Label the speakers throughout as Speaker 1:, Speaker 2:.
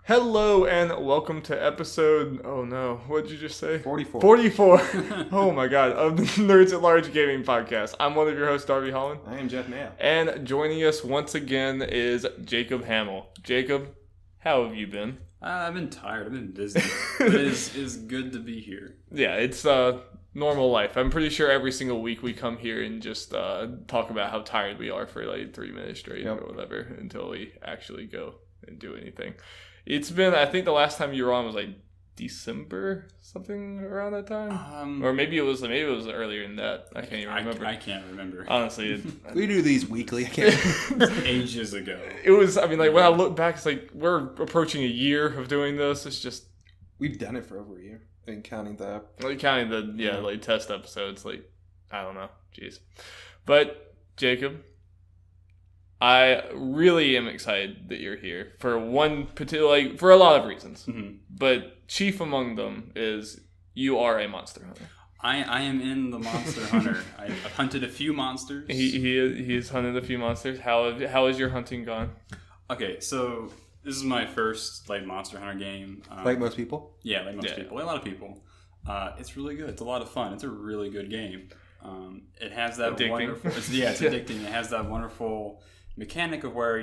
Speaker 1: Hello and welcome to episode, oh no, what did you just say?
Speaker 2: 44.
Speaker 1: 44. Oh my god, of the Nerds at Large Gaming Podcast. I'm one of your hosts, Darby Holland.
Speaker 2: I am Jeff Mayo.
Speaker 1: And joining us once again is Jacob Hamill. Jacob, how have you been?
Speaker 3: I've been tired. I've been busy. But it's good to be here.
Speaker 1: Yeah, it's normal life. I'm pretty sure every single week we come here and just talk about how tired we are for like 3 minutes straight or whatever until we actually go and do anything. It's been, I think the last time you were on was like December, something around that time? Or maybe it was earlier than that. I can't even remember.
Speaker 3: I can't remember.
Speaker 1: Honestly.
Speaker 2: We do these weekly. I can't
Speaker 3: Ages ago.
Speaker 1: It was, I mean, like when I look back, it's like we're approaching a year of doing this. It's just...
Speaker 2: We've done it for over a year. And counting the...
Speaker 1: like test episodes, like, I don't know. Jeez. But, Jacob... I really am excited that you're here for one particular, like, for a lot of reasons. Mm-hmm. But chief among them is you are a monster hunter.
Speaker 3: I am in the Monster Hunter. I've hunted a few monsters.
Speaker 1: He's hunted a few monsters. How has your hunting gone?
Speaker 3: Okay, so this is my first like Monster Hunter game.
Speaker 2: Like most people?
Speaker 3: Yeah, like most people. Like a lot of people. It's really good. It's a lot of fun. It's a really good game. It has that wonderful... It's addicting. It has that wonderful... mechanic of where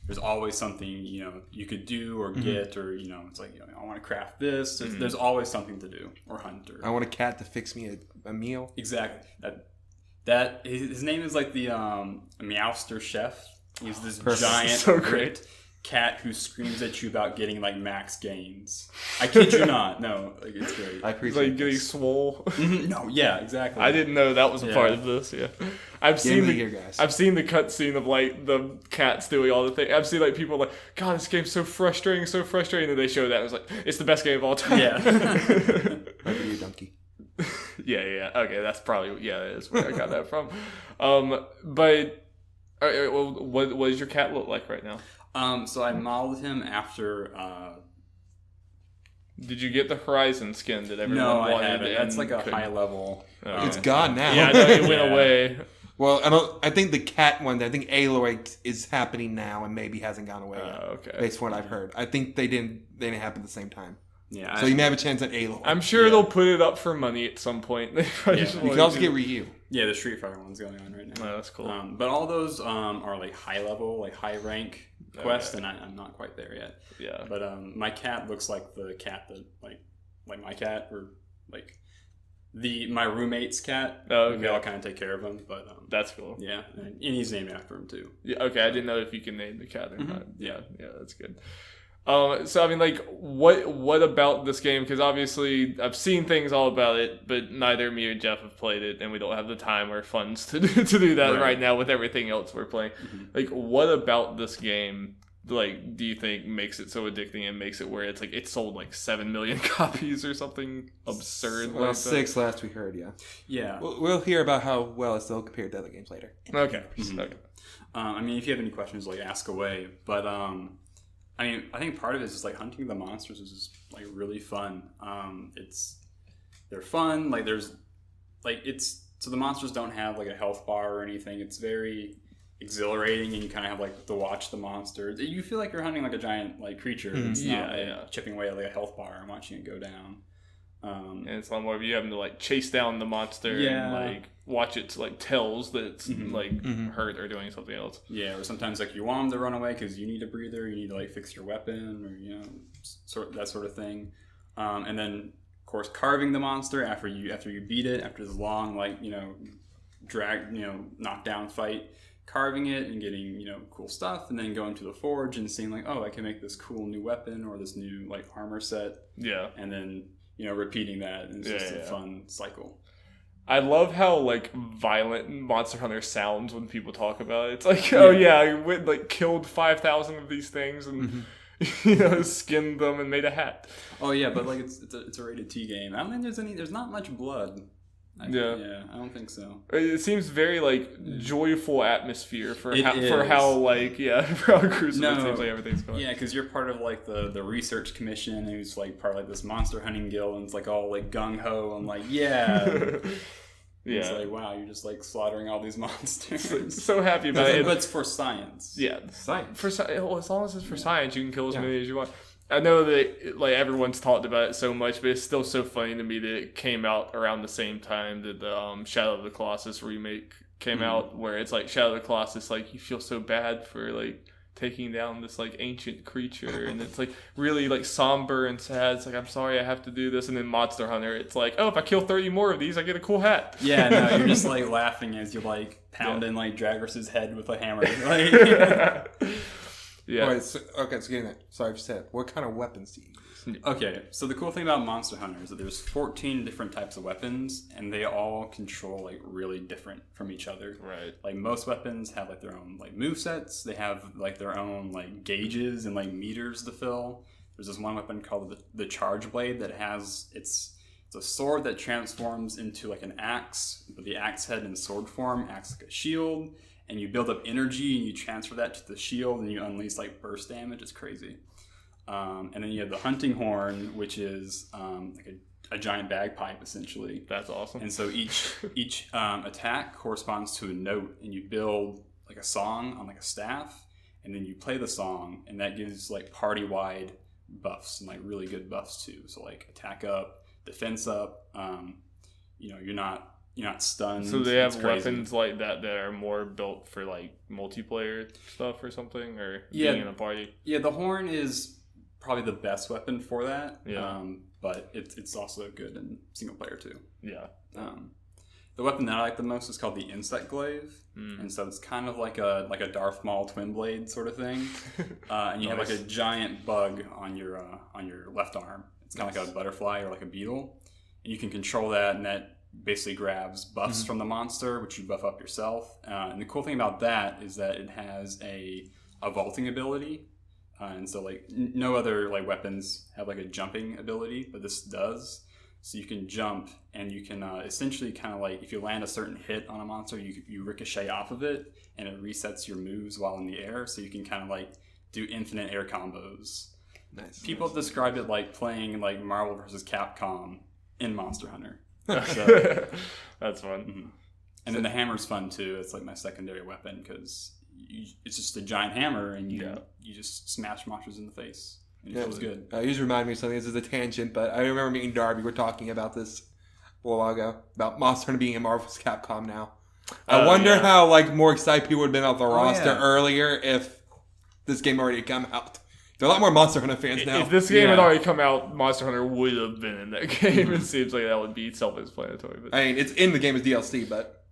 Speaker 3: there's always something you could do or get, or it's like I want to craft this. There's always something to do or hunt. Or
Speaker 2: I want a cat to fix me a meal.
Speaker 3: Exactly. That his name is like the Meowster Chef. He's this giant,
Speaker 1: so great
Speaker 3: cat who screams at you about getting like max gains. I kid you not. No, like, it's great.
Speaker 2: I appreciate
Speaker 1: like getting swole.
Speaker 3: No, yeah, exactly.
Speaker 1: I didn't know that was a part of this. Yeah, I've seen the cutscene of like the cats doing all the things. I've seen like people like, God, this game's so frustrating, and they show that. I was like, it's the best game of all time.
Speaker 3: Yeah.
Speaker 2: Like you, donkey.
Speaker 1: Yeah. Okay, that's probably that is where I got that from. But what does your cat look like right now?
Speaker 3: So I modeled him after...
Speaker 1: Did you get the Horizon skin that everyone wanted?
Speaker 3: No, I haven't. That's like a high level...
Speaker 2: It's gone now.
Speaker 1: Yeah, no, it went away.
Speaker 2: Well, I think the cat one, I think Aloy is happening now and maybe hasn't gone away yet.
Speaker 1: Okay.
Speaker 2: Based on what I've heard. I think they didn't happen at the same time.
Speaker 3: Yeah.
Speaker 2: So you may have a chance at Aloy.
Speaker 1: I'm sure they'll put it up for money at some point.
Speaker 2: You can also get Ryu.
Speaker 3: Yeah, the Street Fighter one's going on right now.
Speaker 1: Oh, that's cool.
Speaker 3: But all those are like high level, like high rank quests, and I'm not quite there yet.
Speaker 1: Yeah.
Speaker 3: But my cat looks like the cat that like my cat, or like my roommate's cat.
Speaker 1: Oh, okay.
Speaker 3: We all kind of take care of him, but
Speaker 1: that's cool.
Speaker 3: Yeah, and he's named after him too.
Speaker 1: Yeah. Okay, I didn't know if you can name the cat or not. Yeah, that's good. So I mean, like, what about this game? Because obviously I've seen things all about it, but neither me or Jeff have played it, and we don't have the time or funds to do that right now with everything else we're playing. Mm-hmm. Like, what about this game, like, do you think makes it so addicting and makes it where it's like it sold like 7 million copies or something absurd?
Speaker 2: Well,
Speaker 1: like
Speaker 2: 6 last we heard, yeah.
Speaker 3: Yeah.
Speaker 2: We'll hear about how well it's still compared to other games later.
Speaker 1: Okay.
Speaker 3: Mm-hmm. Okay. I mean, if you have any questions, like, ask away. But I mean, I think part of it is just like hunting the monsters is just like really fun. They're fun. Like so the monsters don't have like a health bar or anything. It's very exhilarating, and you kind of have like to watch the monster. You feel like you're hunting like a giant like creature. It's not like chipping away at like a health bar and watching it go down.
Speaker 1: And it's a lot more of you having to like chase down the monster and like watch it to like tells that it's hurt or doing something else. Yeah,
Speaker 3: or sometimes like you want them to run away because you need a breather, you need to like fix your weapon, or that sort of thing. And then of course carving the monster after you beat it, after this long like knockdown fight, carving it and getting cool stuff, and then going to the forge and seeing like, oh, I can make this cool new weapon or this new like armor set.
Speaker 1: Yeah,
Speaker 3: and then repeating that, and it's just a fun cycle.
Speaker 1: I love how like violent Monster Hunter sounds when people talk about it. It's like, oh yeah, I went like killed 5,000 of these things and skinned them and made a hat.
Speaker 3: Oh yeah, but like it's a rated T game. I don't think there's not much blood. I don't think so.
Speaker 1: It seems very like joyful atmosphere for how gruesome it seems like everything's going.
Speaker 3: Yeah, because you're part of like the research commission, who's like part of like this monster hunting guild, and it's like all like gung ho and like And it's like, wow, you're just like slaughtering all these monsters.
Speaker 1: So happy about it.
Speaker 3: But it's for science.
Speaker 1: Yeah.
Speaker 2: Science.
Speaker 1: Well, as long as it's for science, you can kill as many as you want. I know that like everyone's talked about it so much, but it's still so funny to me that it came out around the same time that the Shadow of the Colossus remake came out, where it's like Shadow of the Colossus, like you feel so bad for like taking down this like ancient creature, and it's like really like somber and sad. It's like, I'm sorry I have to do this. And then Monster Hunter, it's like, oh, if I kill 30 more of these, I get a cool hat.
Speaker 3: Yeah, no, you're just like laughing as you like pounding like Dragras's head with a hammer. Like,
Speaker 1: yeah.
Speaker 2: All right, so getting that. Sorry, I just said, what kind of weapons do you use?
Speaker 3: Okay, so the cool thing about Monster Hunter is that there's 14 different types of weapons, and they all control like really different from each other.
Speaker 1: Right.
Speaker 3: Like most weapons have like their own like movesets. They have like their own like gauges and like meters to fill. There's this one weapon called the Charge Blade that has it's a sword that transforms into like an axe, but the axe head in sword form acts like a shield, and you build up energy and you transfer that to the shield and you unleash like burst damage. It's crazy. And then you have the hunting horn, which is like a giant bagpipe, essentially.
Speaker 1: That's awesome.
Speaker 3: And so each attack corresponds to a note, and you build like a song on like a staff, and then you play the song, and that gives like party-wide buffs and like really good buffs too. So like attack up, defense up. You're not stunned.
Speaker 1: So they have weapons like that are more built for like multiplayer stuff or something, or being in a party.
Speaker 3: Yeah, the horn is probably the best weapon for that.
Speaker 1: Yeah.
Speaker 3: But it's also good in single player too.
Speaker 1: Yeah.
Speaker 3: The weapon that I like the most is called the Insect Glaive, and so it's kind of like a Darth Maul twin blade sort of thing. And you have like a giant bug on your left arm. It's kind of like a butterfly or like a beetle, and you can control that, and that basically grabs buffs from the monster, which you buff up yourself. And the cool thing about that is that it has a vaulting ability. And so like no other like weapons have like a jumping ability, but this does. So you can jump, and you can essentially kind of like, if you land a certain hit on a monster, you ricochet off of it, and it resets your moves while in the air. So you can kind of like do infinite air combos.
Speaker 2: Nice.
Speaker 3: People have described it like playing like Marvel vs. Capcom in Monster Hunter. So,
Speaker 1: that's fun.
Speaker 3: Mm-hmm. And then the hammer's fun too. It's like my secondary weapon because it's just a giant hammer, and you just smash monsters in the face. And it feels good.
Speaker 2: You just remind me of something. This is a tangent, but I remember meeting Darby. We're talking about this a while ago about Monster Hunter being in Marvel vs. Capcom now. I wonder how like more excited people would have been about the roster earlier if this game already had come out. There are a lot more Monster Hunter fans now.
Speaker 1: If this game had already come out, Monster Hunter would have been in that game. It seems like that would be self-explanatory. But
Speaker 2: I mean, it's in the game as DLC, but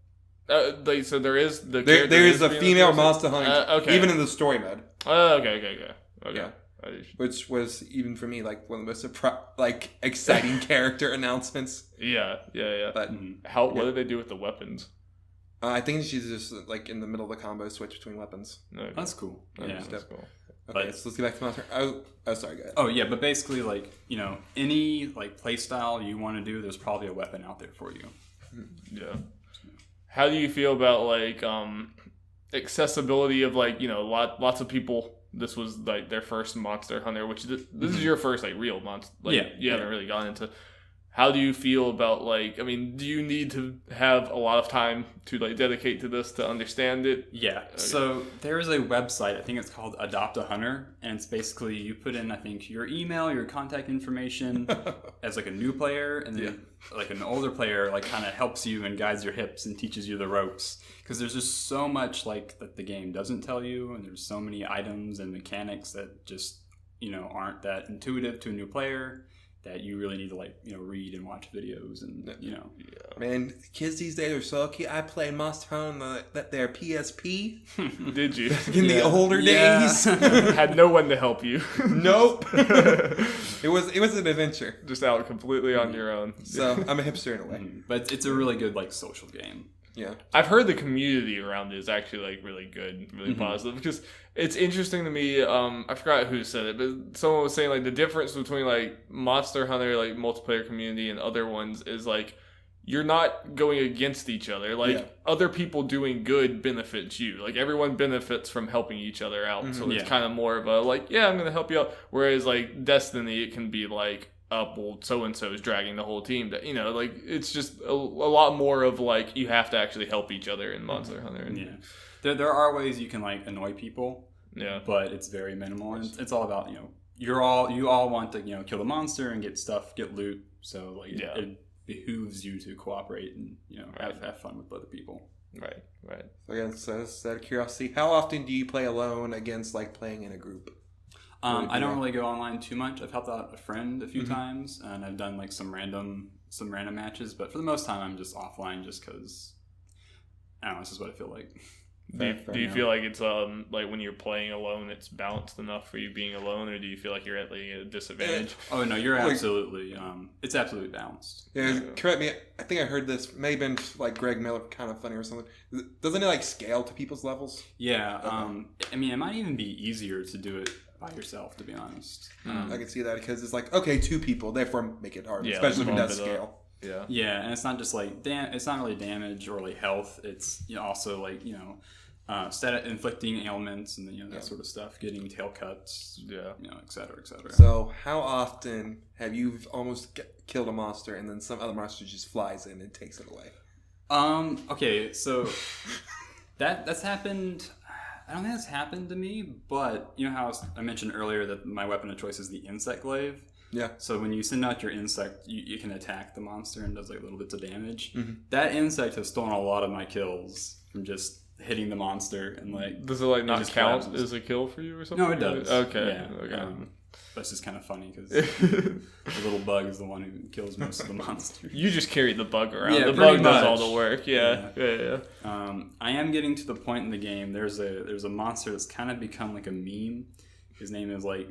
Speaker 1: so there is
Speaker 2: there is a female Monster Hunter, even in the story mode.
Speaker 1: Okay.
Speaker 2: Yeah. Which was, even for me, like one of the most exciting character announcements.
Speaker 1: Yeah.
Speaker 2: But
Speaker 1: what did they do with the weapons?
Speaker 2: I think she's just like in the middle of the combo switch between weapons.
Speaker 1: Okay.
Speaker 3: That's cool. Yeah,
Speaker 1: that's cool.
Speaker 2: Okay, so let's get back to Monster. Oh, sorry, go ahead.
Speaker 3: Oh yeah, but basically, like any like play style you want to do, there's probably a weapon out there for you.
Speaker 1: Yeah. How do you feel about like accessibility of like lots of people? This was like their first Monster Hunter, which this is your first like real monster. Like, you haven't really gone into. How do you feel about like? I mean, do you need to have a lot of time to like dedicate to this to understand it?
Speaker 3: Yeah. Okay. So there is a website. I think it's called Adopt a Hunter, and it's basically you put in, I think, your email, your contact information as like a new player, and then like an older player like kind of helps you and guides your hips and teaches you the ropes. Because there's just so much like that the game doesn't tell you, and there's so many items and mechanics that just aren't that intuitive to a new player, that you really need to read and watch videos and
Speaker 2: Man, kids these days are so cute. I played Monster Hunter on their PSP.
Speaker 1: Did you?
Speaker 2: In the older days,
Speaker 1: had no one to help you.
Speaker 2: Nope. It was an adventure,
Speaker 1: just out completely on your own.
Speaker 2: So I'm a hipster in a way,
Speaker 3: but it's a really good like social game.
Speaker 2: Yeah,
Speaker 1: I've heard the community around it is actually like really good, really positive, because it's interesting to me. I forgot who said it, but someone was saying like the difference between like Monster Hunter like multiplayer community and other ones is like you're not going against each other. Like other people doing good benefits you. Like everyone benefits from helping each other out. So it's kind of more of a like, I'm going to help you out. Whereas like Destiny, it can be like, up, well, so-and-so is dragging the whole team. Like, it's just a lot more of, like, you have to actually help each other in Monster Hunter.
Speaker 3: Yeah. There are ways you can, like, annoy people.
Speaker 1: Yeah.
Speaker 3: But it's very minimal. And it's all about, you all want to, kill the monster and get stuff, get loot. So, like, it behooves you to cooperate and, have fun with other people.
Speaker 1: Right.
Speaker 2: So, yeah, so out of curiosity, how often do you play alone against, like, playing in a group?
Speaker 3: I don't really go online too much. I've helped out a friend a few times, and I've done, like, some random matches. But for the most time, I'm just offline just because, I don't know, this is what I feel like.
Speaker 1: Do you feel like it's like when you're playing alone, it's balanced enough for you being alone, or do you feel like you're at like a disadvantage?
Speaker 3: Oh no, you're absolutely it's absolutely balanced.
Speaker 2: Yeah, correct me. I think I heard this. Maybe been like Greg Miller, kind of funny or something. Doesn't it like scale to people's levels?
Speaker 3: Yeah. I mean, it might even be easier to do it by yourself, to be honest.
Speaker 2: I can see that because it's like, okay, 2 people, therefore make it hard, especially if it does scale.
Speaker 3: Yeah, and it's not just like it's not really damage or like health. It's also like inflicting ailments and that sort of stuff, getting tail cuts, et cetera, et cetera.
Speaker 2: So how often have you almost killed a monster and then some other monster just flies in and takes it away?
Speaker 3: Okay, so that's happened. I don't think that's happened to me, but you know how I mentioned earlier that my weapon of choice is the insect glaive.
Speaker 2: Yeah.
Speaker 3: So when you send out your insect, you can attack the monster and does like little bits of damage. That insect has stolen a lot of my kills from just hitting the monster and like.
Speaker 1: Does it like not count as a kill for you or something?
Speaker 3: No, it does.
Speaker 1: Okay.
Speaker 3: Yeah.
Speaker 1: Okay.
Speaker 3: That's just kind of funny because the little bug is the one who kills most of the monsters.
Speaker 1: You just carry the bug around.
Speaker 3: Yeah,
Speaker 1: the bug
Speaker 3: much.
Speaker 1: does all the work. Yeah.
Speaker 3: I am getting to the point in the game. There's a monster that's kind of become like a meme. His name is like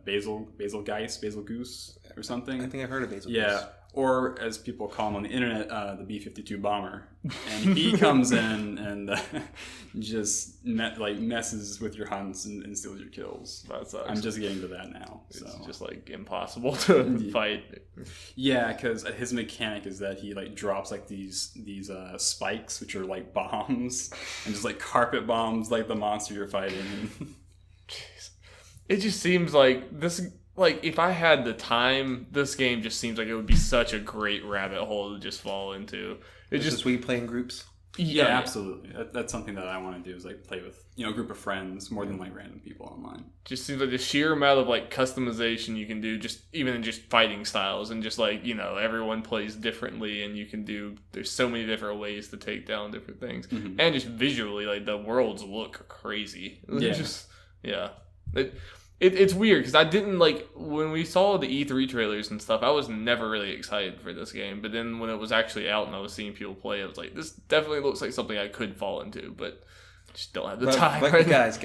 Speaker 3: Basil Goose or something.
Speaker 2: I think I've heard of Basil
Speaker 3: Yeah,
Speaker 2: Goose.
Speaker 3: Or as people call him on the internet, the B-52 bomber. And he comes in and just messes with your hunts and steals your kills.
Speaker 1: That sucks.
Speaker 3: I'm just getting to that now.
Speaker 1: It's
Speaker 3: so.
Speaker 1: just like impossible to fight.
Speaker 3: Yeah, because his mechanic is that he like drops like these spikes, which are like bombs, and just like carpet bombs like the monster you're fighting.
Speaker 1: Jeez. It just seems like this. Like, if I had the time, this game just seems like it would be such a great rabbit hole to just fall into.
Speaker 2: It's just we play in groups.
Speaker 3: Yeah, absolutely. That's something that I want to do is like play with a group of friends more than like random people online.
Speaker 1: Just seems like the sheer amount of like customization you can do, just even in just fighting styles, and just like everyone plays differently, and you can do. There's so many different ways to take down different things, and just visually, like the worlds look crazy. It's weird because I didn't like when we saw the E3 trailers and stuff. I was never really excited for this game, but then when it was actually out and I was seeing people play, I was like, "This definitely looks like something I could fall into," but just don't have the time.
Speaker 2: But guys,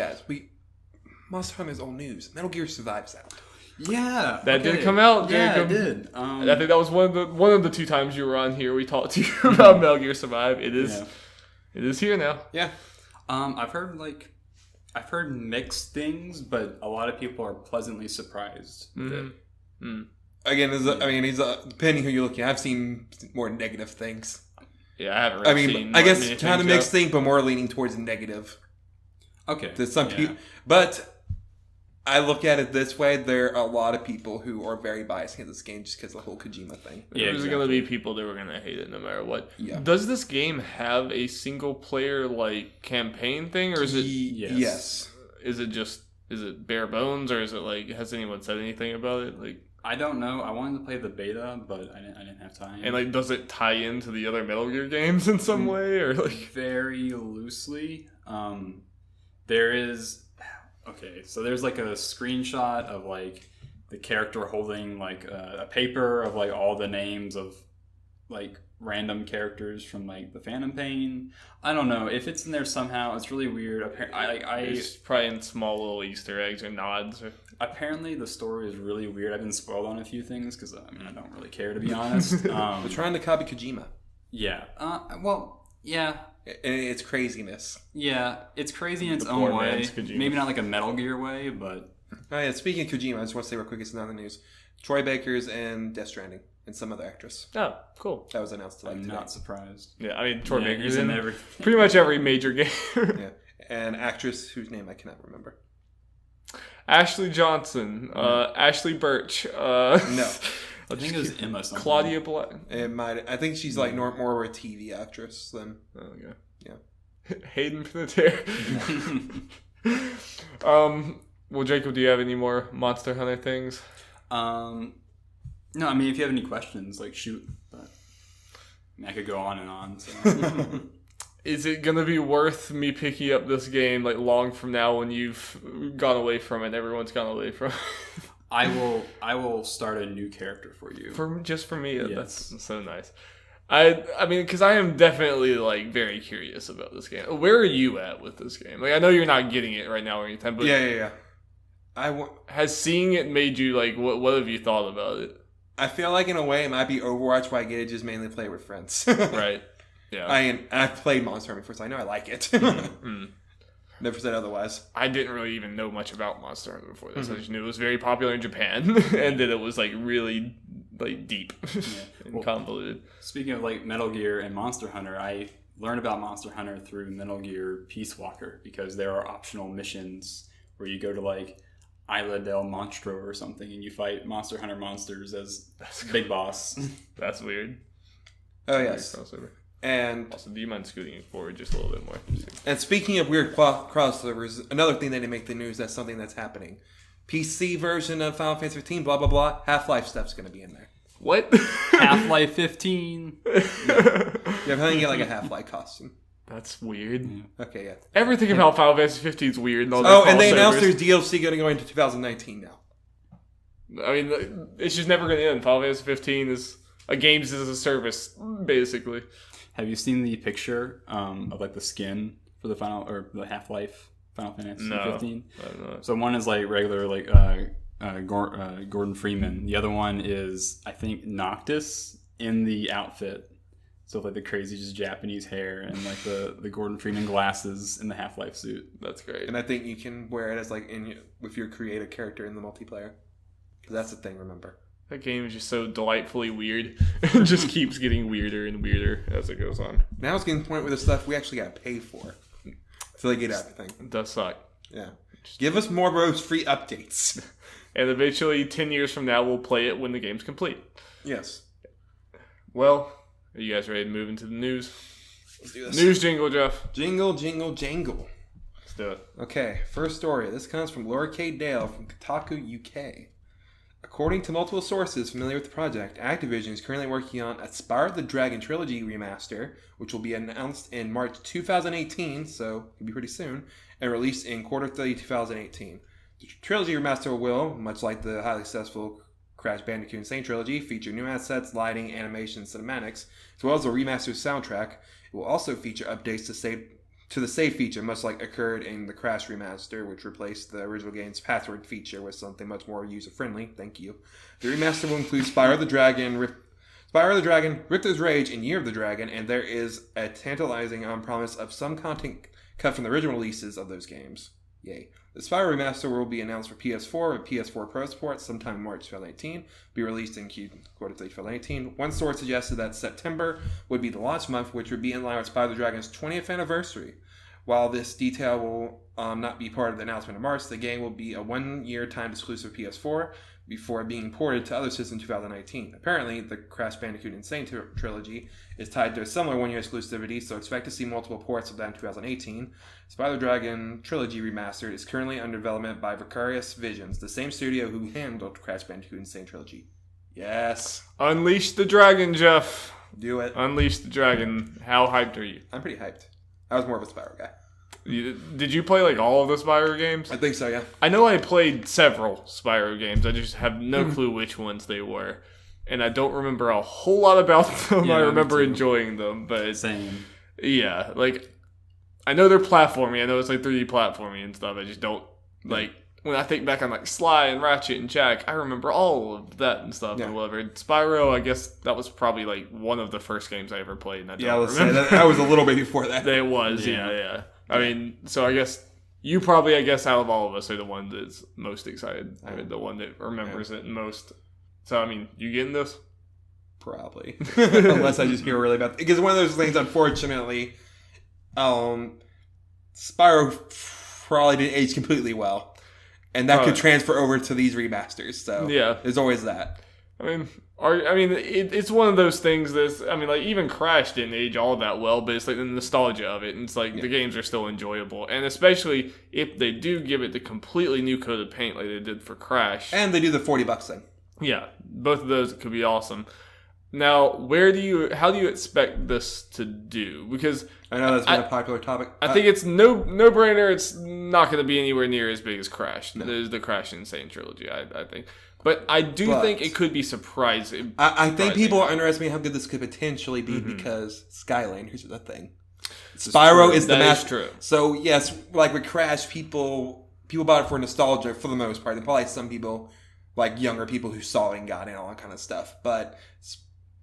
Speaker 2: Monster Hunter is old news. Metal Gear Survive's out.
Speaker 3: Yeah,
Speaker 1: that did come out.
Speaker 3: It did.
Speaker 1: I think that was one of the 2 times you were on here. We talked to you about Metal Gear Survive. It is here now.
Speaker 3: Yeah. I've heard mixed things, but a lot of people are pleasantly surprised with it.
Speaker 2: Again, depending who you're looking at, I've seen more negative things.
Speaker 1: Yeah, I haven't really seen.
Speaker 2: I guess kind of mixed thing, but more leaning towards negative.
Speaker 3: Okay.
Speaker 2: To some people, but I look at it this way: there are a lot of people who are very biased against this game just because of the whole Kojima thing.
Speaker 1: Yeah, there's going to be people that were going to hate it no matter what.
Speaker 2: Yeah.
Speaker 1: Does this game have a single player like campaign thing, or is it?
Speaker 2: Yes.
Speaker 1: Is it bare bones, or is it like? Has anyone said anything about it? Like,
Speaker 3: I don't know. I wanted to play the beta, but I didn't have time.
Speaker 1: And like, does it tie into the other Metal Gear games in some way, or like?
Speaker 3: Very loosely. There is. Okay, so there's like a screenshot of like the character holding like a paper of like all the names of like random characters from like the Phantom Pain. I don't know if it's in there somehow. It's really weird.
Speaker 1: It's probably in small little Easter eggs or nods.
Speaker 3: Apparently, the story is really weird. I've been spoiled on a few things because I don't really care, to be honest.
Speaker 2: They're trying to copy Kojima.
Speaker 3: Yeah. Yeah.
Speaker 2: It's craziness.
Speaker 3: Yeah, it's crazy in its own way. Maybe not like a Metal Gear way, but...
Speaker 2: Oh yeah, speaking of Kojima, I just want to say real quick, it's not in the news. Troy Baker's in Death Stranding, and some other actress.
Speaker 1: Oh, cool.
Speaker 2: That was announced today.
Speaker 3: I'm not surprised.
Speaker 1: Yeah, I mean, Troy Baker's
Speaker 3: in
Speaker 1: pretty much every major game.
Speaker 2: Yeah, and actress whose name I cannot remember.
Speaker 1: Ashley Johnson, Ashley Birch.
Speaker 2: No.
Speaker 3: I think it was Emma something.
Speaker 1: Claudia Black.
Speaker 2: It might. I think she's like more of a TV actress than.
Speaker 1: Oh, okay.
Speaker 2: Yeah.
Speaker 1: Hayden Panettiere. Well, Jacob, do you have any more Monster Hunter things?
Speaker 3: No, I mean, if you have any questions, like, shoot. But I mean, I could go on and on. So.
Speaker 1: Is it going to be worth me picking up this game, like, long from now when you've gone away from it, everyone's gone away from it?
Speaker 3: I will start a new character for you.
Speaker 1: Just for me?
Speaker 3: Yes.
Speaker 1: That's so nice. I mean, because I am definitely, like, very curious about this game. Where are you at with this game? Like, I know you're not getting it right now or anything, but...
Speaker 2: Yeah.
Speaker 1: Has seeing it made you, like, what have you thought about it?
Speaker 2: I feel like, in a way, it might be Overwatch, but I get to just mainly play with friends.
Speaker 1: Right. Yeah.
Speaker 2: I've played Monster Hunter before, so I know I like it. Never said otherwise.
Speaker 1: I didn't really even know much about Monster Hunter before this. I just knew it was very popular in Japan, and that it was, like, really, like, deep and convoluted.
Speaker 3: Speaking of, like, Metal Gear and Monster Hunter, I learned about Monster Hunter through Metal Gear Peace Walker, because there are optional missions where you go to, like, Isla del Monstro or something, and you fight Monster Hunter monsters as Big Boss.
Speaker 1: That's weird.
Speaker 2: Oh, yes.
Speaker 1: Crossover.
Speaker 2: And
Speaker 1: also, do you mind scooting forward just a little bit more?
Speaker 2: And speaking of weird crossovers, another thing that didn't make the news, that's something that's happening. PC version of Final Fantasy 15, blah, blah, blah. Half-Life stuff's going to be in there.
Speaker 1: What?
Speaker 3: Half-Life 15.
Speaker 2: Yeah, I'm having to get like a Half-Life costume.
Speaker 1: That's weird.
Speaker 2: Okay, yeah.
Speaker 1: Everything about Final Fantasy 15 is weird.
Speaker 2: And they announced there's DLC going to go into 2019 now.
Speaker 1: I mean, it's just never going to end. Final Fantasy 15 is a games as a service, basically.
Speaker 3: Have you seen the picture of like the skin for the Half-Life Final Fantasy 15?
Speaker 1: I don't know.
Speaker 3: So one is like regular like Gordon Freeman. The other one is I think Noctis in the outfit. So like the crazy just Japanese hair and like the Gordon Freeman glasses in the Half-Life suit.
Speaker 1: That's great.
Speaker 2: And I think you can wear it as like with your creative character in the multiplayer. Because that's the thing, remember.
Speaker 1: That game is just so delightfully weird. It just keeps getting weirder and weirder as it goes on.
Speaker 2: Now it's getting to the point where the stuff we actually got to pay for. So they get everything.
Speaker 1: It does suck.
Speaker 2: Yeah. Give us more of those free updates.
Speaker 1: And eventually, 10 years from now, we'll play it when the game's complete.
Speaker 2: Yes.
Speaker 1: Well, are you guys ready to move into the news?
Speaker 2: Let's do this.
Speaker 1: News jingle, Jeff.
Speaker 2: Jingle, jingle, jangle.
Speaker 1: Let's do it.
Speaker 2: Okay, first story. This comes from Laura K. Dale from Kotaku UK. According to multiple sources familiar with the project, Activision is currently working on a Spyro the Dragon trilogy remaster, which will be announced in March 2018, so it'll be pretty soon, and released in Q3 2018. The trilogy remaster will, much like the highly successful Crash Bandicoot Insane trilogy, feature new assets, lighting, animation, and cinematics, as well as a remastered soundtrack. It will also feature updates to the save feature, much like occurred in the Crash remaster, which replaced the original game's password feature with something much more user-friendly. Thank you. The remaster will include Spyro the Dragon, Richter's Rage, and Year of the Dragon, and there is a tantalizing promise of some content cut from the original releases of those games. Yay. The Spyro remaster will be announced for PS4 and PS4 Pro support sometime in March 2018, be released in Q3 2018. One source suggested that September would be the launch month, which would be in line with Spyro the Dragon's 20th anniversary. While this detail will not be part of the announcement in March, the game will be a one-year timed exclusive PS4 before being ported to other systems in 2019. Apparently, the Crash Bandicoot Insane trilogy is tied to a similar one-year exclusivity, so expect to see multiple ports of that in 2018. Spyro the Dragon Trilogy Remastered is currently under development by Vicarious Visions, the same studio who handled Crash Bandicoot Insane Trilogy. Yes.
Speaker 1: Unleash the dragon, Jeff.
Speaker 2: Do it.
Speaker 1: Unleash the dragon. How hyped are you?
Speaker 2: I'm pretty hyped. I was more of a Spyro guy.
Speaker 1: Did you play like all of the Spyro games?
Speaker 2: I think so, yeah.
Speaker 1: I know I played several Spyro games. I just have no clue which ones they were. And I don't remember a whole lot about them. Yeah, I remember enjoying them, but...
Speaker 3: Same.
Speaker 1: Yeah, like... I know they're platforming. I know it's like 3D platforming and stuff. I just don't... Like, when I think back on like Sly and Ratchet and Jak, I remember all of that and stuff and whatever. Spyro, I guess that was probably like one of the first games I ever played. And I don't remember.
Speaker 2: Say that was a little bit before that.
Speaker 1: It was, yeah. I mean, so I guess you probably, out of all of us, are the one that's most excited. I mean, the one that remembers it most. So, I mean, you getting this?
Speaker 2: Probably. Unless I just hear really about... Because one of those things, unfortunately, Spyro probably didn't age completely well. And that could transfer over to these remasters. So, there's always that.
Speaker 1: It's one of those things like even Crash didn't age all that well, but it's like the nostalgia of it, and it's like the games are still enjoyable, and especially if they do give it the completely new coat of paint like they did for Crash,
Speaker 2: and they do the $40 thing.
Speaker 1: Yeah, both of those could be awesome. Now, how do you expect this to do? Because
Speaker 2: I know that's been a popular topic.
Speaker 1: I think it's no brainer. It's not going to be anywhere near as big as Crash. No. There's the Crash Insane trilogy, I think. But I do think it could be surprising.
Speaker 2: I think people are underestimating how good this could potentially be because Skylanders are the thing. Spyro is the master.
Speaker 1: True.
Speaker 2: So yes, like with Crash, people bought it for nostalgia for the most part. And probably some people, like younger people who saw it and got it and all that kind of stuff. But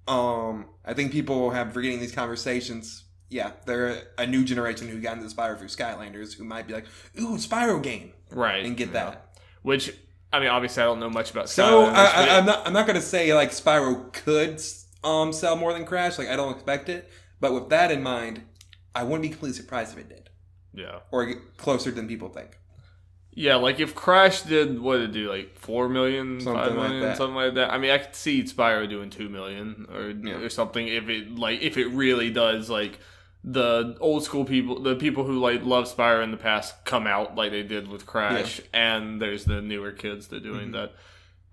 Speaker 2: I think people have forgetting these conversations. Yeah, they're a new generation who got into Spyro through Skylanders who might be like, ooh, Spyro game.
Speaker 1: Right.
Speaker 2: And get that.
Speaker 1: Which, obviously I don't know much about Skylanders.
Speaker 2: So I'm not going to say like Spyro could sell more than Crash. Like I don't expect it. But with that in mind, I wouldn't be completely surprised if it did.
Speaker 1: Yeah.
Speaker 2: Or closer than people think.
Speaker 1: Yeah, like if Crash did, what did it do, like 4 million,
Speaker 2: something
Speaker 1: 5 million,
Speaker 2: like that.
Speaker 1: Something like that. I could see Spyro doing 2 million or something if it really does, like the old school people, the people who like love Spyro in the past come out like they did with Crash, and there's the newer kids that are doing that.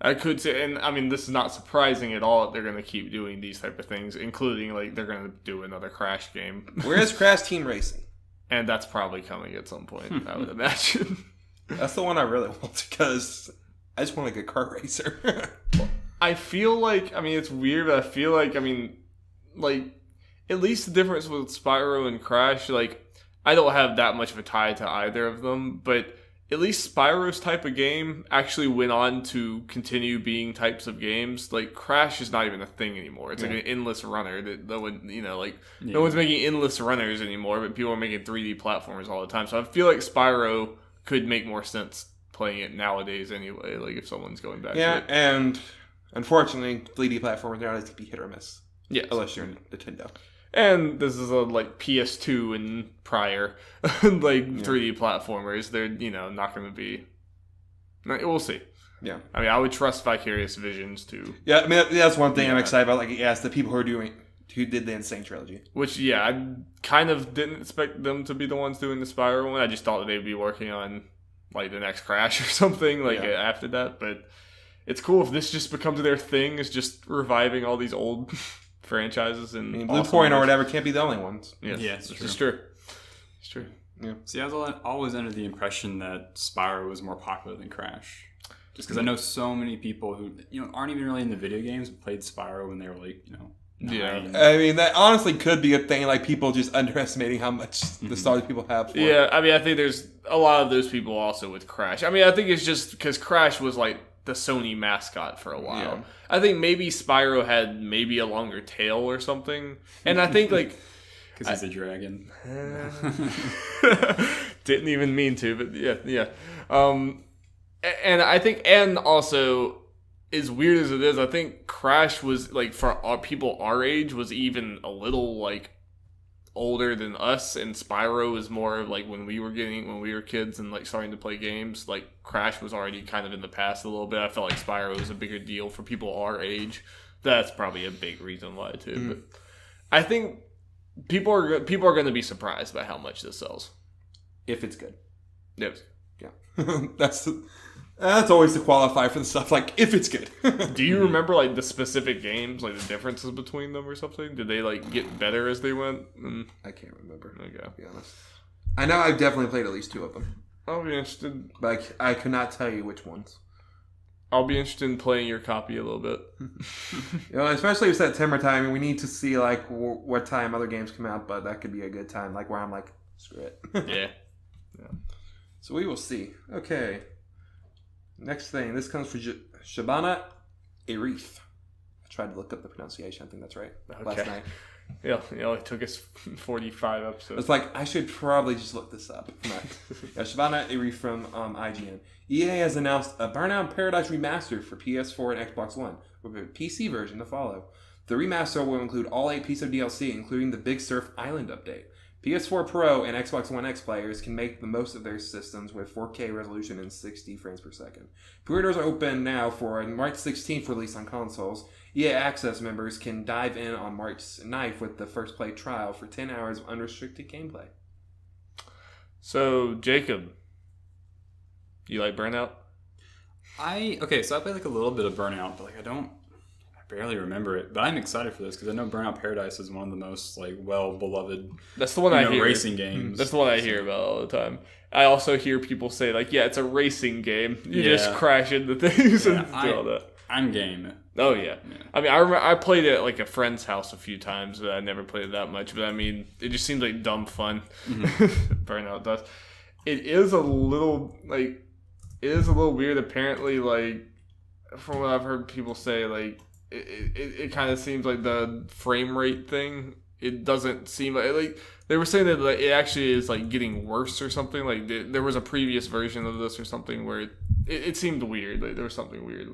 Speaker 1: I could say, and this is not surprising at all. They're going to keep doing these type of things, including like they're going to do another Crash game.
Speaker 2: Where's Crash Team Racing?
Speaker 1: And that's probably coming at some point, I would imagine.
Speaker 2: That's the one I really want because I just want a good kart racer.
Speaker 1: I feel like, it's weird, but I feel like, at least the difference with Spyro and Crash, like, I don't have that much of a tie to either of them, but at least Spyro's type of game actually went on to continue being types of games. Like, Crash is not even a thing anymore. It's like an endless runner no one's making endless runners anymore, but people are making 3D platformers all the time. So I feel like Spyro could make more sense playing it nowadays anyway, like if someone's going back to it.
Speaker 2: Yeah, and unfortunately, 3D platformers nowadays can be hit or miss.
Speaker 1: Yes.
Speaker 2: Unless you're in Nintendo.
Speaker 1: And this is a PS2 and prior 3D platformers. They're, not going to be... We'll see.
Speaker 2: Yeah.
Speaker 1: I would trust Vicarious Visions to...
Speaker 2: Yeah, that's one thing I'm excited about. Like, yes, the people who did the Insane trilogy.
Speaker 1: Which, I kind of didn't expect them to be the ones doing the Spyro one. I just thought that they'd be working on, the next Crash or something, after that. But it's cool if this just becomes their thing, is just reviving all these old franchises. And
Speaker 2: Blue Point or whatever can't be the only ones.
Speaker 1: Yes, it's true. It's true.
Speaker 3: Yeah. See, I was always under the impression that Spyro was more popular than Crash. Just because I know so many people who, aren't even really in the video games, but played Spyro when they were 9.
Speaker 1: Yeah,
Speaker 2: that honestly could be a thing. Like people just underestimating how much nostalgia people have for it.
Speaker 1: Yeah, I think there's a lot of those people also with Crash. I think it's just because Crash was the Sony mascot for a while. Yeah. I think maybe Spyro had maybe a longer tail or something, and I think
Speaker 3: because he's a dragon.
Speaker 1: Didn't even mean to, but yeah. And I think, and also, as weird as it is, I think Crash was, for people our age, was even a little, older than us, and Spyro was more when we were kids and, starting to play games, Crash was already kind of in the past a little bit. I felt like Spyro was a bigger deal for people our age. That's probably a big reason why, too. But I think people are going to be surprised by how much this sells.
Speaker 2: If it's good.
Speaker 1: Yes.
Speaker 2: Yeah. That's always the qualifier for the stuff, if it's good.
Speaker 1: Do you remember, the specific games, the differences between them or something? Did they, get better as they went?
Speaker 2: I can't remember,
Speaker 1: okay,
Speaker 2: to be honest. I know I've definitely played at least 2 of them.
Speaker 1: I'll be interested.
Speaker 2: But I could not tell you which ones.
Speaker 1: I'll be interested in playing your copy a little bit.
Speaker 2: Especially with September time, we need to see, what time other games come out, but that could be a good time, where I'm screw it.
Speaker 1: Yeah.
Speaker 2: So we will see. Okay. Next thing, this comes from Shabana Aerith. I tried to look up the pronunciation. I think that's right.
Speaker 1: Okay.
Speaker 2: Last night.
Speaker 1: Yeah, it took us 45 episodes.
Speaker 2: It's I should probably just look this up. Shabana Aerith from IGN. EA has announced a Burnout Paradise remaster for PS4 and Xbox One, with a PC version to follow. The remaster will include all 8 pieces of DLC, including the Big Surf Island update. PS4 Pro and Xbox One X players can make the most of their systems with 4K resolution and 60 frames per second. Pre-orders are open now for a March 16th release on consoles. EA Access members can dive in on March 9th with the first play trial for 10 hours of unrestricted gameplay.
Speaker 1: So, Jacob, you like Burnout?
Speaker 3: So I played like a little bit of Burnout, but like I barely remember it. But I'm excited for this because I know Burnout Paradise is one of the most like well beloved.
Speaker 1: That's the one I hear.
Speaker 3: Racing games.
Speaker 1: That's the one I hear about all the time. I also hear people say like, yeah, it's a racing game. You just crash into things and do all that.
Speaker 3: I'm game.
Speaker 1: Oh yeah. I mean, I played it at like a friend's house a few times, but I never played it that much. But I mean, it just seems like dumb fun. Burnout does. It is a little weird. Apparently, like from what I've heard people say, like it kind of seems like the frame rate thing. It doesn't seem like they were saying that like, it actually is like getting worse or something. Like there was a previous version of this or something where it seemed weird. Like there was something weird.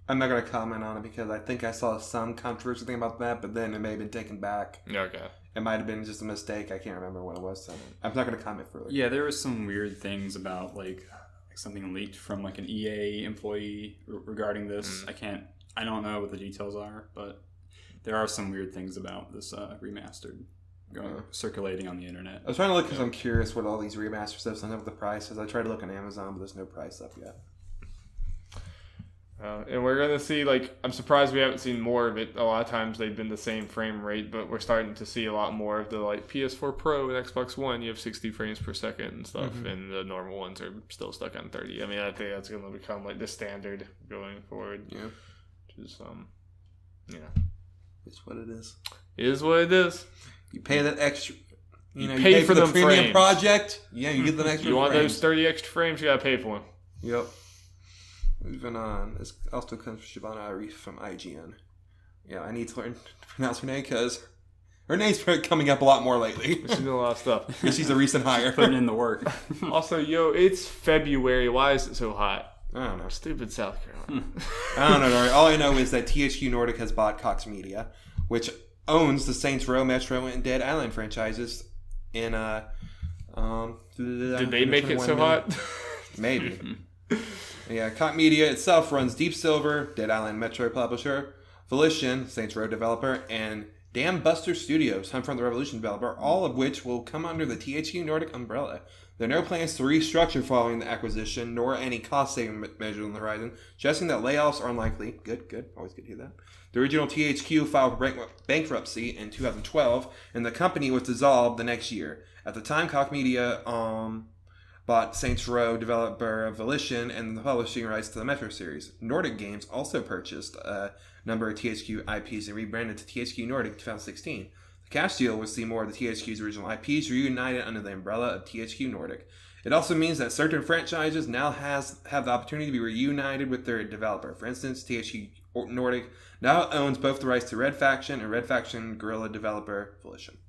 Speaker 2: I'm not going to comment on it because I think I saw some controversy thing about that, but then it may have been taken back.
Speaker 1: Okay.
Speaker 2: It might have been just a mistake. I can't remember what it was. So I'm not going to comment further.
Speaker 3: Yeah, there was some weird things about like something leaked from like an EA employee regarding this. I don't know what the details are, but there are some weird things about this remastered circulating on the internet.
Speaker 2: I was trying to look because I'm curious what all these remaster stuff. I don't know what the price is. I tried to look on Amazon, but there's no price up yet.
Speaker 1: And we're going to see, like, I'm surprised we haven't seen more of it. A lot of times they've been the same frame rate, but we're starting to see a lot more of the, like, PS4 Pro and Xbox One. You have 60 frames per second and stuff, and the normal ones are still stuck on 30. I mean, I think that's going to become, like, the standard going forward.
Speaker 2: Yeah.
Speaker 1: Which is,
Speaker 2: It's what it is.
Speaker 1: It is what it is.
Speaker 2: You pay that extra... You
Speaker 1: pay for
Speaker 2: the
Speaker 1: them
Speaker 2: premium
Speaker 1: frames.
Speaker 2: project. Yeah, you get the extra
Speaker 1: You want
Speaker 2: frames.
Speaker 1: those 30 extra frames, you got to pay for them.
Speaker 2: Yep. Moving on. This also comes from Siobhan Aerith from IGN. Yeah, I need to learn to pronounce her name because her name's coming up a lot more lately.
Speaker 1: She's doing a lot of stuff.
Speaker 2: Because she's a recent hire.
Speaker 3: Putting in the work.
Speaker 1: Also, it's February. Why is it so hot?
Speaker 2: I don't know.
Speaker 1: Stupid South Carolina.
Speaker 2: I don't know. All I know is that THQ Nordic has bought Cox Media, which owns the Saints Row, Metro, and Dead Island franchises. In
Speaker 1: Did they make it so hot?
Speaker 2: Maybe. Yeah, Cox Media itself runs Deep Silver, Dead Island Metro publisher, Volition, Saints Row developer, and Dam Buster Studios, Hunt for the Revolution developer, all of which will come under the THQ Nordic umbrella. There are no plans to restructure following the acquisition, nor any cost-saving measures on the horizon, suggesting that layoffs are unlikely. Good. Always good to hear that. The original THQ filed for bankruptcy in 2012, and the company was dissolved the next year. At the time, Cox Media bought Saints Row developer Volition and the publishing rights to the Metro series. Nordic Games also purchased a number of THQ IPs and rebranded to THQ Nordic in 2016. The cash deal would see more of the THQ's original IPs reunited under the umbrella of THQ Nordic. It also means that certain franchises now have the opportunity to be reunited with their developer. For instance, THQ Nordic now owns both the rights to Red Faction and Red Faction guerrilla developer Volition.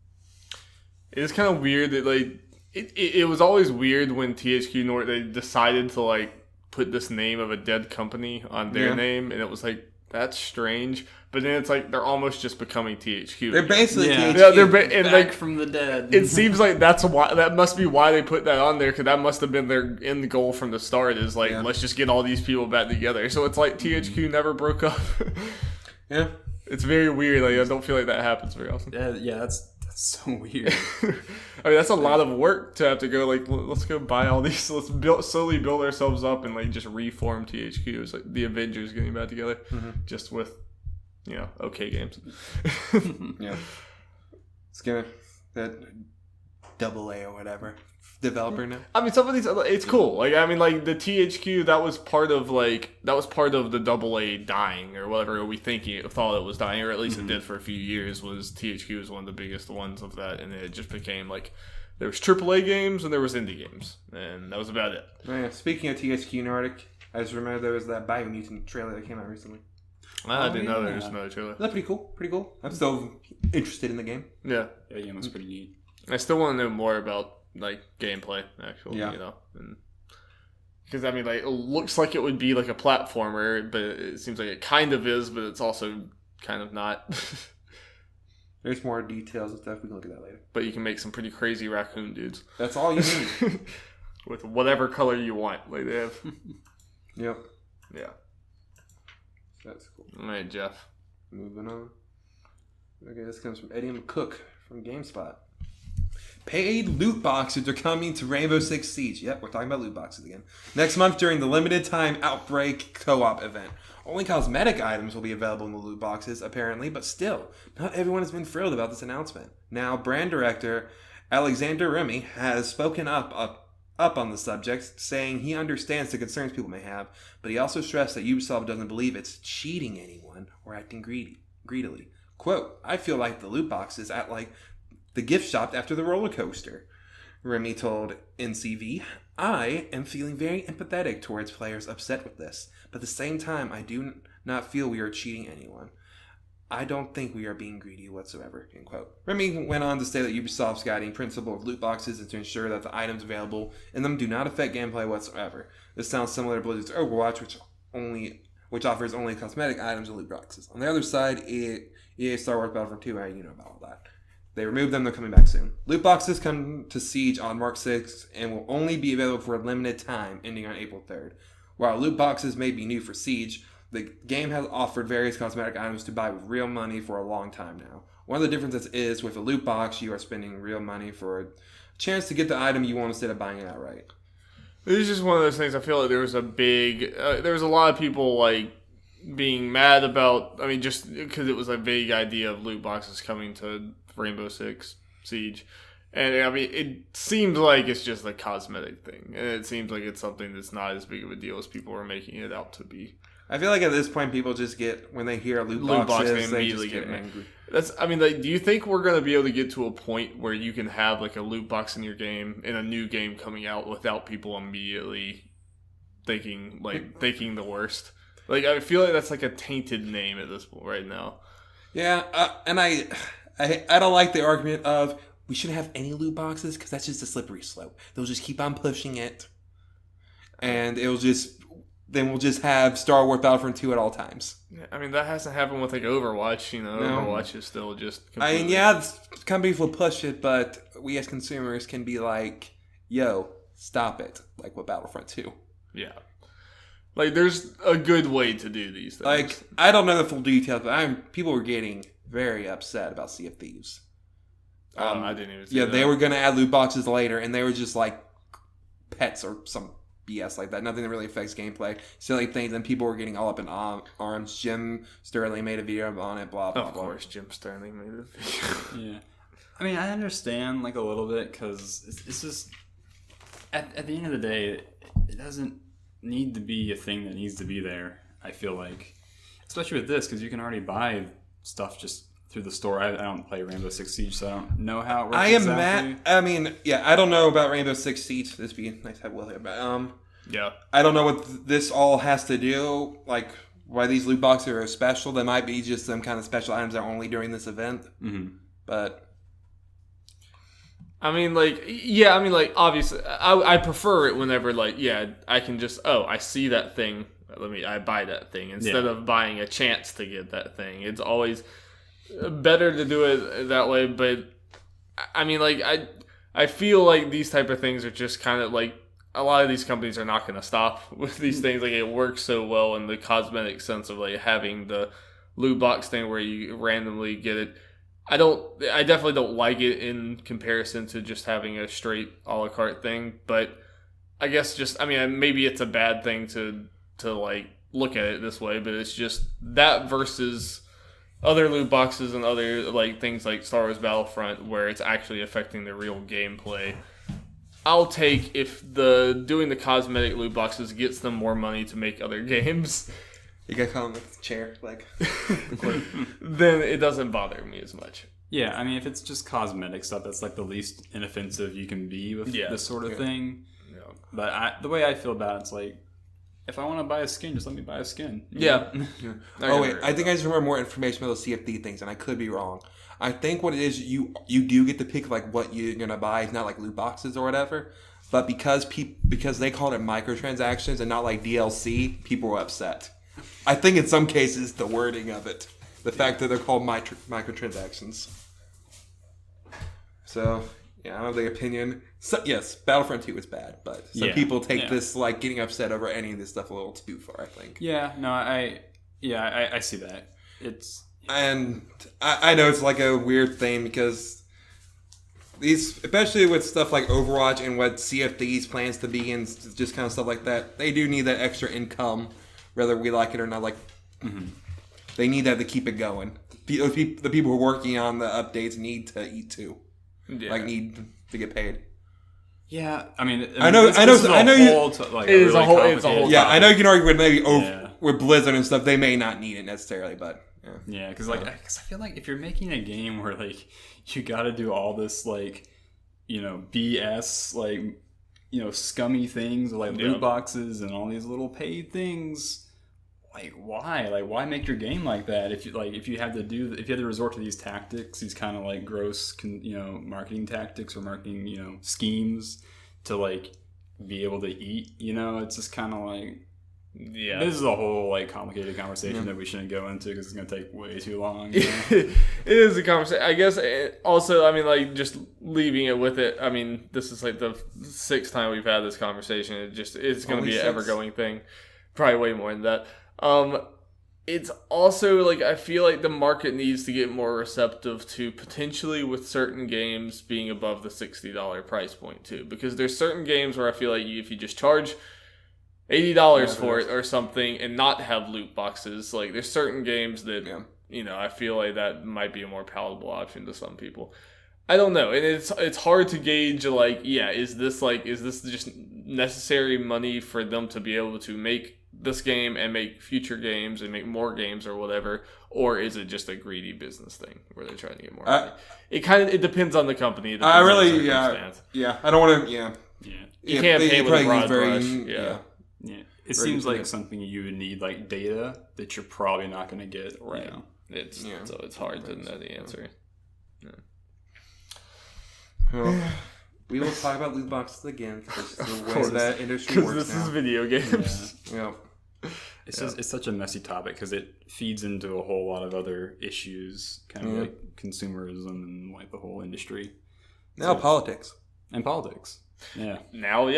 Speaker 1: It's kind of weird that, like, it was always weird when THQ Nordic, they decided to, like, put this name of a dead company on their name, and it was like, that's strange. But then it's like they're almost just becoming THQ.
Speaker 2: They're basically THQ.
Speaker 1: Yeah, they're and
Speaker 3: back
Speaker 1: like
Speaker 3: from the dead.
Speaker 1: It seems like that must be why they put that on there, because that must have been their end goal from the start. Is like, let's just get all these people back together. So it's like THQ never broke up.
Speaker 2: Yeah,
Speaker 1: it's very weird. Like I don't feel like that happens very often.
Speaker 3: Yeah, that's so weird.
Speaker 1: I mean, that's a lot of work to have to go, like, let's go buy all these, slowly build ourselves up and, like, just reform THQ. It's like the Avengers getting back together, just with, okay games.
Speaker 2: Yeah. It's gonna, that AA or whatever, developer now.
Speaker 1: I mean, some of these, it's cool. Like, I mean, like, the THQ, that was part of the AA dying, or whatever we thought it was dying, or at least it did for a few years, was THQ was one of the biggest ones of that, and it just became, like, there was AAA games, and there was indie games, and that was about it.
Speaker 2: Oh, yeah. Speaking of THQ Nordic, I just remember there was that Biomutant trailer that came out recently.
Speaker 1: I didn't know there was another trailer.
Speaker 2: That's pretty cool. I'm still interested in the game.
Speaker 1: Yeah.
Speaker 3: Yeah, the game looks pretty neat.
Speaker 1: I still want to know more about, like, gameplay, actually, because, I mean, like, it looks like it would be, like, a platformer, but it seems like it kind of is, but it's also kind of not.
Speaker 2: There's more details and stuff. We can look at that later.
Speaker 1: But you can make some pretty crazy raccoon dudes.
Speaker 2: That's all you need.
Speaker 1: With whatever color you want. Like they have.
Speaker 2: Yep.
Speaker 1: Yeah.
Speaker 2: That's cool.
Speaker 1: All right, Jeff.
Speaker 2: Moving on. Okay, this comes from Eddie McCook from GameSpot. Paid loot boxes are coming to Rainbow Six Siege. Yep, we're talking about loot boxes again. Next month during the limited time Outbreak co-op event. Only cosmetic items will be available in the loot boxes, apparently, but still, not everyone has been thrilled about this announcement. Now, brand director Alexander Remy has spoken up on the subject, saying he understands the concerns people may have, but he also stressed that Ubisoft doesn't believe it's cheating anyone or acting greedily. Quote, I feel like the loot boxes at like the gift shop after the roller coaster. Remy told NCV, I am feeling very empathetic towards players upset with this, but at the same time, I do not feel we are cheating anyone. I don't think we are being greedy whatsoever, end quote. Remy went on to say that Ubisoft's guiding principle of loot boxes is to ensure that the items available in them do not affect gameplay whatsoever. This sounds similar to Blizzard's Overwatch, which offers only cosmetic items and loot boxes. On the other side, EA Star Wars Battlefront 2, you know about all that. They removed them, they're coming back soon. Loot boxes come to Siege on March 6th and will only be available for a limited time, ending on April 3rd. While loot boxes may be new for Siege, the game has offered various cosmetic items to buy with real money for a long time now. One of the differences is with a loot box, you are spending real money for a chance to get the item you want instead of buying it outright.
Speaker 1: This is just one of those things. I feel like there was a lot of people like being mad about, I mean, just because it was a vague idea of loot boxes coming to Rainbow Six Siege. And I mean, it seems like it's just a cosmetic thing. And it seems like it's something that's not as big of a deal as people are making it out to be.
Speaker 2: I feel like at this point, people just get, when they hear loot boxes, they immediately get angry.
Speaker 1: Do you think we're going to be able to get to a point where you can have like a loot box in your game, in a new game coming out, without people immediately thinking the worst? Like, I feel like that's like a tainted name at this point right now.
Speaker 2: Yeah, and I don't like the argument of we shouldn't have any loot boxes because that's just a slippery slope. They'll just keep on pushing it, and then we'll just have Star Wars Battlefront 2 at all times.
Speaker 1: I mean, that hasn't happened with like Overwatch. You know, no. Overwatch is still just completely...
Speaker 2: I mean, yeah, companies will push it, but we as consumers can be like, yo, stop it, like with Battlefront 2.
Speaker 1: Yeah. Like, there's a good way to do these things.
Speaker 2: Like, I don't know the full details, but people were getting very upset about Sea of Thieves.
Speaker 1: I didn't even see that.
Speaker 2: Yeah, they were going to add loot boxes later, and they were just like pets or some BS like that. Nothing that really affects gameplay. Silly things, and people were getting all up in arms. Jim Sterling made a video on it, blah, blah, blah.
Speaker 1: Of course, Jim Sterling made a video.
Speaker 3: Yeah. I mean, I understand, like, a little bit, because it's just... At the end of the day, it doesn't need to be a thing that needs to be there, I feel like. Especially with this, because you can already buy stuff just through the store. I don't play Rainbow Six Siege, so I don't know how it works exactly.
Speaker 2: I mean, yeah, I don't know about Rainbow Six Siege. This would be nice to have Will here, but
Speaker 1: yeah,
Speaker 2: I don't know what this all has to do, like why these loot boxes are special. They might be just some kind of special items that are only during this event.
Speaker 3: Mm-hmm.
Speaker 2: But
Speaker 1: I mean, like, yeah, I mean, like, obviously, I prefer it whenever, like, yeah, I can just, I see that thing, I buy that thing, instead of buying a chance to get that thing. It's always better to do it that way, but, I mean, like, I feel like these type of things are just kind of, like, a lot of these companies are not going to stop with these things. Like, it works so well in the cosmetic sense of, like, having the loot box thing where you randomly get it. I definitely don't like it in comparison to just having a straight a la carte thing, but I guess just, I mean, maybe it's a bad thing to like look at it this way, but it's just that versus other loot boxes and other like things like Star Wars Battlefront where it's actually affecting the real gameplay. I'll take if doing the cosmetic loot boxes gets them more money to make other games.
Speaker 2: You gotta call him with the chair, like.
Speaker 1: Then it doesn't bother me as much.
Speaker 3: Yeah, I mean, if it's just cosmetic stuff, that's like the least inoffensive you can be with this sort of thing.
Speaker 1: Yeah.
Speaker 3: But the way I feel about it's like, if I want to buy a skin, just let me buy a skin.
Speaker 1: Yeah.
Speaker 2: Oh wait, I think I just remember more information about those CFD things, and I could be wrong. I think what it is, you do get to pick like what you're gonna buy. It's not like loot boxes or whatever. But because they called it microtransactions and not like DLC, people were upset. I think in some cases the wording of it, the fact that they're called microtransactions. So, yeah, I don't have the opinion. So, yes, Battlefront 2 is bad, but some people take this, like, getting upset over any of this stuff a little too far, I think.
Speaker 3: Yeah, no, I see that.
Speaker 2: And I know it's like a weird thing because these, especially with stuff like Overwatch and what CFD's plans to be and just kind of stuff like that, they do need that extra income, whether we like it or not. Like, they need that to keep it going. The people who are working on the updates need to eat too. Yeah. Like, need to get paid.
Speaker 3: Yeah, I mean,
Speaker 2: I know.
Speaker 3: It's a whole
Speaker 2: topic. I know you can argue with maybe with Blizzard and stuff. They may not need it necessarily, but
Speaker 3: because I feel like if you're making a game where like you got to do all this like BS like scummy things like loot boxes and all these little paid things. Like why? Like why make your game like that? If you have to resort to these tactics, these kind of like gross, marketing tactics or marketing, schemes to like be able to eat, it's just kind of like, this is a whole like complicated conversation that we shouldn't go into because it's gonna take way too long.
Speaker 1: It is a conversation. I guess also, I mean, like just leaving it with it. I mean, this is like the 6th time we've had this conversation. It's gonna be an ever going thing. Probably way more than that. It's also like I feel like the market needs to get more receptive to potentially with certain games being above the $60 price point too, because there's certain games where I feel like if you just charge $80 for it or something and not have loot boxes, like there's certain games that I feel like that might be a more palatable option to some people. I don't know, and it's hard to gauge like is this just necessary money for them to be able to make this game and make future games and make more games or whatever, or is it just a greedy business thing where they're trying to get more money? It depends on the company.
Speaker 2: I really I don't want to
Speaker 1: you can't pay with a broad brush.
Speaker 3: It seems like something you would need like data that you're probably not going to get right.
Speaker 1: So it's hard to know the answer.
Speaker 2: Well, we will talk about loot boxes again because the way that industry works
Speaker 1: this is video games.
Speaker 3: It's such a messy topic because it feeds into a whole lot of other issues, kind of like consumerism and like the whole industry.
Speaker 2: Now politics.
Speaker 3: And politics. Yeah.
Speaker 1: Now,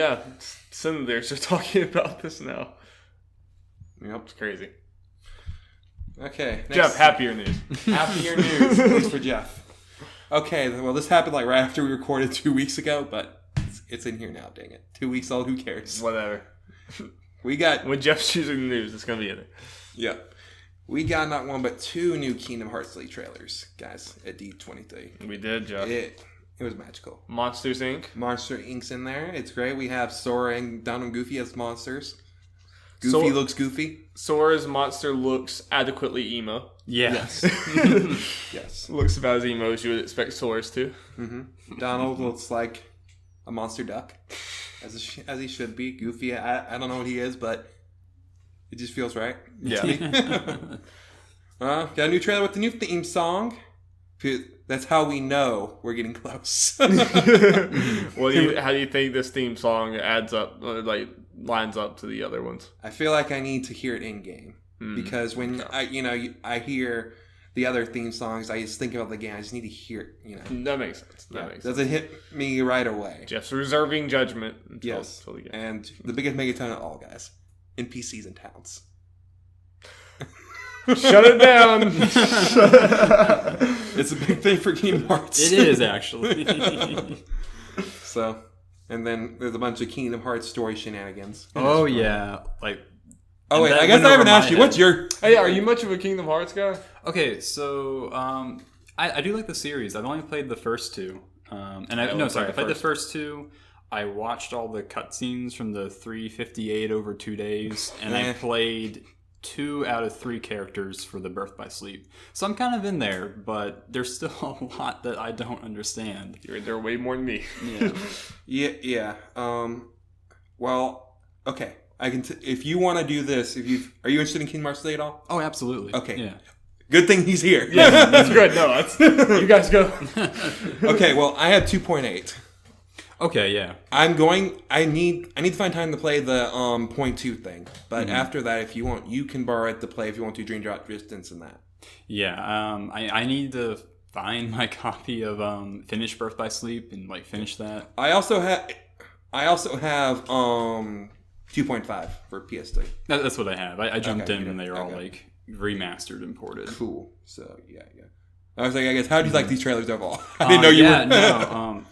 Speaker 1: senators are talking about this now.
Speaker 2: Yep.
Speaker 1: It's crazy.
Speaker 2: Okay.
Speaker 1: Jeff, happier news.
Speaker 2: Happier news, at least for Jeff. Okay, well, this happened like right after we recorded 2 weeks ago, but it's in here now, dang it. 2 weeks old, who cares?
Speaker 1: Whatever.
Speaker 2: When
Speaker 1: Jeff's choosing the news, it's going to be in it.
Speaker 2: Yeah. We got not one, but 2 new Kingdom Hearts 3 trailers, guys, at D23.
Speaker 1: We did, Jeff.
Speaker 2: It was magical.
Speaker 1: Monsters, Inc.
Speaker 2: Monster Inc.'s in there. It's great. We have Sora and Donald and Goofy as monsters. Goofy looks goofy.
Speaker 1: Sora's monster looks adequately emo.
Speaker 3: Yes.
Speaker 2: Yes.
Speaker 1: Looks about as emo as you would expect Sora's to.
Speaker 2: Mm-hmm. Donald looks like a monster duck, as he should be. Goofy, I don't know what he is, but it just feels right.
Speaker 1: Yeah.
Speaker 2: Got a new trailer with the new theme song. That's how we know we're getting close.
Speaker 1: How do you think this theme song adds up, lines up to the other ones?
Speaker 2: I feel like I need to hear it in game because when I hear the other theme songs, I just think about the game. I just need to hear it.
Speaker 1: That makes sense.
Speaker 2: Doesn't hit me right away.
Speaker 1: Jeff's reserving judgment. Until the game.
Speaker 2: And the biggest megaton of all, guys, NPCs and towns.
Speaker 1: Shut it down.
Speaker 2: It's a big thing for Kingdom Hearts.
Speaker 3: It is, actually.
Speaker 2: So, and then there's a bunch of Kingdom Hearts story shenanigans.
Speaker 3: Oh, yeah. I
Speaker 2: guess I haven't asked you. What's your...
Speaker 1: Hey, are you much of a Kingdom Hearts guy?
Speaker 3: Okay, so I do like the series. I've only played the first 2. I played the first 2. I watched all the cutscenes from the 358 over 2 days, and I played 2 out of 3 characters for the Birth by Sleep. So I'm kind of in there, but there's still a lot that I don't understand.
Speaker 1: You're in there way more than me.
Speaker 2: Yeah. Well, okay. I can. If you want to do this, are you interested in Kingdom Hearts 3 at all?
Speaker 3: Oh, absolutely.
Speaker 2: Okay.
Speaker 3: Yeah.
Speaker 2: Good thing he's here.
Speaker 1: Yeah, that's good. No, you guys go.
Speaker 2: Okay. Well, I have 2.8.
Speaker 3: Okay, yeah.
Speaker 2: I need to find time to play the 0.2 thing. But after that, if you want, you can borrow it to play if you want to Dream Drop Distance and that.
Speaker 3: Yeah, I need to find my copy of finish Birth by Sleep and like finish that.
Speaker 2: I also have 2.5 for PS3.
Speaker 3: That's what I have. I jumped in when they were all like remastered and ported.
Speaker 2: Cool. So yeah. I was like, I guess, how do you like these trailers overall? I didn't know you were.
Speaker 3: No.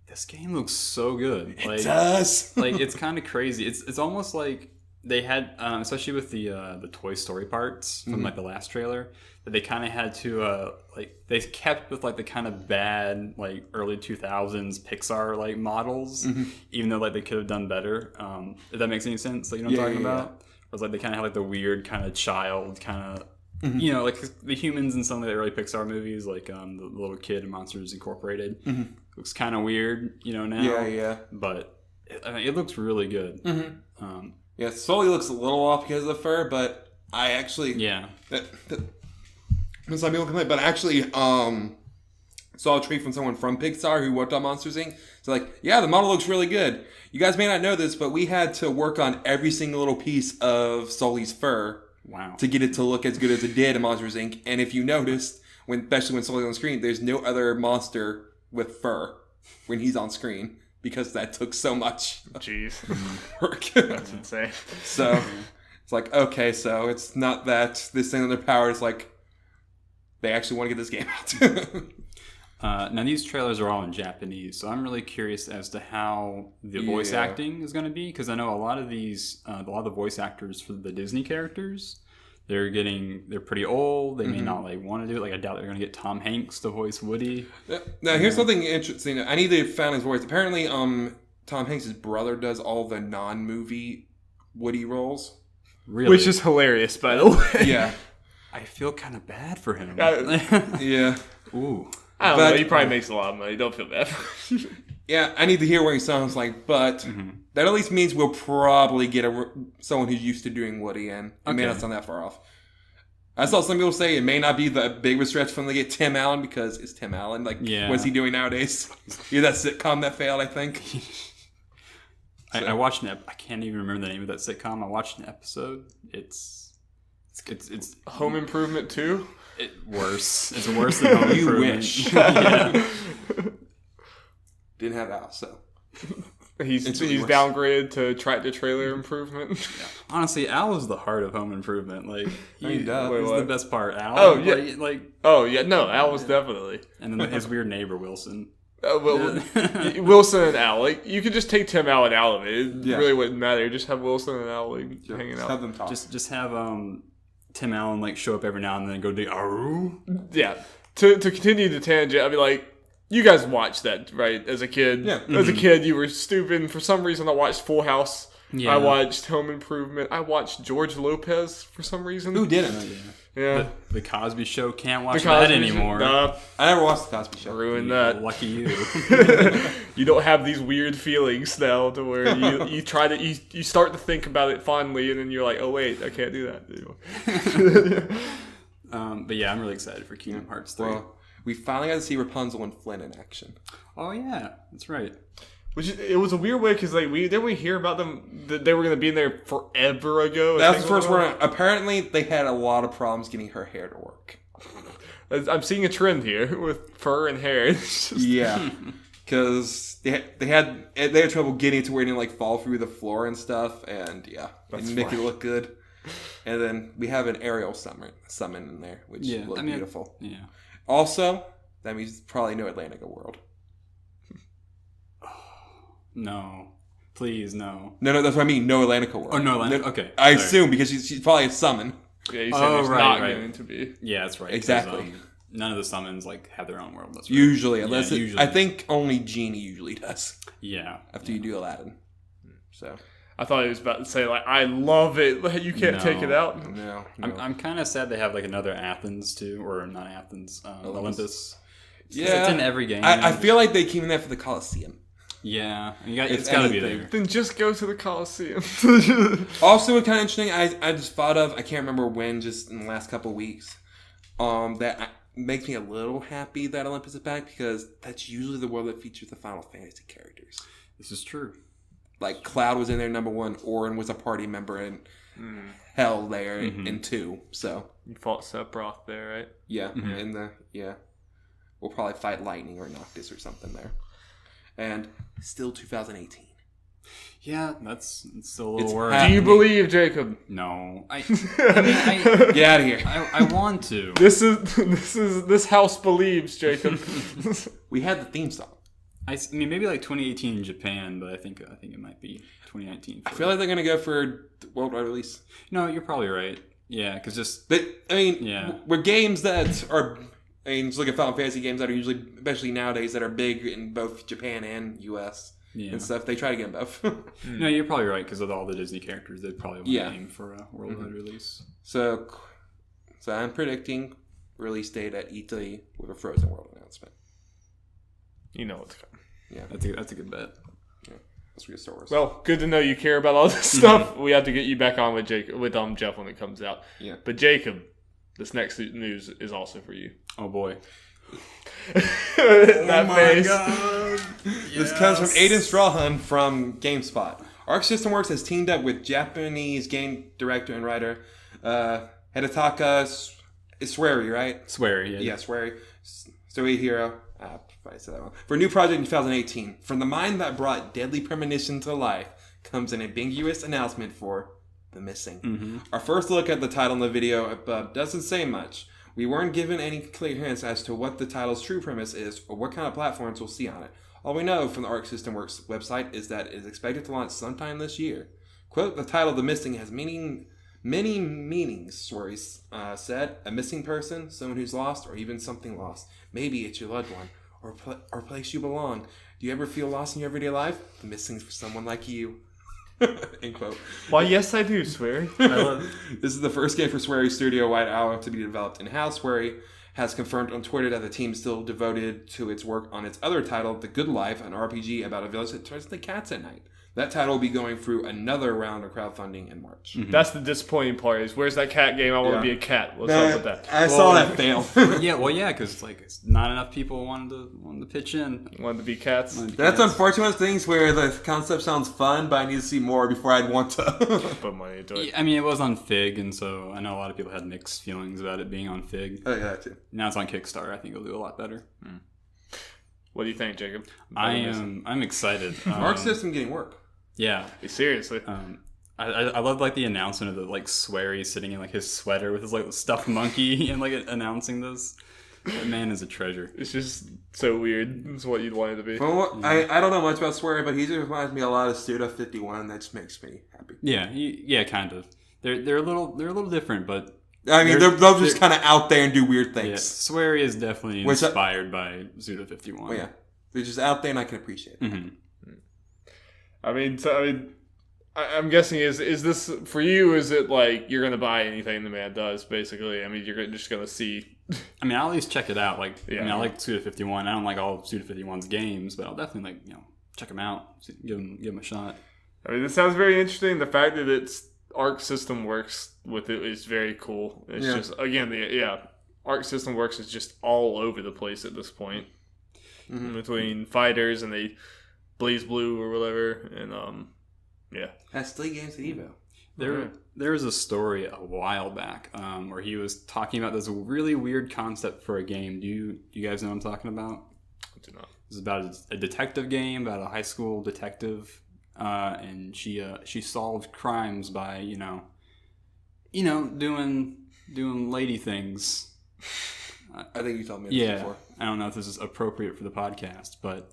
Speaker 3: This game looks so good.
Speaker 2: It does.
Speaker 3: Like it's kind of crazy. It's almost like they had, especially with the Toy Story parts from like the last trailer, that they kind of had to like they kept with like the kind of bad like early 2000s Pixar like models, even though like they could have done better. If that makes any sense, like you know what I'm talking about? It was like they kind of had like the weird kind of child kind of. You know, like the humans in some of the early Pixar movies, like the little kid in Monsters Incorporated, looks kind of weird, you know, now. Yeah. But it looks really good.
Speaker 2: Sully looks a little off because of the fur, but I actually some people complain, but I actually saw a tweet from someone from Pixar who worked on Monsters Inc. So like, yeah, the model looks really good. You guys may not know this, but we had to work on every single little piece of Sully's fur.
Speaker 3: Wow.
Speaker 2: To get it to look as good as it did in Monsters Inc. And if you noticed, especially when Sully's on screen, there's no other monster with fur when he's on screen because that took so much work.
Speaker 1: That's insane.
Speaker 2: So it's like, okay, so it's not that this thing on their power is like they actually want to get this game out.
Speaker 3: Now these trailers are all in Japanese, so I'm really curious as to how the voice acting is going to be, because I know a lot of the voice actors for the Disney characters, they're pretty old. They may not like want to do it. Like I doubt they're going to get Tom Hanks to voice Woody.
Speaker 2: Now here's something interesting. I need to find his voice. Apparently, Tom Hanks' brother does all the non-movie Woody roles,
Speaker 3: really?
Speaker 1: Which is hilarious, by the way.
Speaker 2: Yeah,
Speaker 3: I feel kind of bad for him.
Speaker 2: Yeah.
Speaker 3: Ooh.
Speaker 1: I don't know. He probably makes a lot of money. Don't feel bad.
Speaker 2: Yeah, I need to hear what he sounds like, but that at least means we'll probably get someone who's used to doing Woody, and it may not sound that far off. I saw some people say it may not be the big of a stretch for them to get Tim Allen, because it's Tim Allen. Like, what's he doing nowadays? He's that sitcom that failed, I think.
Speaker 3: I watched I can't even remember the name of that sitcom. I watched an episode. It's
Speaker 1: Home Improvement 2?
Speaker 3: Worse. It's worse than Home Improvement.
Speaker 2: You wish. Didn't have Al, so
Speaker 1: he's downgraded to Tractor Trailer Improvement.
Speaker 3: Yeah. Honestly, Al is the heart of Home Improvement. Like he's the best part. Al.
Speaker 1: Oh yeah. No, Al was definitely.
Speaker 3: And then his weird neighbor Wilson.
Speaker 1: Wilson and Al. Like you could just take Tim Allen out of it. It really wouldn't matter. Just have Wilson and Al hanging out.
Speaker 2: Have them talk.
Speaker 3: Just have Tim Allen like show up every now and then and go do Aru.
Speaker 1: Yeah. To continue the tangent, I'd be like, you guys watched that, right? As a kid.
Speaker 2: Yeah.
Speaker 1: As a kid, you were stupid. And for some reason, I watched Full House.
Speaker 3: Yeah.
Speaker 1: I watched Home Improvement. I watched George Lopez for some reason.
Speaker 2: Who didn't?
Speaker 1: Yeah.
Speaker 3: The Cosby Show, can't watch that anymore.
Speaker 1: Nah.
Speaker 2: I never watched the Cosby Show.
Speaker 1: Ruined that.
Speaker 3: Lucky you.
Speaker 1: You don't have these weird feelings now to where you try to you start to think about it fondly, and then you're like, oh wait, I can't do that anymore.
Speaker 3: But yeah, I'm really excited for Kingdom Hearts 3.
Speaker 2: Well, we finally got to see Rapunzel and Flynn in action.
Speaker 3: Oh yeah, that's right.
Speaker 1: It was a weird way because like didn't we hear about them that they were going to be in there forever ago?
Speaker 2: That was the first one. Apparently, they had a lot of problems getting her hair to work.
Speaker 1: I'm seeing a trend here with fur and hair.
Speaker 2: Yeah, because they had trouble getting it to where it didn't like fall through the floor and stuff, and and make it look good. And then we have an Ariel summon in there, which looked beautiful.
Speaker 3: Yeah.
Speaker 2: Also, that means probably no Atlantica world.
Speaker 3: No. Please, no.
Speaker 2: No, that's what I mean. No Atlantica world.
Speaker 3: Oh, no Atlantica? Okay.
Speaker 2: I assume, because she's probably a summon.
Speaker 1: Yeah, you said there's not going to be.
Speaker 3: Yeah, that's right.
Speaker 2: Exactly.
Speaker 3: None of the summons have their own world. That's right.
Speaker 2: Usually, unless I think only Genie usually does.
Speaker 3: Yeah.
Speaker 2: After you do Aladdin. So...
Speaker 1: I thought he was about to say, like, I love it. You can't take it out.
Speaker 2: No.
Speaker 3: I'm kind of sad they have, like, another Athens, too. Or not Athens. Olympus.
Speaker 2: Yeah.
Speaker 3: It's in every game.
Speaker 2: I feel like they came in there for the Coliseum.
Speaker 3: Yeah. It's got to be there.
Speaker 1: Then just go to the Coliseum.
Speaker 2: Also, what kind of interesting, I just thought of, I can't remember when, just in the last couple of weeks, that makes me a little happy that Olympus is back, because that's usually the world that features the Final Fantasy characters.
Speaker 3: This is true.
Speaker 2: Like, Cloud was in there, number 1. Auron was a party member in Hell there in 2. So
Speaker 1: you fought Sephiroth there, right?
Speaker 2: Yeah. we'll probably fight Lightning or Noctis or something there. And still 2018.
Speaker 3: Yeah, that's still a little worried.
Speaker 1: Do you believe, Jacob?
Speaker 3: No, I
Speaker 2: Get out of here.
Speaker 3: I want to.
Speaker 1: This house believes, Jacob.
Speaker 2: We had the theme song.
Speaker 3: I mean, maybe like 2018 in Japan, but I think it might be 2019.
Speaker 2: I feel like they're gonna go for worldwide release.
Speaker 3: No, you're probably right. Yeah, because
Speaker 2: we're games that are. I mean, just look at Final Fantasy games that are usually, especially nowadays, that are big in both Japan and US and stuff. They try to get them both.
Speaker 3: No, you're probably right because of all the Disney characters. They'd probably want to aim for a worldwide release.
Speaker 2: So I'm predicting release date at E3 with a Frozen World announcement.
Speaker 1: You know what's coming.
Speaker 2: Yeah,
Speaker 3: that's a good bet.
Speaker 2: Yeah, that's real Star Wars.
Speaker 1: Well, good to know you care about all this stuff. We have to get you back on with Jeff when it comes out.
Speaker 2: Yeah,
Speaker 1: but Jacob, this next news is also for you.
Speaker 3: Oh boy.
Speaker 1: That face.
Speaker 2: God. Yes. This comes from Aiden Strawhun from GameSpot. Arc System Works has teamed up with Japanese game director and writer Hidetaka Swery, right?
Speaker 3: Swery, yeah.
Speaker 2: Yeah, Swery. Suihiro. I said that wrong. For a new project in 2018. From the mind that brought Deadly Premonition to life comes an ambiguous announcement for The Missing.
Speaker 3: Mm-hmm.
Speaker 2: Our first look at the title in the video above doesn't say much. We weren't given any clear hints as to what the title's true premise is or what kind of platforms we'll see on it. All we know from the Arc System Works website is that it is expected to launch sometime this year. Quote, the title The Missing has many meanings, Swery said. A missing person, someone who's lost, or even something lost. Maybe it's your loved one, or place you belong. Do you ever feel lost in your everyday life? The Missing's for someone like you. End quote.
Speaker 1: Why, yes, I do, Swery.
Speaker 2: This is the first game for Swery's studio White Owl to be developed in-house. Swery has confirmed on Twitter that the team is still devoted to its work on its other title, The Good Life, an RPG about a village that turns into cats at night. That title will be going through another round of crowdfunding in March.
Speaker 1: Mm-hmm. That's the disappointing part is, where's that cat game? I want to be a cat. What's up with that?
Speaker 2: I saw that fail.
Speaker 3: Yeah, because it's not enough people wanted to pitch in.
Speaker 1: Wanted to be cats.
Speaker 2: That's unfortunate things where the concept sounds fun, but I need to see more before I'd want to
Speaker 1: put money into it.
Speaker 3: I mean, it was on Fig, and so I know a lot of people had mixed feelings about it being on Fig.
Speaker 2: Oh, yeah, that too.
Speaker 3: Now it's on Kickstarter. I think it'll do a lot better.
Speaker 1: What do you think, Jacob?
Speaker 3: I'm excited.
Speaker 2: Arc System getting work.
Speaker 3: Yeah,
Speaker 1: seriously.
Speaker 3: I love like the announcement of the like Swery sitting in like his sweater with his like stuffed monkey and like announcing this. That man is a treasure.
Speaker 1: It's just so weird. It's what you'd want it to be.
Speaker 2: Well, I don't know much about Swery, but he just reminds me a lot of Suda51. That just makes me happy.
Speaker 3: Yeah, kind of. They're a little different, but
Speaker 2: I mean they'll just kind of out there and do weird things.
Speaker 3: Yeah, Swery is definitely inspired by Suda51.
Speaker 2: Well, yeah, they're just out there and I can appreciate it.
Speaker 3: Mm-hmm.
Speaker 1: I'm guessing is this for you? Is it like you're gonna buy anything the man does? Basically, I mean, you're just gonna see.
Speaker 3: I mean, I'll at least check it out. Like, I mean, I like Suda51. I don't like all of Suda51's games, but I'll definitely check them out, give them a shot.
Speaker 1: I mean, it sounds very interesting. The fact that it's Arc System Works with it is very cool. It's just again, Arc System Works is just all over the place at this point between fighters and they. Blaze Blue or whatever, and
Speaker 2: That's 3 games at Evo.
Speaker 3: There was a story a while back where he was talking about this really weird concept for a game. Do you guys know what I'm talking about?
Speaker 1: I do not.
Speaker 3: It's about a detective game about a high school detective, and she solved crimes by doing lady things.
Speaker 2: I think you told me this before.
Speaker 3: I don't know if this is appropriate for the podcast, but.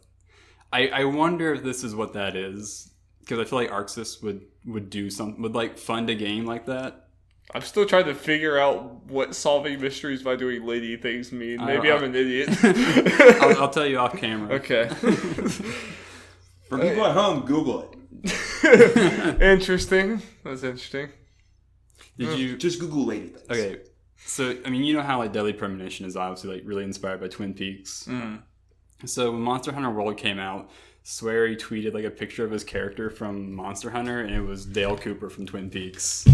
Speaker 3: I wonder if this is what that is, because I feel like Arxis would fund a game like that.
Speaker 1: I'm still trying to figure out what solving mysteries by doing lady things mean. Maybe I'm an idiot.
Speaker 3: I'll tell you off camera.
Speaker 1: Okay.
Speaker 2: For people at home, Google it.
Speaker 1: Interesting. That's interesting.
Speaker 3: Did you
Speaker 2: just Google lady things?
Speaker 3: Okay. So I mean, you know how like Deadly Premonition is obviously like really inspired by Twin Peaks.
Speaker 1: Mm.
Speaker 3: So when Monster Hunter World came out, Swery tweeted like a picture of his character from Monster Hunter, and it was Dale Cooper from Twin Peaks.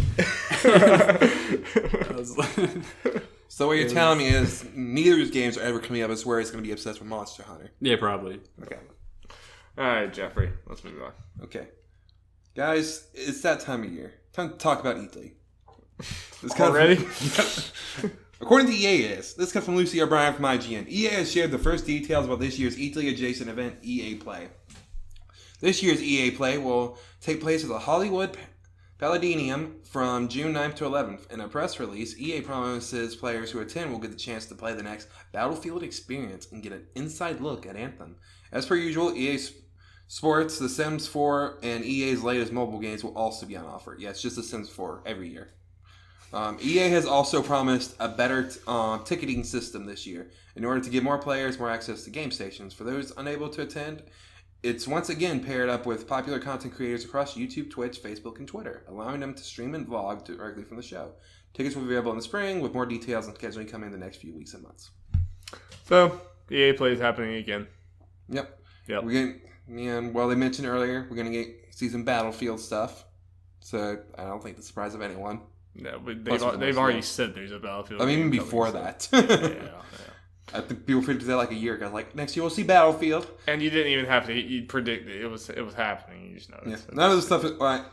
Speaker 2: So what you're telling me is neither of his games are ever coming up as Swery's going to be obsessed with Monster Hunter.
Speaker 3: Yeah, probably.
Speaker 2: Okay.
Speaker 1: All right, Jeffrey. Let's move on.
Speaker 2: Okay. Guys, it's that time of year. Time to talk about E3.
Speaker 1: Already?
Speaker 2: According to EA this comes from Lucy O'Brien from IGN. EA has shared the first details about this year's E3 adjacent event, EA Play. This year's EA Play will take place at the Hollywood Palladium from June 9th to 11th. In a press release, EA promises players who attend will get the chance to play the next Battlefield experience and get an inside look at Anthem. As per usual, EA Sports, The Sims 4, and EA's latest mobile games will also be on offer. Yeah, it's just The Sims 4 every year. EA has also promised a better ticketing system this year in order to give more players more access to game stations. For those unable to attend, it's once again paired up with popular content creators across YouTube, Twitch, Facebook, and Twitter, allowing them to stream and vlog directly from the show. Tickets will be available in the spring, with more details and scheduling coming in the next few weeks and months.
Speaker 1: So, EA Play is happening again.
Speaker 2: Yep.
Speaker 1: Yep.
Speaker 2: And well, they mentioned earlier, we're going to see some Battlefield stuff. So, I don't think the surprise of anyone.
Speaker 1: No, but they've already said there's a Battlefield.
Speaker 2: I mean, even before that.
Speaker 1: Yeah.
Speaker 2: I think people predicted that like a year ago. Like, next year we'll see Battlefield.
Speaker 1: And you didn't even have to. You predict it. It was happening. You just noticed.
Speaker 2: Yeah. None of the stuff is right.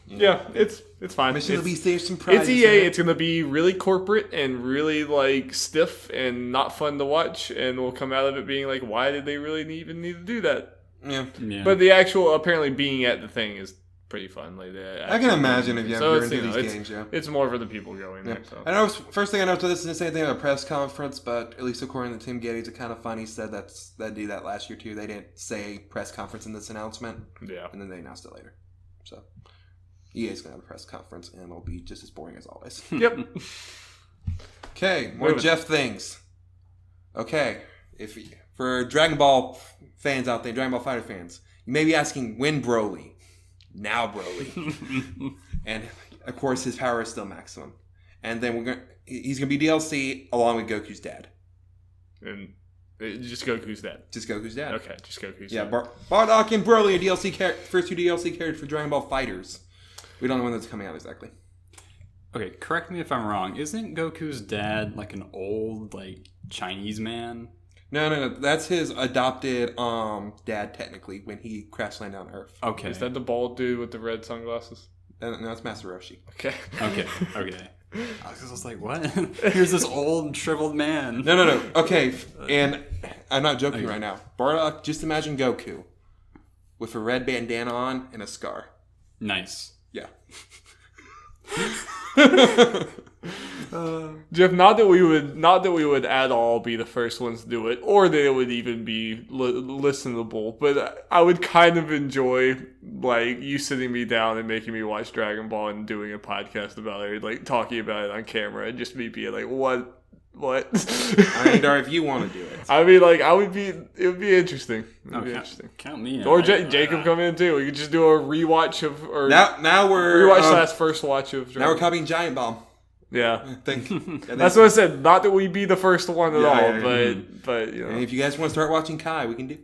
Speaker 1: Yeah, it's fine.
Speaker 2: Mission will be safe some pride.
Speaker 1: It's EA. It's going to be really corporate and really like stiff and not fun to watch. And we'll come out of it being like, why did they really even need to do that?
Speaker 2: Yeah.
Speaker 1: But the actual apparently being at the thing is pretty fun. Like
Speaker 2: I can imagine if you're into these games. Yeah.
Speaker 1: It's more for the people going there. So.
Speaker 2: I know. First thing I know to this isn't say anything about a press conference, but at least according to Tim Geddes, it kind of funny. He said they did that last year too. They didn't say press conference in this announcement.
Speaker 1: Yeah.
Speaker 2: And then they announced it later. So EA's gonna have a press conference, and it'll be just as boring as always.
Speaker 1: Yep.
Speaker 2: Okay, more Jeff things. Okay, for Dragon Ball fans out there, Dragon Ball Fighter fans, you may be asking when Broly. Now Broly. And of course his power is still maximum. And then he's gonna be DLC along with Goku's dad.
Speaker 1: And just Goku's dad.
Speaker 2: Just Goku's dad.
Speaker 1: Okay, just Goku's dad.
Speaker 2: Yeah, Bardock and Broly are first two DLC characters for Dragon Ball Fighters. We don't know when that's coming out exactly.
Speaker 3: Okay, correct me if I'm wrong. Isn't Goku's dad like an old like Chinese man?
Speaker 2: No. That's his adopted dad, technically, when he crash landed on Earth.
Speaker 3: Okay.
Speaker 1: Is that the bald dude with the red sunglasses?
Speaker 2: No, it's Master Roshi.
Speaker 1: Okay.
Speaker 3: I was like, what? Here's this old, shriveled man.
Speaker 2: No. Okay, and I'm not joking right now. Bardock, just imagine Goku with a red bandana on and a scar.
Speaker 3: Nice.
Speaker 2: Yeah.
Speaker 1: Jeff, not that we would at all be the first ones to do it, or that it would even be listenable, but I would kind of enjoy like you sitting me down and making me watch Dragon Ball and doing a podcast about it, like talking about it on camera, and just me being like, what?
Speaker 2: I mean, or if you want to do it,
Speaker 1: I mean, like it would be interesting. Interesting.
Speaker 3: Count me in.
Speaker 1: Or Jacob come in too. We could just do a rewatch of, or
Speaker 2: now we're
Speaker 1: rewatch last first watch of. Dragon
Speaker 2: now we're copying Giant Bomb.
Speaker 1: Yeah.
Speaker 2: That's
Speaker 1: what I said. Not that we be the first one at all, but you know.
Speaker 2: And if you guys want to start watching Kai, we can do.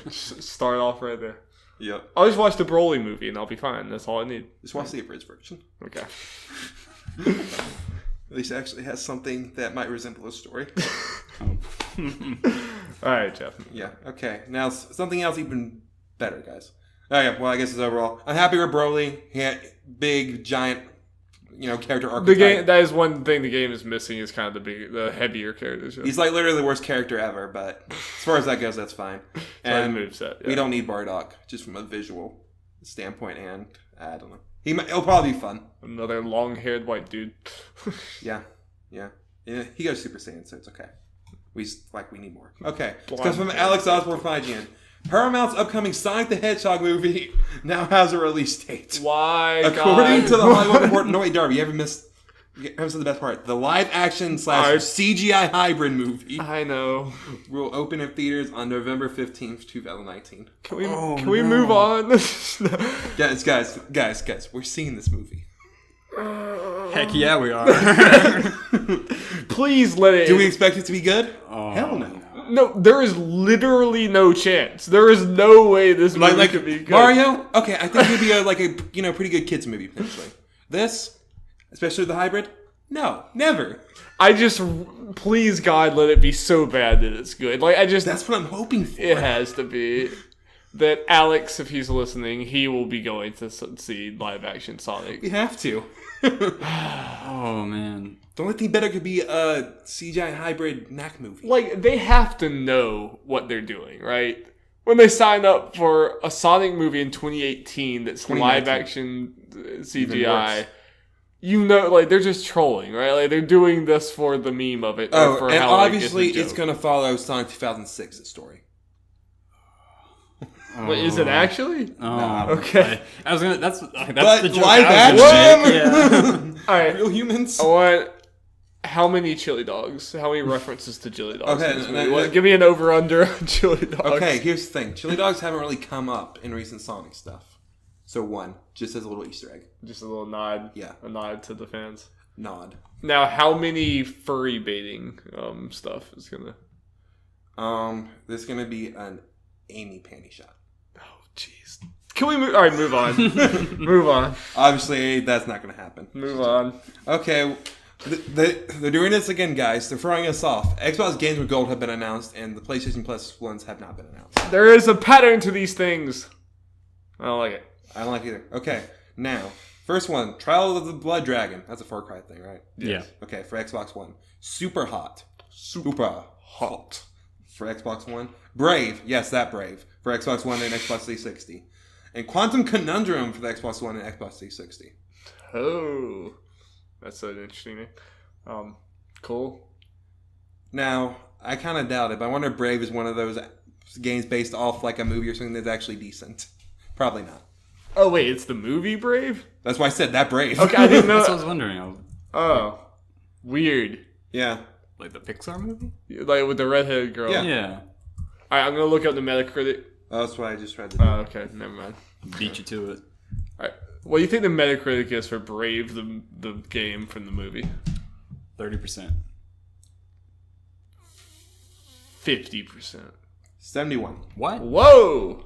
Speaker 1: Start off right there.
Speaker 2: Yep.
Speaker 1: I'll just watch the Broly movie and I'll be fine. That's all I need.
Speaker 2: Just watch the abridged version.
Speaker 1: Okay.
Speaker 2: At least it actually has something that might resemble a story.
Speaker 1: All right, Jeff.
Speaker 2: Yeah. Okay. Now something else even better, guys. Oh yeah. Well, I guess it's overall. I'm happy with Broly. He had big, giant, character archetype.
Speaker 1: The game, that is one thing the game is missing, is kind of the heavier characters. Yeah.
Speaker 2: He's like literally the worst character ever, but as far as that goes, that's fine. And
Speaker 1: moveset, yeah.
Speaker 2: We don't need Bardock, just from a visual standpoint, and I don't know. It'll probably be fun.
Speaker 1: Another long-haired white dude.
Speaker 2: Yeah. He goes Super Saiyan, so it's okay. We need more. Okay. This comes from Alex Osborne from IGN. Paramount's upcoming Sonic the Hedgehog movie now has a release date.
Speaker 1: Why?
Speaker 2: According to the Hollywood Reporter. No, wait, Darby, you haven't said the best part. The live-action / CGI hybrid movie.
Speaker 1: I know.
Speaker 2: Will open in theaters on November 15th, 2019.
Speaker 1: Can we move on?
Speaker 2: Guys, we're seeing this movie.
Speaker 3: Heck yeah, we are.
Speaker 1: Please let it.
Speaker 2: Do we expect it to be good?
Speaker 3: Oh,
Speaker 2: hell no.
Speaker 1: No, there is literally no chance. There is no way this movie could be good.
Speaker 2: Mario? Okay, I think it'd be a pretty good kids movie potentially. This, especially the hybrid? No, never.
Speaker 1: Please God, let it be so bad that it's good. That's
Speaker 2: what I'm hoping for.
Speaker 1: It has to be. that Alex, if he's listening, he will be going to see live action Sonic.
Speaker 2: We have to.
Speaker 3: Oh man.
Speaker 2: The only thing better could be a CGI hybrid knack movie.
Speaker 1: Like, they have to know what they're doing, right? When they sign up for a Sonic movie in 2018 that's live action CGI, you know, like, they're just trolling, right? Like, they're doing this for the meme of it.
Speaker 2: Oh,
Speaker 1: for
Speaker 2: and
Speaker 1: how, like,
Speaker 2: obviously
Speaker 1: it's
Speaker 2: going to follow Sonic 2006's story.
Speaker 1: Wait, is it actually?
Speaker 3: Oh,
Speaker 2: No.
Speaker 1: Okay.
Speaker 3: I was gonna. That's
Speaker 2: But
Speaker 3: the joke.
Speaker 2: live
Speaker 3: I was gonna
Speaker 2: action?
Speaker 3: make.
Speaker 1: All right.
Speaker 2: Real humans?
Speaker 1: I want how many chili dogs? How many references to chili dogs?
Speaker 2: Okay,
Speaker 1: in this movie? Give me an over/under on chili dogs.
Speaker 2: Okay, here's the thing. Chili dogs haven't really come up in recent Sonic stuff. So one, just as a little Easter egg.
Speaker 1: Just a little nod.
Speaker 2: Yeah.
Speaker 1: A nod to the fans.
Speaker 2: Nod.
Speaker 1: Now, how many furry baiting stuff is gonna?
Speaker 2: There's gonna be an Amy panty shot.
Speaker 1: Oh, jeez. Can we move? All right, move on. Move on.
Speaker 2: Obviously, that's not gonna happen.
Speaker 1: Move on.
Speaker 2: Okay, they're doing this again, guys. They're throwing us off. Xbox Games with Gold have been announced, and the PlayStation Plus ones have not been announced.
Speaker 1: There is a pattern to these things. I don't like it.
Speaker 2: I don't like either. Okay, now, first one, Trial of the Blood Dragon. That's a Far Cry thing, right?
Speaker 3: Yeah.
Speaker 2: Okay, for Xbox One. Super Hot. Super Hot. For Xbox One. Brave. Yes, that Brave. For Xbox One and Xbox 360. And Quantum Conundrum for the Xbox One and Xbox 360.
Speaker 1: Oh, that's an interesting name. Cool.
Speaker 2: Now, I kind of doubt it, but I wonder if Brave is one of those games based off like a movie or something that's actually decent. Probably not.
Speaker 1: Oh wait, it's the movie Brave?
Speaker 2: That's why I said that Brave.
Speaker 1: Okay, I didn't know.
Speaker 3: That's what I was wondering.
Speaker 1: Oh, weird.
Speaker 2: Yeah.
Speaker 3: Like the Pixar movie?
Speaker 1: Like with the redheaded girl.
Speaker 2: Yeah.
Speaker 3: Yeah.
Speaker 1: All right, I'm gonna look up the Metacritic.
Speaker 2: Oh, that's what I just read.
Speaker 1: Oh, okay, never mind.
Speaker 3: Beat you to it.
Speaker 1: All right, what do you think the Metacritic is for Brave, the game from the movie?
Speaker 3: 30%.
Speaker 1: 50%.
Speaker 2: 71.
Speaker 3: What?
Speaker 1: Whoa!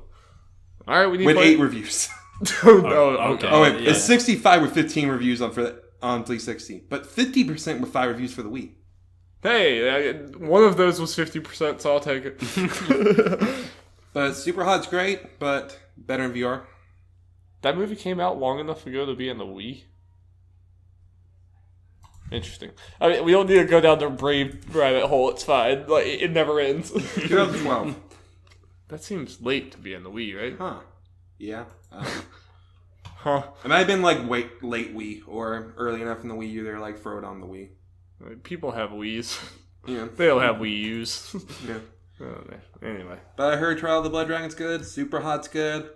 Speaker 1: All right, we need
Speaker 2: With 8 reviews.
Speaker 1: okay.
Speaker 2: Oh, wait.
Speaker 3: Yeah.
Speaker 2: It's 65 with 15 reviews on 360. But 50% with 5 reviews for the Wii.
Speaker 1: Hey, one of those was 50%, so I'll take it.
Speaker 2: But Super Hot's great, but better in VR.
Speaker 1: That movie came out long enough ago to be in the Wii. Interesting. I mean, we don't need to go down the Brave rabbit hole. It's fine. Like, it never ends.
Speaker 2: 2012.
Speaker 1: That seems late to be in the Wii, right?
Speaker 2: Huh. Yeah.
Speaker 1: Huh.
Speaker 2: It might have been like late Wii or early enough in the Wii U. They're like, throw it on the Wii.
Speaker 1: Like, people have Wiis.
Speaker 2: Yeah.
Speaker 1: They don't have Wii U's.
Speaker 2: Yeah.
Speaker 1: Anyway.
Speaker 2: But I heard Trial of the Blood Dragon's good. Super Hot's good.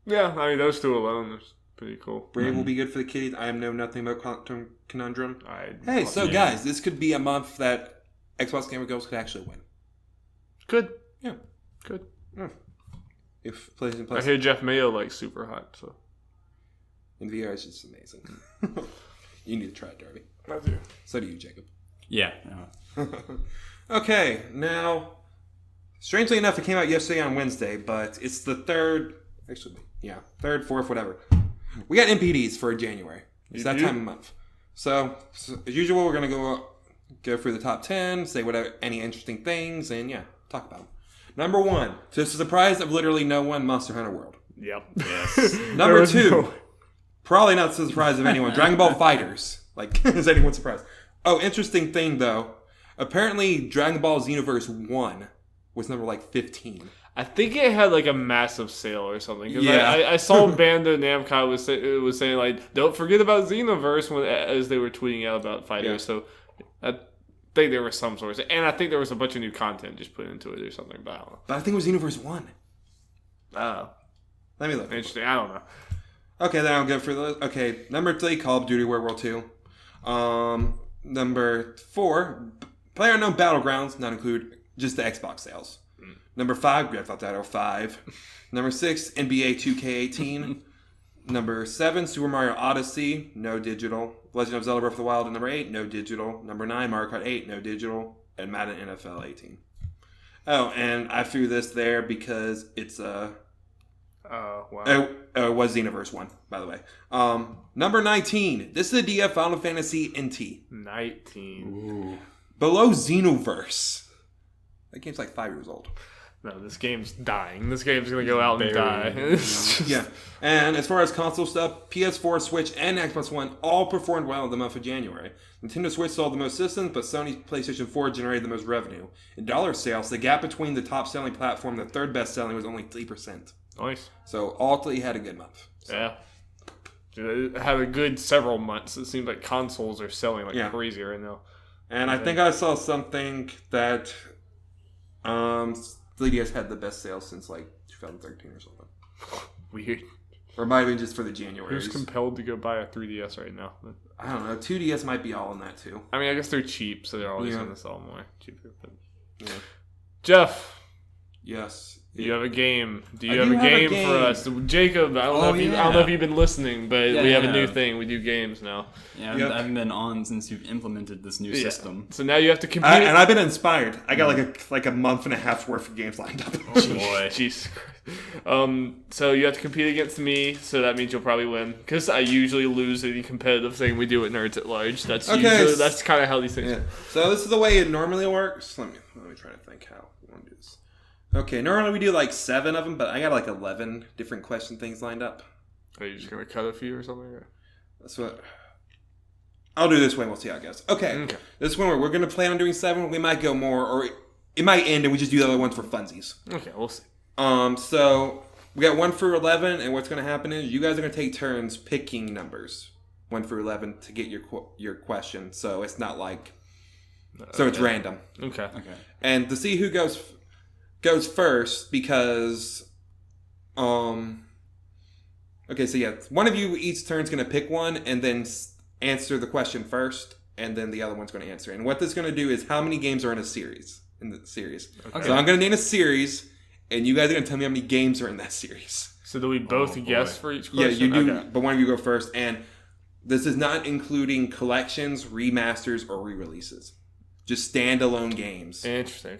Speaker 1: Yeah, I mean, those two alone is pretty cool.
Speaker 2: Brave will be good for the kiddies. I know nothing about Quantum Conundrum. Hey, so
Speaker 3: yeah.
Speaker 2: guys, this could be a month that Xbox Game Girls could actually win.
Speaker 1: Good.
Speaker 2: Yeah.
Speaker 1: Good.
Speaker 2: If PlayStation
Speaker 1: I
Speaker 2: Plus
Speaker 1: hear Jeff Mayo likes Super Hot, so.
Speaker 2: in VR is just amazing. You need to try it, Darby.
Speaker 1: I do.
Speaker 2: So do you, Jacob.
Speaker 3: Yeah.
Speaker 2: Okay, now, strangely enough, it came out yesterday on Wednesday, but it's the third, fourth, whatever. We got MPDs for January. It's that time of month. So as usual, we're going to go through the top 10, say whatever, any interesting things, and talk about them. Number 1, to the surprise of literally no one, Monster Hunter World.
Speaker 1: Yep.
Speaker 3: Yes.
Speaker 2: Number 2, probably not to the surprise of anyone, Dragon Ball Fighters. Like, is anyone surprised? Oh, interesting thing, though. Apparently, Dragon Ball Xenoverse 1 was number, 15.
Speaker 1: I think it had a massive sale or something. 'Cause
Speaker 2: Yeah.
Speaker 1: I saw Bandai Namco was saying don't forget about Xenoverse as they were tweeting out about Fighters.
Speaker 2: Yeah.
Speaker 1: So I think there was some sort of, and I think there was a bunch of new content just put into it or something. But I don't know.
Speaker 2: But I think it was Xenoverse 1.
Speaker 1: Oh,
Speaker 2: Let me look.
Speaker 1: interesting. I don't know.
Speaker 2: Okay, then I'll go for those. Okay, number 3, Call of Duty World War 2. Number 4, PlayerUnknown Battlegrounds, not include just the Xbox sales. Number 5, Grand Theft Auto 5. Number 6, NBA 2K18. Number 7, Super Mario Odyssey, no digital. Legend of Zelda Breath of the Wild at number 8, no digital. Number 9, Mario Kart 8, no digital. And Madden NFL 18. Oh, and I threw this there because it's
Speaker 1: Wow.
Speaker 2: it was Xenoverse 1, by the way. Number 19, this is the DF Final Fantasy NT.
Speaker 1: 19.
Speaker 3: Ooh.
Speaker 2: Below Xenoverse. That game's 5 years old.
Speaker 1: No, this game's dying. This game's gonna go out and die. It's just-
Speaker 2: Yeah. And as far as console stuff, PS4, Switch, and Xbox One all performed well in the month of January. Nintendo Switch sold the most systems, but Sony's PlayStation 4 generated the most revenue. In dollar sales, the gap between the top-selling platform and the third best-selling was only 3%.
Speaker 1: Nice.
Speaker 2: So all three had a good month. So.
Speaker 1: Yeah. It had a good several months. It seems like consoles are selling like crazy right now.
Speaker 2: And I think I saw something that 3DS had the best sales since like 2013 or something.
Speaker 1: Weird.
Speaker 2: Or it might have been just for the January.
Speaker 1: Who's compelled to go buy a 3DS right now?
Speaker 2: I don't know. 2DS might be all in that too.
Speaker 1: I mean, I guess they're cheap, so they're always going to sell more cheaper. But...
Speaker 2: Yeah.
Speaker 1: Jeff.
Speaker 2: Yes.
Speaker 1: Do you have a game? Do you have a game for us? Jacob, I don't know if you've been listening, but we have a new thing. We do games now.
Speaker 3: Yeah, I haven't been on since you've implemented this new system.
Speaker 1: So now you have to compete.
Speaker 2: And I've been inspired. I got like a month and a half's worth of games lined up.
Speaker 3: Oh boy.
Speaker 1: Jesus Christ. So you have to compete against me, so that means you'll probably win. Because I usually lose any competitive thing we do at Nerds at Large. That's kind of how these things work.
Speaker 2: So this is the way it normally works. Let me try to think how we want to do this. Okay, normally we do like 7 of them, but I got like 11 different question things lined up.
Speaker 1: Are you just going to cut a few or something? Or?
Speaker 2: That's what... I'll do this way and we'll see how it goes. Okay. This one we're going to plan on doing 7. We might go more, or it might end and we just do the other ones for funsies.
Speaker 1: Okay, we'll see.
Speaker 2: So we got 1 through 11, and what's going to happen is you guys are going to take turns picking numbers 1 through 11 to get your question. So it's not like... So it's random.
Speaker 1: Okay.
Speaker 2: And to see who goes first, because okay, so yeah, one of you each turn's going to pick one and then answer the question first, and then the other one's going to answer. And what this is going to do is how many games are in the series. Okay. So I'm going to name a series, and you guys are going to tell me how many games are in that series.
Speaker 1: So do we both guess for each question?
Speaker 2: Yeah, you do, but one of you go first, and this is not including collections, remasters, or re-releases. Just standalone games.
Speaker 1: Interesting,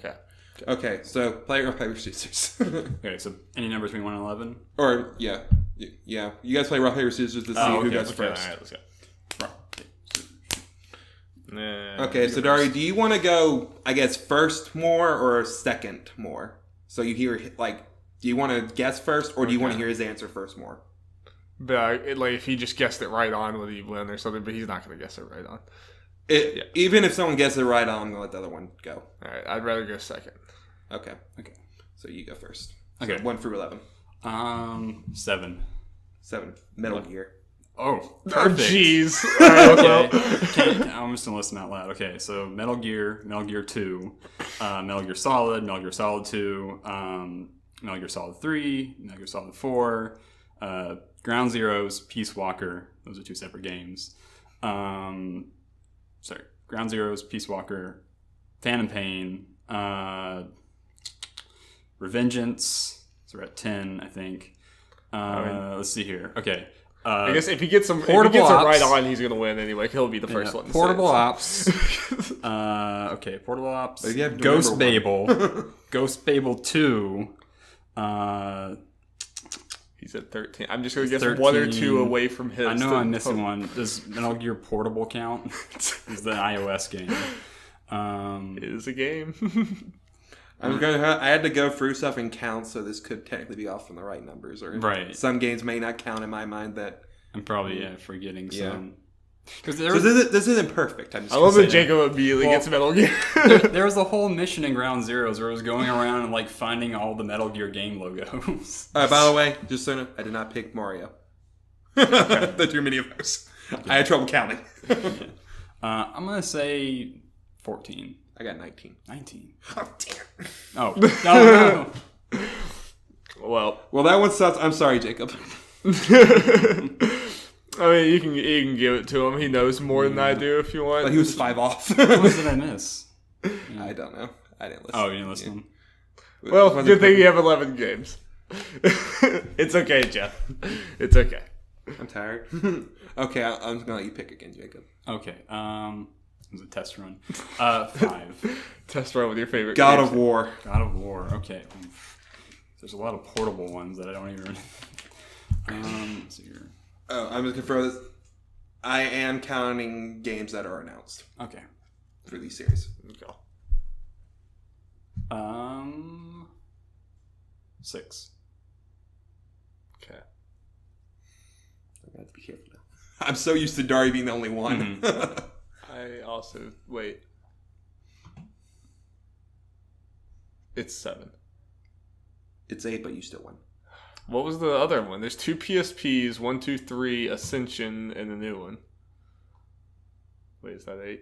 Speaker 2: Okay, so play rock, paper, scissors.
Speaker 3: Okay, so any number between 1 and 11?
Speaker 2: Or, yeah. You guys play rock, paper, scissors to see who goes first.
Speaker 3: All right, let's go.
Speaker 2: Okay, so Darby, do you want to go, I guess, first more or second more? So you hear, like, do you want to guess first, or do you want to hear his answer first more?
Speaker 1: But, if he just guessed it right on, would he win or something? But he's not going to guess it right on.
Speaker 2: Even if someone guesses it right on, I'm going to let the other one go.
Speaker 1: All right, I'd rather go second.
Speaker 2: Okay. So you go first.
Speaker 3: Okay.
Speaker 2: So 1 through 11.
Speaker 3: 7.
Speaker 2: 7. Metal Gear.
Speaker 3: Oh, perfect.
Speaker 1: Jeez.
Speaker 3: Okay. I'm just going to list them out loud. Okay, so Metal Gear 2, Metal Gear Solid, Metal Gear Solid 2, Metal Gear Solid 3, Metal Gear Solid 4, Ground Zeroes, Peace Walker. Those are 2 separate games. Ground Zeroes, Peace Walker, Phantom Pain, Revengeance. So we're at 10, I think. Let's see here. Okay.
Speaker 1: I guess if he gets it right on, he's gonna win anyway. He'll be the first one.
Speaker 3: Portable Ops. Okay, Portable Ops. Ghost Babel. Ghost Babel 2.
Speaker 1: He's at 13. I'm just gonna guess
Speaker 3: 13.
Speaker 1: 1 or 2 away from his.
Speaker 3: I know I'm missing one. Does Metal Gear Portable count? It's the iOS game.
Speaker 1: It is a game.
Speaker 2: I had to go through stuff and count, so this could technically be off from the right numbers. Or
Speaker 3: right.
Speaker 2: Some games may not count in my mind that...
Speaker 3: I'm probably forgetting some.
Speaker 2: Because this isn't perfect.
Speaker 1: I love that Jacob immediately gets Metal Gear.
Speaker 3: There was a whole mission in Ground Zeroes where it was going around and finding all the Metal Gear game logos.
Speaker 2: By the way, just so you know, I did not pick Mario. The too many of those. I had trouble counting.
Speaker 3: I'm going to say 14.
Speaker 2: I got 19.
Speaker 3: 19.
Speaker 2: Oh, damn.
Speaker 3: Oh, no.
Speaker 1: Well,
Speaker 2: that one sucks. I'm sorry, Jacob.
Speaker 1: I mean, you can give it to him. He knows more than I do if you want.
Speaker 2: But he was 5 off.
Speaker 3: What did I miss?
Speaker 2: I don't know. I didn't listen.
Speaker 3: Oh, you didn't listen?
Speaker 1: Yeah. Well, good thing you have 11 games. It's okay, Jeff. It's okay.
Speaker 2: I'm tired. Okay, I'm going to let you pick again, Jacob.
Speaker 3: Okay. It was a test run. 5.
Speaker 1: Test run with your favorite
Speaker 2: God
Speaker 1: games.
Speaker 2: of War.
Speaker 3: God of War. Okay. There's a lot of portable ones that I don't even... Let's see here.
Speaker 2: Oh, I'm just going to throw this. I am counting games that are announced.
Speaker 3: Okay.
Speaker 2: For these series.
Speaker 1: Go.
Speaker 3: 6.
Speaker 1: Okay.
Speaker 2: I have to be careful now. I'm so used to Darby being the only one.
Speaker 1: I also wait. It's 7.
Speaker 2: It's 8, but you still won.
Speaker 1: What was the other one? There's 2 PSPs, 1, 2, 3, Ascension, and a new one. Wait, is that 8?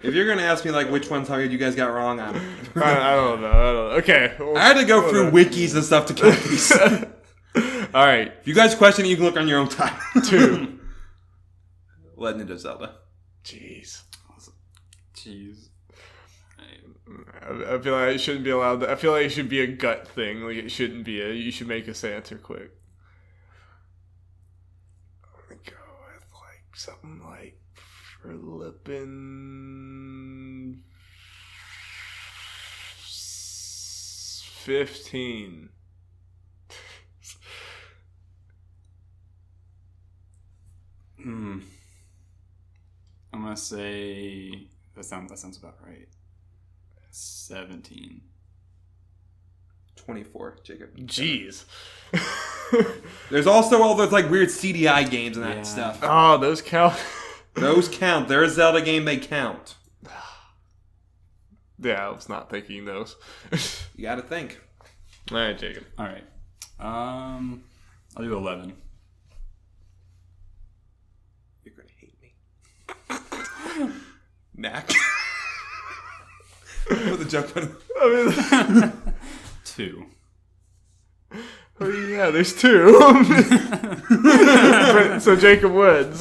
Speaker 2: If you're gonna ask me like which ones you guys got wrong,
Speaker 1: I don't know. Okay. Well,
Speaker 2: I had to go through wikis and stuff to count these.
Speaker 1: All right.
Speaker 2: If you guys question it, you can look on your own time.
Speaker 1: 2.
Speaker 2: Legend of Zelda.
Speaker 1: Jeez. I feel like it shouldn't be allowed. I feel like it should be a gut thing. Like it shouldn't be you should make us answer quick. I'm gonna go with like something like flippin' 15.
Speaker 3: I'm gonna say that sounds about right. 17.
Speaker 2: 24, Jacob.
Speaker 1: Jeez.
Speaker 2: There's also all those like weird CDI games and that stuff.
Speaker 1: Oh, those count.
Speaker 2: Those count. They're a Zelda game. They count.
Speaker 1: Yeah, I was not thinking those.
Speaker 2: You gotta think.
Speaker 1: All right, Jacob.
Speaker 3: All right. I'll do 11.
Speaker 2: You're gonna hate me. Knack. Put the joke on.
Speaker 3: 2.
Speaker 1: Oh yeah, there's 2. So Jacob wins.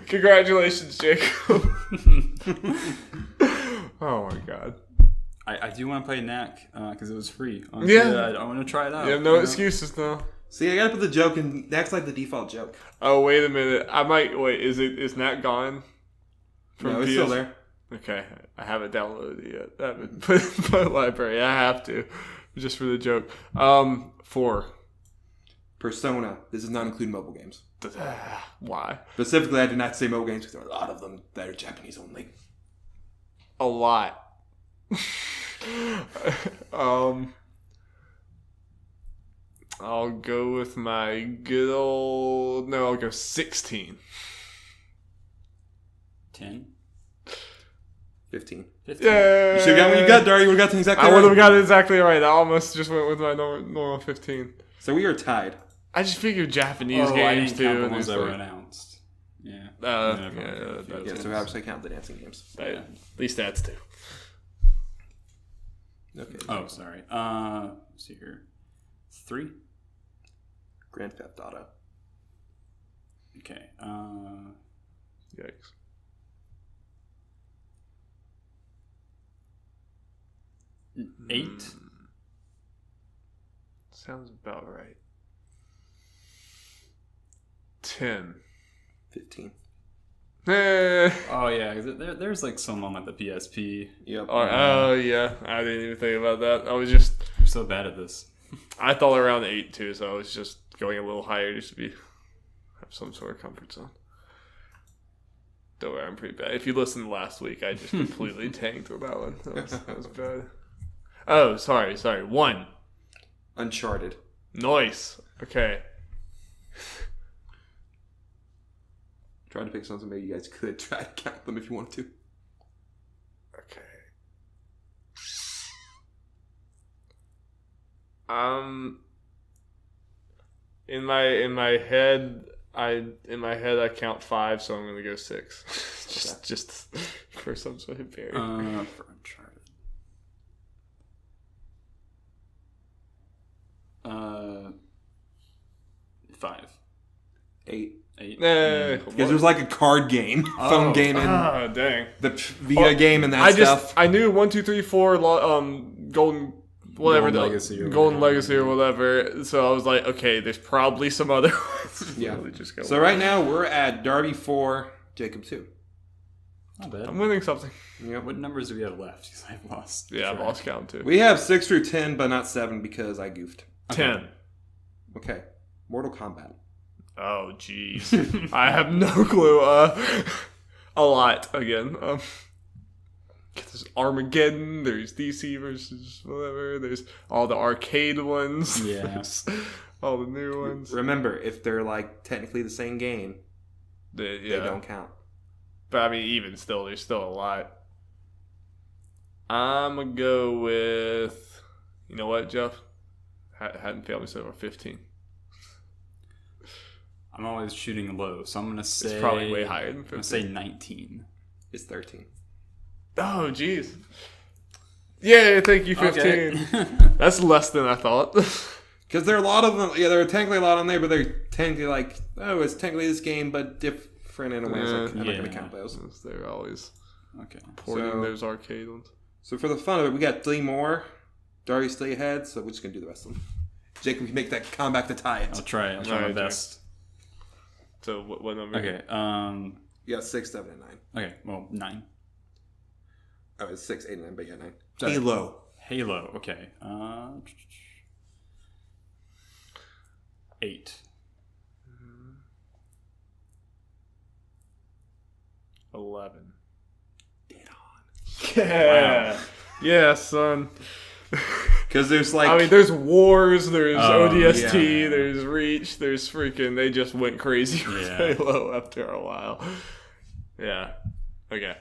Speaker 1: Congratulations, Jacob. Oh my god.
Speaker 3: I do want to play Knack because it was free.
Speaker 1: Yeah.
Speaker 3: I want to try it out.
Speaker 1: You have no excuses now.
Speaker 2: See, I gotta put the joke in. Knack's like the default joke.
Speaker 1: Oh wait a minute. I might wait. Is Nat gone?
Speaker 2: No, it's still there.
Speaker 1: Okay, I haven't downloaded it yet. I haven't put it in my library. I have to, just for the joke. 4.
Speaker 2: Persona. This does not include mobile games.
Speaker 1: Why?
Speaker 2: Specifically, I did not say mobile games because there are a lot of them that are Japanese only.
Speaker 1: A lot. I'll go with my good old. No, I'll go 16.
Speaker 3: 10.
Speaker 2: 15.
Speaker 1: Yeah.
Speaker 2: You should have got when you got Darby. You would have got things exactly
Speaker 1: I
Speaker 2: right.
Speaker 1: would have got it exactly right. I almost just went with my normal 15.
Speaker 2: So we are tied.
Speaker 1: I just figured Japanese
Speaker 3: I
Speaker 1: games
Speaker 3: didn't
Speaker 1: too.
Speaker 3: count the
Speaker 1: and
Speaker 3: ones
Speaker 1: it's
Speaker 3: that were
Speaker 1: like-
Speaker 3: announced. Yeah.
Speaker 2: Yeah, so obviously count the dancing games.
Speaker 1: At least that's 2.
Speaker 2: Okay.
Speaker 3: Oh, sorry. Let's see here. 3.
Speaker 2: Grand Theft Auto.
Speaker 3: Okay.
Speaker 1: Yikes.
Speaker 3: Eight.
Speaker 1: Sounds about right. 10.
Speaker 2: 15.
Speaker 3: Oh yeah, because there's like some on like the PSP.
Speaker 2: Yep.
Speaker 1: Oh yeah, I didn't even think about that.
Speaker 3: I'm so bad at this.
Speaker 1: I thought around 8 too, so I was just going a little higher just to have some sort of comfort zone. Don't worry, I'm pretty bad. If you listened last week, I just completely tanked with that one. That was bad. Oh, sorry. 1.
Speaker 2: Uncharted.
Speaker 1: Nice. Okay.
Speaker 2: Trying to pick something maybe you guys could try to count them if you want to.
Speaker 1: Okay. In my head I count 5, so I'm gonna go 6. just for some sort of variant.
Speaker 3: For Uncharted. 5.
Speaker 2: 8.
Speaker 3: 8.
Speaker 2: Because there's like a card game, phone game, and
Speaker 1: Dang.
Speaker 2: the Vita game and that stuff.
Speaker 1: I knew 1, 2, 3, 4, Golden whatever, Golden Legacy or whatever. So I was like, okay, there's probably some other ones.
Speaker 2: Yeah.
Speaker 1: Just go
Speaker 2: So right now we're at Darby 4, Jacob 2.
Speaker 3: Not bad.
Speaker 1: I'm winning something.
Speaker 2: Yep.
Speaker 3: What numbers do we have left? Because I've lost.
Speaker 1: Yeah, I've
Speaker 3: track.
Speaker 1: lost count too.
Speaker 2: We have 6 through 10, but not 7 because I goofed.
Speaker 1: 10.
Speaker 2: Okay. Mortal Kombat.
Speaker 1: Oh, jeez. I have no clue. A lot again. There's Armageddon, there's DC versus whatever, there's all the arcade ones, there's all the new ones.
Speaker 2: Remember, if they're like technically the same game, they don't count.
Speaker 1: But I mean, even still, there's still a lot. I'm gonna go with, you know what, Jeff? Hadn't failed me so far, 15.
Speaker 3: I'm always shooting low, so I'm gonna say
Speaker 1: it's probably way higher than 15.
Speaker 3: I'm gonna say 19.
Speaker 2: It's 13.
Speaker 1: Oh, jeez. Yeah, thank you, 15.
Speaker 3: Okay.
Speaker 1: That's less than I thought.
Speaker 2: Because there are a lot of them. Yeah, there are technically a lot on there, but they're technically like, oh, it's technically this game, but different in a way. Like, I'm not going to count those.
Speaker 1: They're always
Speaker 3: porting
Speaker 1: those arcade ones.
Speaker 2: So for the fun of it, we got 3 more. Darby's still ahead, so we're just going to do the rest of them. Jacob can make that comeback to tie it.
Speaker 3: I'll try my best.
Speaker 1: So what number?
Speaker 3: Okay.
Speaker 2: You got 6, 7, and 9.
Speaker 3: Okay, well, 9.
Speaker 2: Oh, it's 6, 8, and 9, but yeah, 9.
Speaker 3: Sorry.
Speaker 2: Halo.
Speaker 3: Okay. 8.
Speaker 1: 11.
Speaker 2: Dead on.
Speaker 1: Yeah. Wow. Yeah, son.
Speaker 2: Because there's like...
Speaker 1: I mean, there's Wars, there's ODST, there's Reach, there's freaking... They just went crazy with Halo after a while. Yeah. Okay.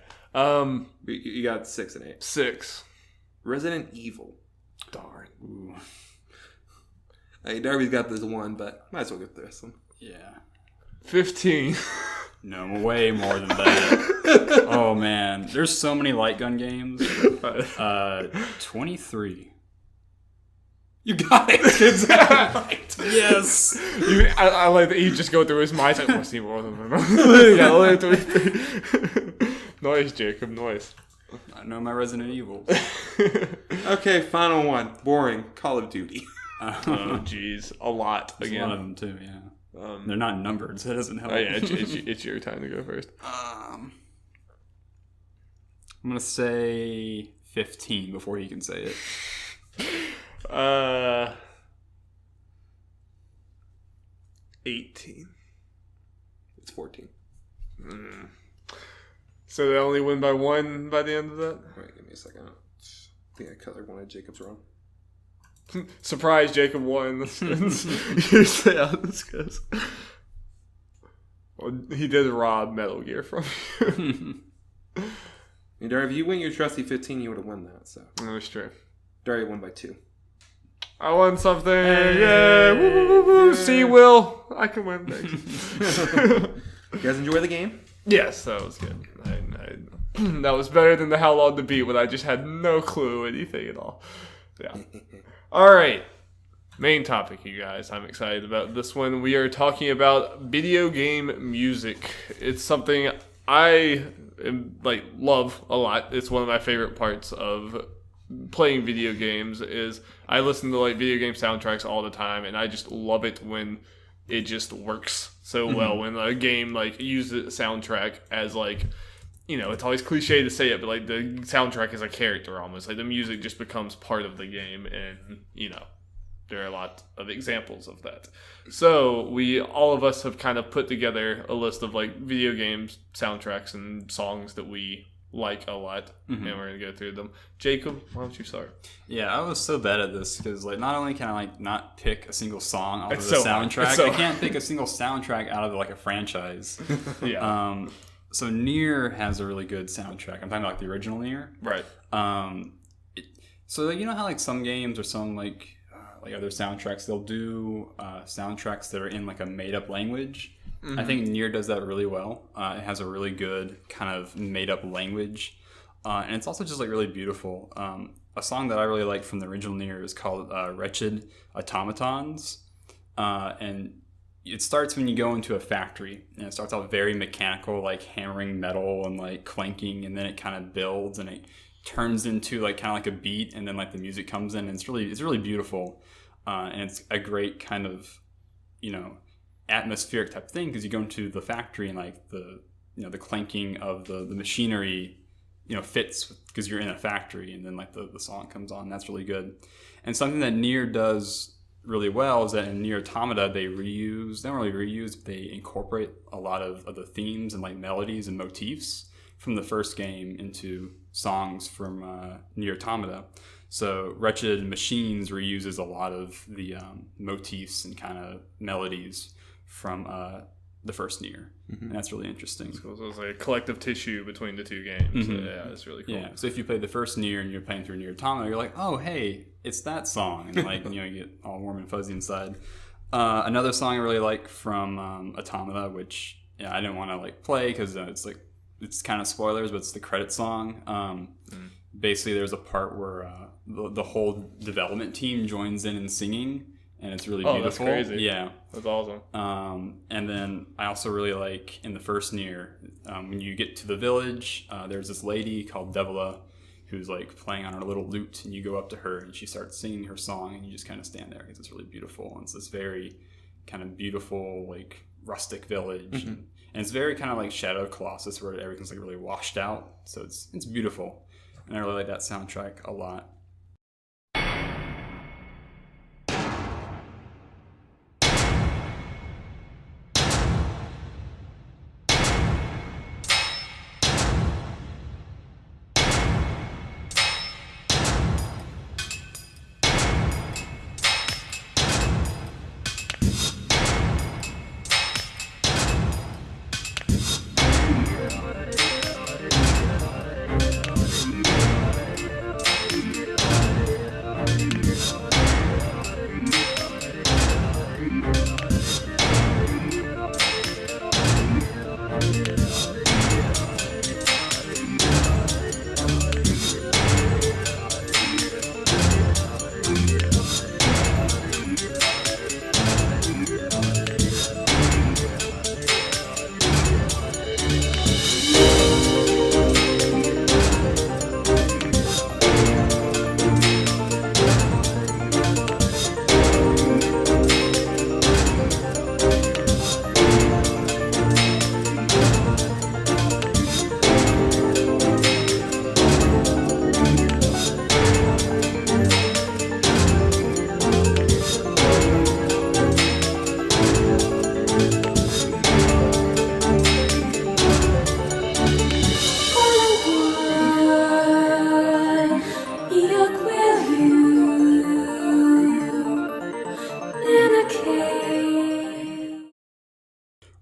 Speaker 2: You got 6 and 8.
Speaker 1: 6.
Speaker 2: Resident Evil.
Speaker 1: Darn.
Speaker 2: Ooh. Hey, Darby's got this one, but might as well get the rest of them.
Speaker 3: Yeah.
Speaker 1: 15.
Speaker 3: No, way more than that. Oh, man. There's so many light gun games. 23.
Speaker 2: You got it. Exactly right.
Speaker 3: Yes.
Speaker 1: I like that you just go through his mind. Like, what's he more than that? Yeah, only 23. Nice, Jacob. Nice.
Speaker 3: I know my Resident Evil.
Speaker 2: Okay, final one. Boring. Call of Duty.
Speaker 1: Oh, jeez. A lot.
Speaker 3: There's
Speaker 1: again.
Speaker 3: A lot of them, too, yeah. They're not numbered, so that doesn't help.
Speaker 1: Oh, yeah, it's your time to go first.
Speaker 3: I'm going to say 15 before you can say it.
Speaker 1: 18.
Speaker 2: It's 14.
Speaker 1: So they only win by 1 by the end of that?
Speaker 2: Wait, give me a second. I think I colored one of Jacob's wrong.
Speaker 1: Surprise, Jacob won. Usually how this goes. Well, he did rob Metal Gear from you.
Speaker 2: And Darby, if you win your trusty 15, you would have won that. So
Speaker 1: that's true.
Speaker 2: Darby won by 2.
Speaker 1: I won something. Yeah. Woo, woo, woo, woo. See, Will, I can win things.
Speaker 2: You guys enjoy the game?
Speaker 1: Yes, that was good. That was better than the How Long to Beat when I just had no clue anything at all. Yeah. All right. Main topic, you guys. I'm excited about this one. We are talking about video game music. It's something I love a lot. It's one of my favorite parts of playing video games. Is I listen to video game soundtracks all the time, and I just love it when it just works so well. When a game uses a soundtrack as it's always cliche to say it, but the soundtrack is a character almost. The music just becomes part of the game, and there are a lot of examples of that. So all of us have kind of put together a list of video games soundtracks and songs that we like a lot, and we're gonna go through them. Jacob, why don't you start?
Speaker 3: Yeah, I was so bad at this because not only can I not pick a single song out of
Speaker 1: It's
Speaker 3: the
Speaker 1: so
Speaker 3: soundtrack, I can't pick a single soundtrack out of a franchise.
Speaker 1: Yeah.
Speaker 3: So Nier has a really good soundtrack. I'm talking about the original Nier.
Speaker 1: Right.
Speaker 3: So you know how some games or some other soundtracks, they'll do soundtracks that are in a made up language. I think Nier does that really well. It has a really good kind of made up language, and it's also just really beautiful. A song that I really like from the original Nier is called "Wretched Automatons," and it starts when you go into a factory, and it starts out very mechanical, hammering metal and clanking, and then it kind of builds and it turns into kind of a beat, and then the music comes in, and it's really beautiful, and it's a great kind of atmospheric type thing because you go into the factory and the clanking of the machinery fits because you're in a factory, and then the song comes on. That's really good. And something that Nier does really well is that in Nier Automata they don't really reuse, but they incorporate a lot of the themes and melodies and motifs from the first game into songs from Nier Automata. So Wretched Machines reuses a lot of the motifs and kind of melodies from the first Nier. And that's really interesting.
Speaker 1: Cool. So it's like a collective tissue between the two games. So, yeah, that's really cool.
Speaker 3: Yeah. So if you played the first Nier and you're playing through Nier Automata, you're like, oh, hey, it's that song. And like, you get all warm and fuzzy inside. Another song I really like from Automata, which I didn't want to like play because it's kind of spoilers, but it's the credit song. Basically, there's a part where the whole development team joins in and singing, and it's really beautiful.
Speaker 1: That's crazy.
Speaker 3: Yeah,
Speaker 1: that's awesome.
Speaker 3: And then I also really like in the first Nier, when you get to the village, there's this lady called Devila who's like playing on her little lute, and you go up to her and she starts singing her song, and you just kind of stand there because it's really beautiful. And it's this very kind of beautiful, like rustic village, and it's very kind of like Shadow of Colossus, where everything's like really washed out. So it's beautiful, and I really like that soundtrack a lot.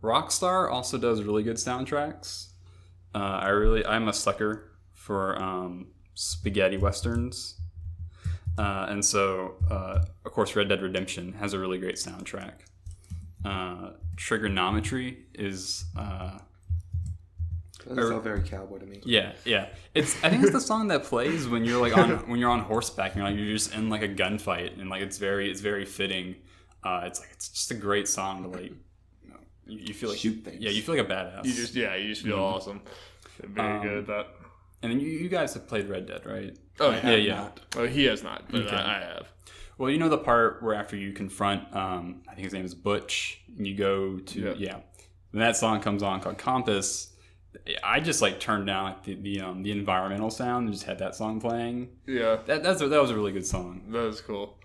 Speaker 3: Rockstar also does really good soundtracks. I'm a sucker for spaghetti westerns, and so of course Red Dead Redemption has a really great soundtrack. Triggernometry is
Speaker 2: That's all very cowboy to me.
Speaker 3: Yeah. I think it's the song that plays when you're like on horseback and you're just in like a gunfight, and like it's very fitting. It's just a great song to like. You feel like
Speaker 2: shoot things.
Speaker 3: Yeah, you feel like a badass.
Speaker 1: You just feel awesome. Very good at that.
Speaker 3: And then you guys have played Red Dead, right?
Speaker 1: Oh
Speaker 3: yeah.
Speaker 1: Not. Well, he has not, but
Speaker 3: Okay.
Speaker 1: I have.
Speaker 3: Well, you know the part where after you confront, I think his name is Butch, and you go to when that song comes on called Compass. I just like turned down the environmental sound and just had that song playing.
Speaker 1: Yeah,
Speaker 3: that was a really good song.
Speaker 1: That was cool.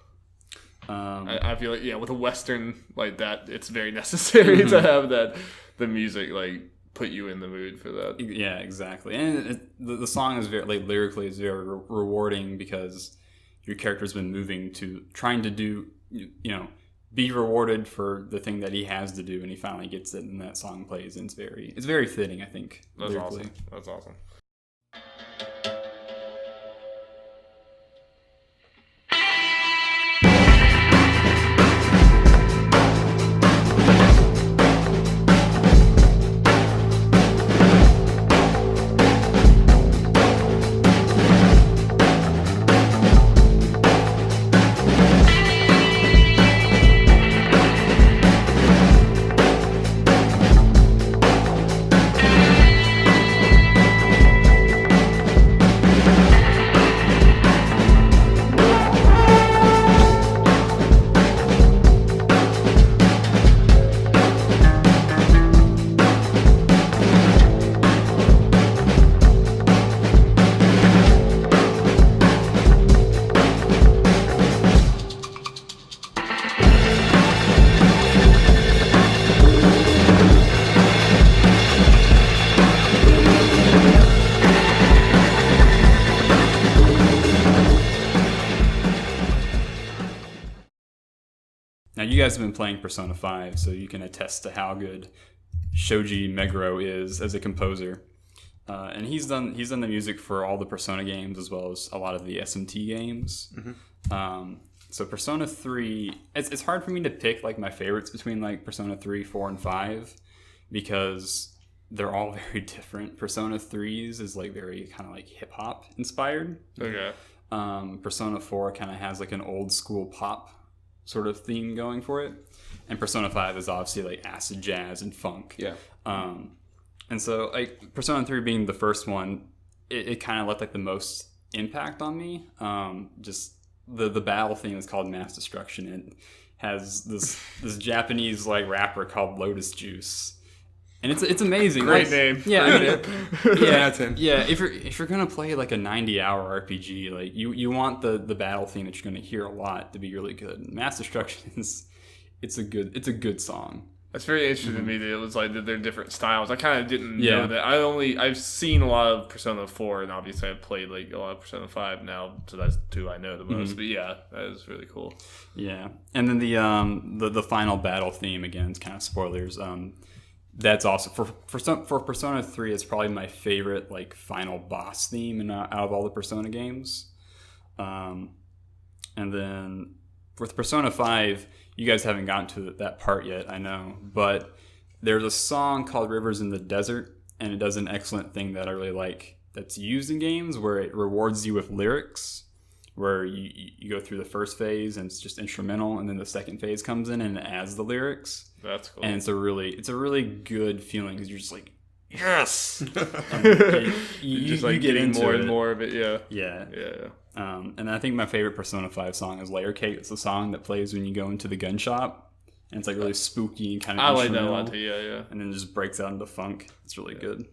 Speaker 1: I feel like with a western like that, it's very necessary to have the music like put you in the mood for that.
Speaker 3: Yeah, exactly. And the song is very like lyrically is very rewarding because your character's been moving to trying to do be rewarded for the thing that he has to do, and he finally gets it, and that song plays, and it's very fitting, I think.
Speaker 1: That's
Speaker 3: lyrically.
Speaker 1: awesome. That's awesome.
Speaker 3: you guys have been playing Persona 5, so you can attest to how good Shoji Meguro is as a composer. And he's done the music for all the Persona games as well as a lot of the SMT games. So Persona 3, it's hard for me to pick like my favorites between like Persona 3, 4, and 5 because they're all very different. Persona 3's is like very kind of like hip hop inspired.
Speaker 1: Okay.
Speaker 3: Persona 4 kind of has like an old school pop sort of theme going for it, and Persona 5 is obviously like acid jazz and funk.
Speaker 2: Yeah.
Speaker 3: And so like Persona 3 being the first one, it kind of left like the most impact on me. Just the battle theme is called Mass Destruction. It has this Japanese like rapper called Lotus Juice. And it's amazing.
Speaker 1: Great
Speaker 3: like,
Speaker 1: name.
Speaker 3: Yeah, I mean,
Speaker 2: That's him.
Speaker 3: yeah. If you're gonna play like a 90-hour RPG, like you want the battle theme that you're gonna hear a lot to be really good. Mass Destruction it's a good song.
Speaker 1: That's very interesting to me that it was like that they're different styles. I kind of didn't know that. I've seen a lot of Persona 4, and obviously I've played like a lot of Persona 5 now, so that's two I know the most. But yeah, that is really cool.
Speaker 3: Yeah, and then the final battle theme, again, it's kind of spoilers. That's also for Persona 3. It's probably my favorite like final boss theme out of all the Persona games. And then with Persona 5, you guys haven't gotten to that part yet, I know, but there's a song called Rivers in the Desert, and it does an excellent thing that I really like that's used in games where it rewards you with lyrics, where you go through the first phase and it's just instrumental, and then the second phase comes in and it adds the lyrics.
Speaker 1: That's cool.
Speaker 3: And it's a really good feeling because you're just like, yes! And you
Speaker 1: just like
Speaker 3: you get into
Speaker 1: more
Speaker 3: it.
Speaker 1: and more of it, yeah.
Speaker 3: Yeah. And I think my favorite Persona 5 song is Layer Cake. It's the song that plays when you go into the gun shop. And it's like really spooky and kind of
Speaker 1: I like that a
Speaker 3: instrumental.
Speaker 1: lot too, yeah.
Speaker 3: And then it just breaks out into funk. It's really good.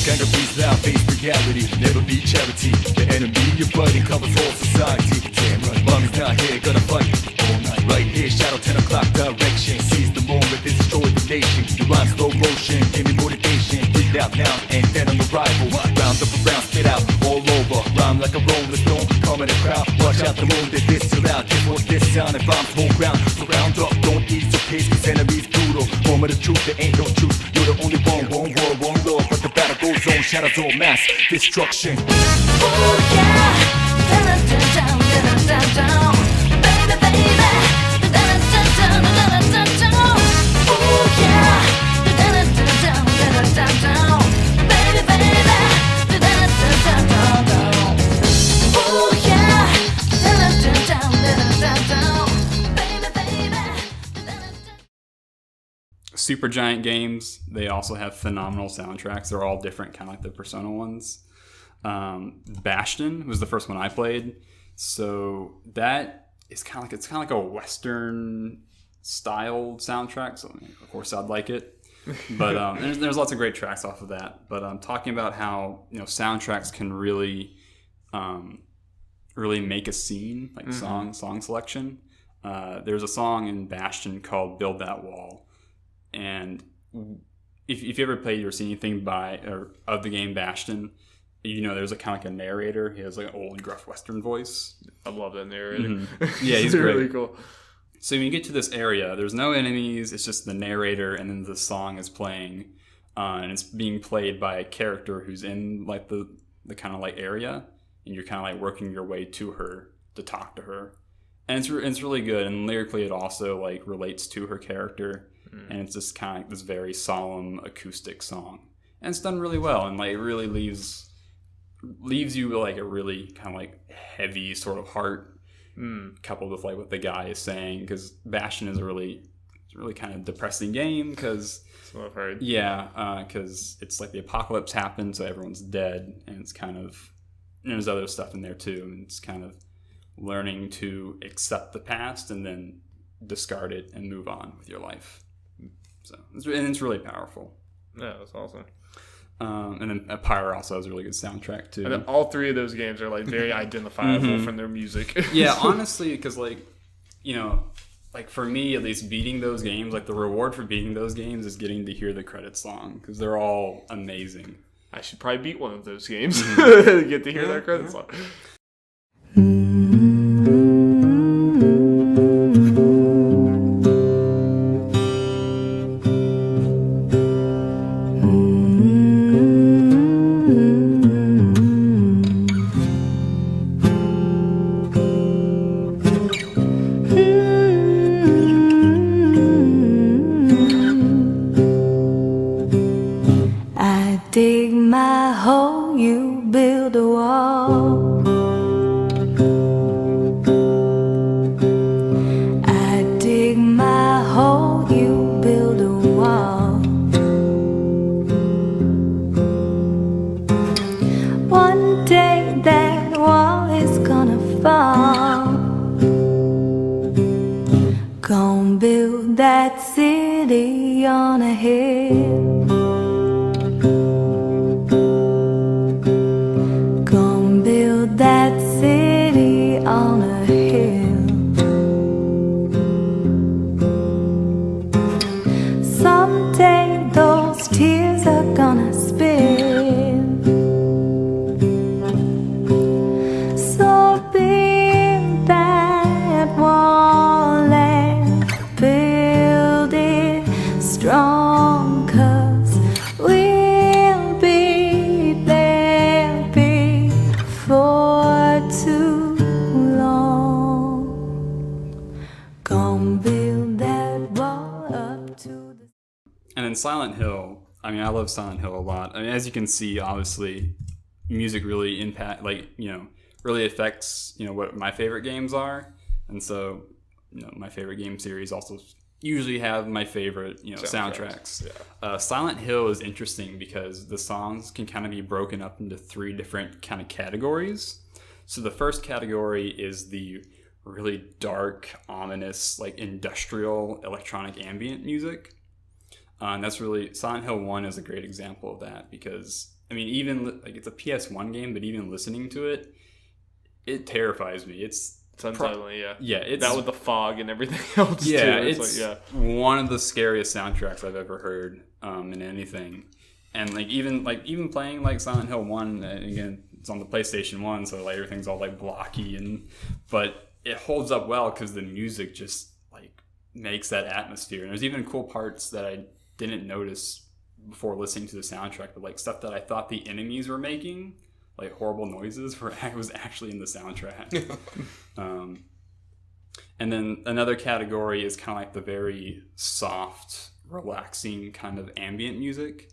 Speaker 4: Anger breathes loud, face reality, never be charity. The enemy you're fighting covers all society. Damn right, mommy's not here, gonna fight all night. Right here, shadow 10 o'clock direction. Seize the moment, destroy the nation. You rhyme slow motion, give me motivation. Breathe out now, and then on the rival. Round up around, spit out all over. Rhyme like a rolling stone, come in the crowd. Watch out the moon, they diss too loud. This what's this sound, and bombs whole ground. So round up, don't ease your pace, cause enemies brutal. Moment of truth, there ain't no truth. You're the only one world, one love. But the battle goes on, shadows all mass destruction.
Speaker 5: Oh yeah, da-da-da-da, da-da-da-da, baby, baby, da-da-da-da, da-da-da-da. Oh yeah, da-da-da-da, da-da-da-da, baby, baby, da-da-da-da-da. Oh yeah, da-da-da-da, da-da-da-da, baby, baby, da-da-da-da.
Speaker 3: Supergiant Games, they also have phenomenal soundtracks. They're all different, kind of like the Persona ones. Bastion was the first one I played, so that is kind of like a Western style soundtrack. So of course I'd like it, but there's lots of great tracks off of that. But talking about how soundtracks can really make a scene, like song selection. There's a song in Bastion called "Build That Wall," and if you ever played or seen anything of the game Bastion, there's a kind of like a narrator. He has like an old gruff Western voice.
Speaker 1: I love that narrator.
Speaker 3: Mm-hmm. Yeah, he's great.
Speaker 1: Really cool.
Speaker 3: So when you get to this area, there's no enemies. It's just the narrator, and then the song is playing, and it's being played by a character who's in like the kind of like area, and you're kind of like working your way to her to talk to her, and it's really good. And lyrically, it also like relates to her character, and it's just kind of like this very solemn acoustic song, and it's done really well, and like it really leaves you like a really kind of like heavy sort of heart, coupled with like what the guy is saying, because Bastion is a really kind of depressing game, because
Speaker 1: That's what I've heard.
Speaker 3: because it's like the apocalypse happened, so everyone's dead, and it's kind of there's other stuff in there too, and it's kind of learning to accept the past and then discard it and move on with your life. So it's really powerful.
Speaker 1: Yeah, that's awesome.
Speaker 3: And then Pyre also has a really good soundtrack too.
Speaker 1: And then all three of those games are like very identifiable from their music.
Speaker 3: Yeah, honestly, because like, you know, like for me at least, beating those games, like the reward for beating those games is getting to hear the credits song because they're all amazing.
Speaker 1: I should probably beat one of those games to get to hear their credits song.
Speaker 5: Dig my hole, you build a wall. I dig my hole, you build a wall. One day that wall is gonna fall. Gonna build that city on a hill. That city on a hill. Someday those tears are gonna spill. So build that wall and build it strong, 'cause we'll be there for too long. Gonna build that wall up to the...
Speaker 3: And then Silent Hill, I mean, I love Silent Hill a lot. I mean, as you can see, obviously, music really really affects, what my favorite games are. And so, my favorite game series also usually have my favorite, soundtracks. Yeah. Silent Hill is interesting because the songs can kind of be broken up into 3 different kind of categories. So the first category is the really dark, ominous, like industrial electronic ambient music. And that's really, Silent Hill 1 is a great example of that because, I mean, even like it's a PS1 game, but even listening to it, it terrifies me. It's
Speaker 1: unsettling, yeah.
Speaker 3: Yeah, it's
Speaker 1: that with the fog and everything else.
Speaker 3: Yeah,
Speaker 1: too.
Speaker 3: it's one of the scariest soundtracks I've ever heard in anything. And even playing like Silent Hill 1, and again, it's on the PlayStation 1, so like everything's all like blocky, but it holds up well because the music just like makes that atmosphere. And there's even cool parts that I didn't notice before listening to the soundtrack, but like stuff that I thought the enemies were making, like horrible noises, was actually in the soundtrack. And then another category is kind of like the very soft, relaxing kind of ambient music.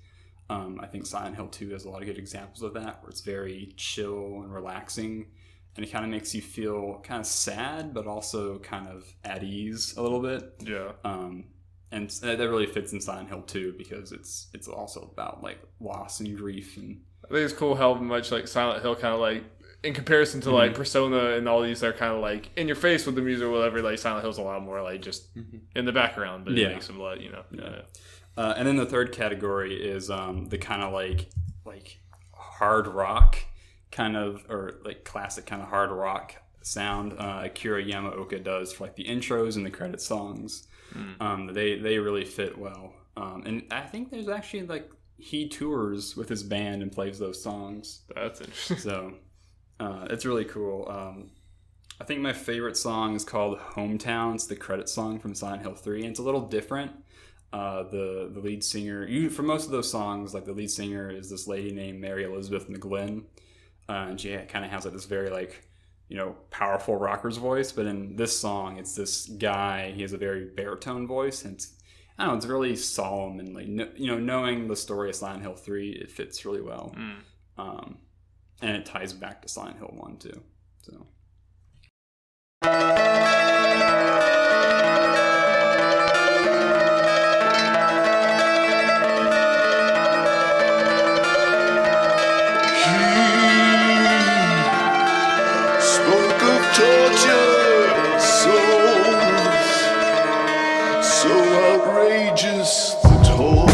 Speaker 3: I think Silent Hill 2 has a lot of good examples of that, where it's very chill and relaxing, and it kind of makes you feel kind of sad, but also kind of at ease a little bit. Yeah. And that really fits in Silent Hill 2 because it's also about like loss and grief. And
Speaker 1: I think it's cool how much like Silent Hill kind of like, in comparison to like Persona and all these, are kind of like in your face with the music or whatever. Like Silent Hill's a lot more like just in the background, but it makes them a lot,
Speaker 3: and then the third category is the kind of like hard rock kind of, or like classic kind of hard rock sound Akira Yamaoka does for like the intros and the credit songs. They really fit well. And I think there's actually like he tours with his band and plays those songs.
Speaker 1: That's interesting.
Speaker 3: So it's really cool. I think my favorite song is called Hometown. It's the credit song from Silent Hill 3, and it's a little different. The lead singer, for most of those songs, like the lead singer is this lady named Mary Elizabeth McGlynn, and she kind of has like this very like powerful rocker's voice. But in this song, it's this guy. He has a very baritone voice, and it's really solemn, and like knowing the story of Silent Hill 3, it fits really well. And it ties back to Silent Hill 1 too. So.
Speaker 6: Tortured souls, so outrageous the toll.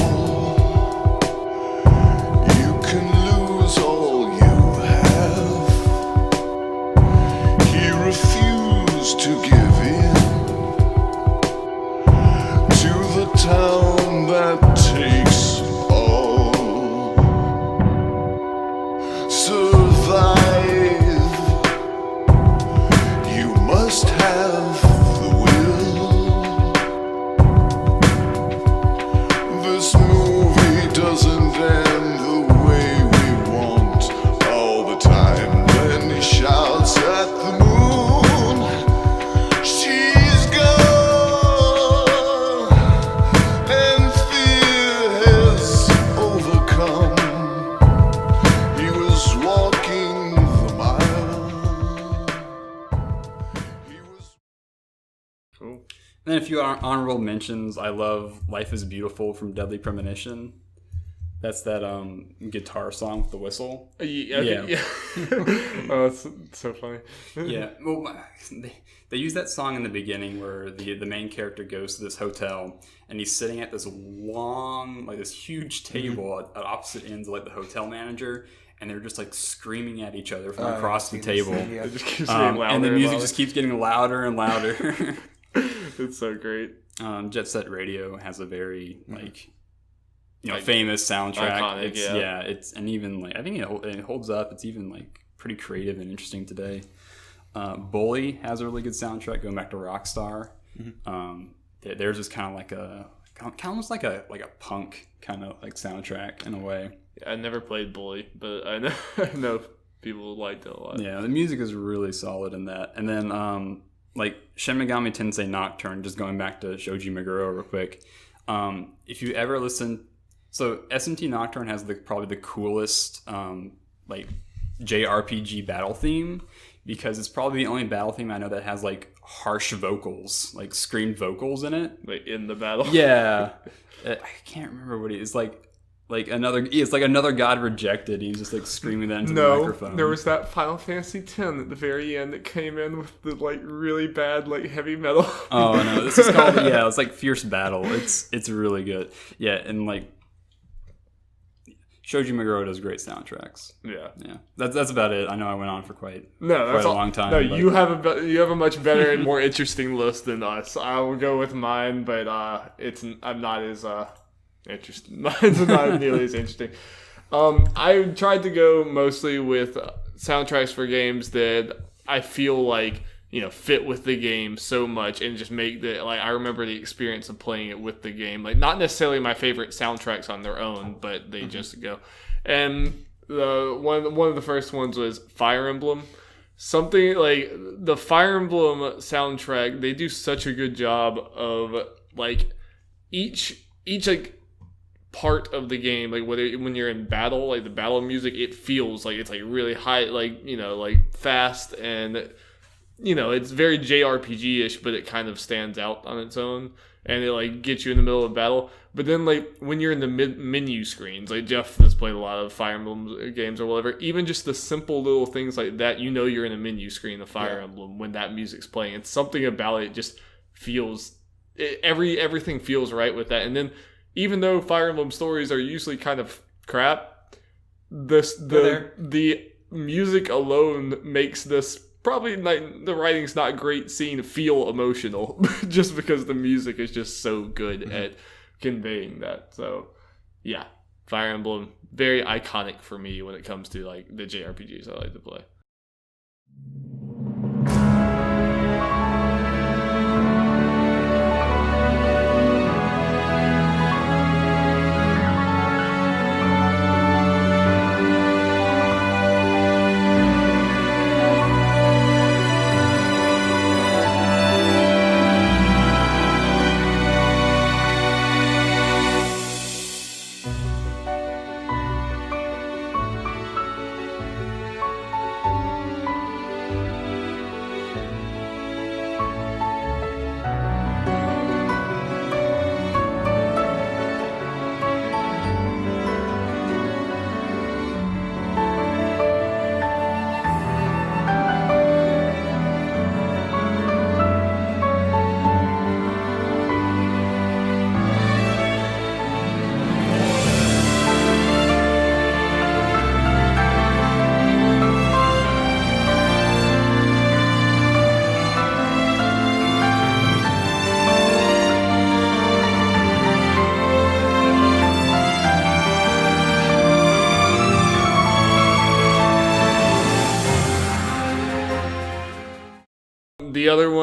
Speaker 6: You
Speaker 1: Cool.
Speaker 3: And then a few honorable mentions. I love "Life Is Beautiful" from Deadly Premonition. That's that guitar song with the whistle.
Speaker 1: Yeah. Oh, that's so funny.
Speaker 3: Yeah. Well, they use that song in the beginning where the main character goes to this hotel and he's sitting at this long, like this huge table at opposite ends of like the hotel manager, and they're just like screaming at each other from across the table.
Speaker 1: It just keeps getting louder
Speaker 3: and the music just keeps getting louder and louder.
Speaker 1: It's so great.
Speaker 3: Jet Set Radio has a very famous soundtrack.
Speaker 1: Iconic,
Speaker 3: It's and even like I think it holds up. It's even like pretty creative and interesting today. Bully has a really good soundtrack. Going back to Rockstar, theirs is kind of almost like a punk kind of like soundtrack in a way.
Speaker 1: I never played Bully, but I know people liked it a lot.
Speaker 3: Yeah, the music is really solid in that. And then like Shin Megami Tensei Nocturne. Just going back to Shoji Meguro real quick. If you ever listen. So SMT Nocturne has probably the coolest like JRPG battle theme, because it's probably the only battle theme I know that has like harsh vocals, like screamed vocals in it.
Speaker 1: Like in the battle.
Speaker 3: Yeah, I can't remember what it is. It's like another god rejected. He's just like screaming that into the microphone.
Speaker 1: There was that Final Fantasy X at the very end that came in with the like really bad like heavy metal.
Speaker 3: Oh no, this is called it's like Fierce Battle. It's really good. Yeah, and like Shoji Meguro does great soundtracks. Yeah. That's about it. I know I went on for quite a long time.
Speaker 1: No, you have a much better and more interesting list than us. I will go with mine, but I'm not as interested. Mine's not nearly as interesting. I tried to go mostly with soundtracks for games that I feel like fit with the game so much and just make I remember the experience of playing it with the game. Like, not necessarily my favorite soundtracks on their own, but they just go. And one of the first ones was Fire Emblem. Something like the Fire Emblem soundtrack, they do such a good job of like each like part of the game, like when you're in battle, like the battle music, it feels like it's like really high, like like fast, and it's very JRPG-ish, but it kind of stands out on its own, and it like gets you in the middle of battle. But then like when you're in the menu screens, like Jeff has played a lot of Fire Emblem games or whatever, even just the simple little things like that, you're in a menu screen of Fire Emblem when that music's playing. It's something about it just feels, everything feels right with that. And then even though Fire Emblem stories are usually kind of crap, the music alone makes this probably the writing's not great scene feel emotional, just because the music is just so good at conveying that. So yeah, Fire Emblem, very iconic for me when it comes to like the JRPGs I like to play.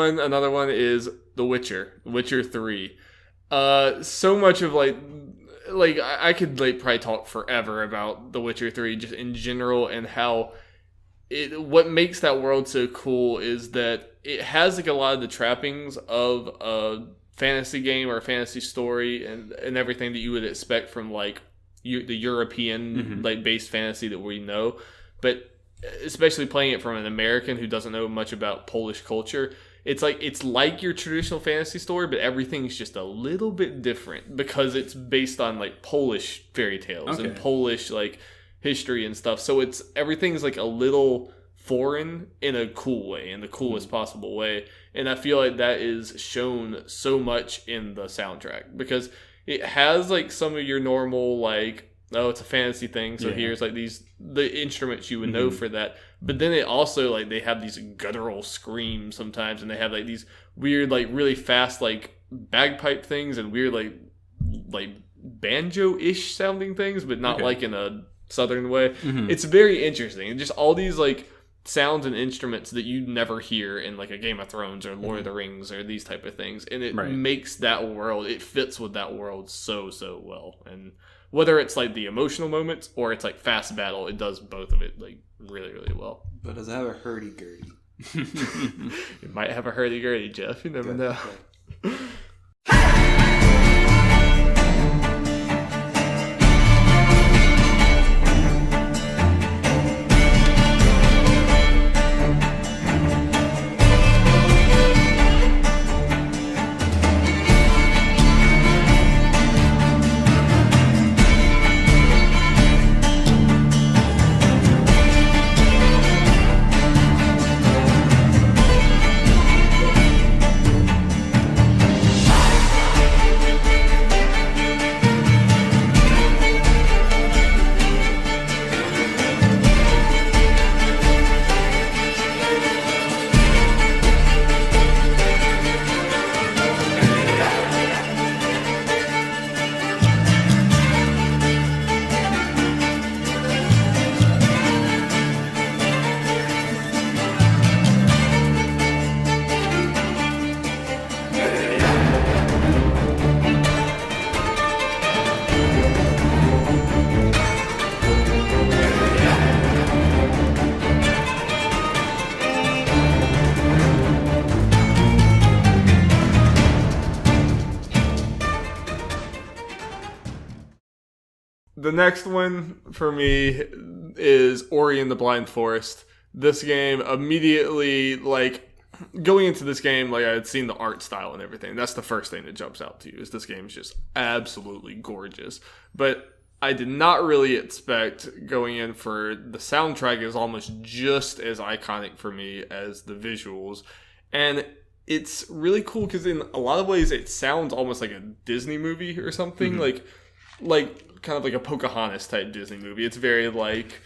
Speaker 1: Another one is The Witcher 3. So much of like I could like probably talk forever about The Witcher 3 just in general, and how what makes that world so cool is that it has like a lot of the trappings of a fantasy game or a fantasy story and everything that you would expect from like the European like based fantasy that we know, but especially playing it from an American who doesn't know much about Polish culture, it's like your traditional fantasy story, but everything's just a little bit different because it's based on like Polish fairy tales and Polish like history and stuff. So everything's like a little foreign in a cool way, in the coolest possible way. And I feel like that is shown so much in the soundtrack because it has like some of your normal like, oh, it's a fantasy thing, so here's like the instruments you would know for that. But then it also like they have these guttural screams sometimes, and they have like these weird like really fast like bagpipe things and weird like banjo-ish sounding things, but not like in a southern way. It's very interesting. And just all these like sounds and instruments that you never hear in like a Game of Thrones or Lord of the Rings or these type of things, and it makes that world, it fits with that world so well. And whether it's like the emotional moments or it's like fast battle, it does both of it like really well.
Speaker 2: But does it have a hurdy-gurdy?
Speaker 1: It might have a hurdy-gurdy, Jeff. You never know. The next one for me is Ori and the Blind Forest. This game immediately, like, going into this game, like, I had seen the art style and everything. That's the first thing that jumps out to you, is this game is just absolutely gorgeous. But I did not really expect going in for the soundtrack is almost just as iconic for me as the visuals. And it's really cool because in a lot of ways it sounds almost like a Disney movie or something. Like kind of like a Pocahontas type Disney movie. It's very like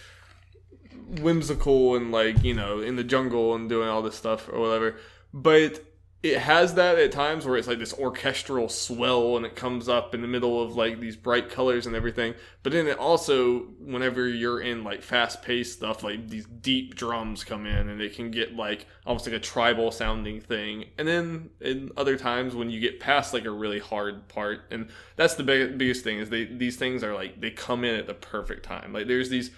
Speaker 1: whimsical and like, you know, in the jungle and doing all this stuff or whatever. But it has that at times where it's like this orchestral swell and it comes up in the middle of like these bright colors and everything. But then it also, whenever you're in like fast paced stuff, like these deep drums come in and it can get like almost like a tribal sounding thing. And then in other times when you get past like a really hard part, and that's the biggest thing is these things are like, they come in at the perfect time. Like there's this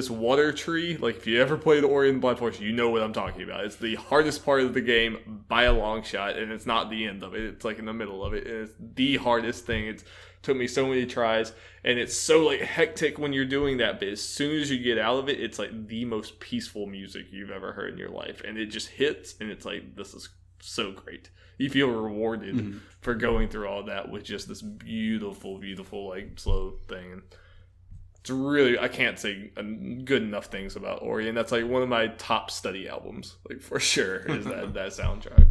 Speaker 1: water tree, like if you ever played Ori and the Blind Forest, you know what I'm talking about. It's the hardest part of the game by a long shot, and it's not the end of it. It's like in the middle of it, and it's the hardest thing. It took me so many tries, and it's so like hectic when you're doing that, but as soon as you get out of it, it's like the most peaceful music you've ever heard in your life, and it just hits, and it's like, this is so great. You feel rewarded for going through all that with just this beautiful, like slow thing. And it's really, I can't say good enough things about Ori, and that's like one of my top study albums, like for sure, is that soundtrack.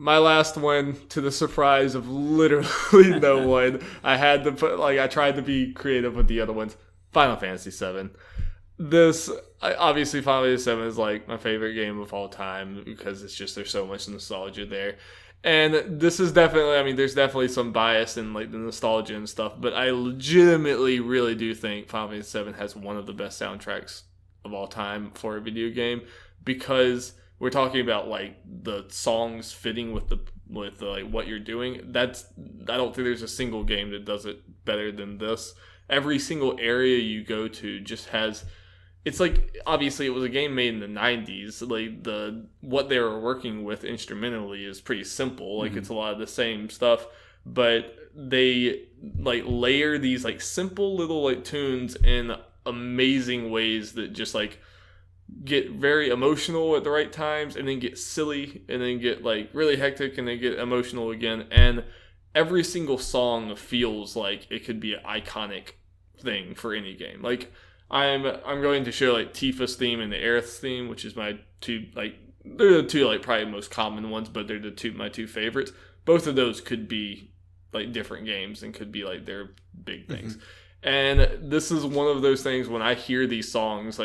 Speaker 1: my last one, to the surprise of literally no one, I had to put, I tried to be creative with the other ones. Final Fantasy VII. Obviously Final Fantasy VII is my favorite game of all time because it's just, there's so much nostalgia there. And this is definitely, there's definitely some bias in the nostalgia and stuff, but I legitimately really do think Final Fantasy VII has one of the best soundtracks of all time for a video game, because we're talking about the songs fitting with what you're doing. I don't think there's a single game that does it better than this. Every single area you go to just has, it's obviously it was a game made in the 90s. What they were working with instrumentally is pretty simple. It's a lot of the same stuff, but they layer these really little tunes in amazing ways that just get very emotional at the right times, and then get silly, and then get really hectic, and then get emotional again. And every single song feels like it could be an iconic thing for any game. I'm going to show Tifa's theme and the Aerith's theme, which is my two they're the two probably most common ones, but they're my two favorites. Both of those could be different games and could be their big things. And this is one of those things, when I hear these songs,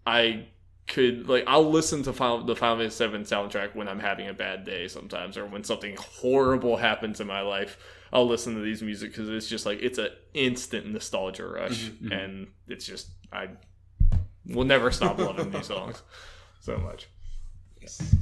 Speaker 1: I'll listen to the Final Fantasy VII soundtrack when I'm having a bad day sometimes, or when something horrible happens in my life. I'll listen to these music because it's just it's an instant nostalgia rush, and it's just, I will never stop loving these songs so much.
Speaker 2: Yes.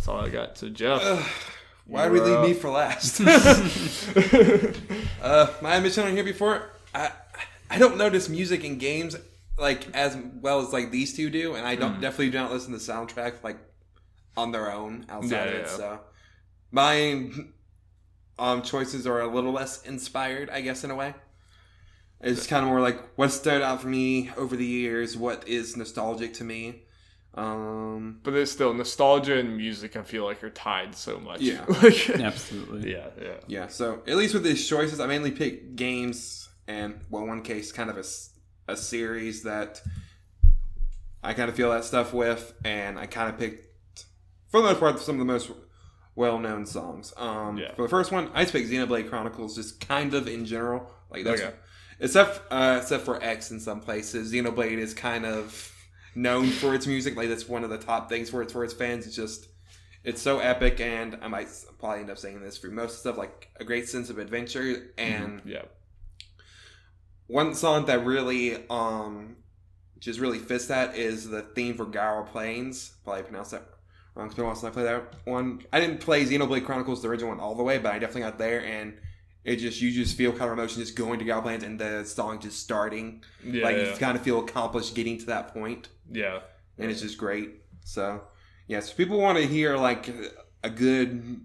Speaker 1: That's all I got. So Jeff,
Speaker 2: why did we leave me for last? My admission on here before, I don't notice music in games like as well as like these two do, and I don't definitely do not listen to soundtracks like on their own outside of it. So my choices are a little less inspired, I guess, in a way. It's kind of more like what stood out for me over the years, what is nostalgic to me.
Speaker 1: But it's still nostalgia and music. I feel like are tied so much.
Speaker 2: Yeah,
Speaker 3: Absolutely.
Speaker 2: Yeah. So at least with these choices, I mainly pick games, and one case kind of a series that I kind of feel that stuff with, and I kind of picked for the most part some of the most well-known songs. For the first one, I just picked Xenoblade Chronicles, just kind of in general, like that's except for X in some places. Xenoblade is kind of known for its music, like that's one of the top things for its fans. It's so epic, and I might probably end up saying this for most stuff, like a great sense of adventure, and one song that really just really fits that is the theme for Gaur Plains. Probably pronounced that wrong. It's been a while since I played that one. I didn't play Xenoblade Chronicles, the original one, all the way, but I definitely got there, and you just feel kind of emotion just going to Gaur Plains and the song just starting. You kind of feel accomplished getting to that point.
Speaker 1: Yeah.
Speaker 2: And it's just great. So, so people want to hear like a good,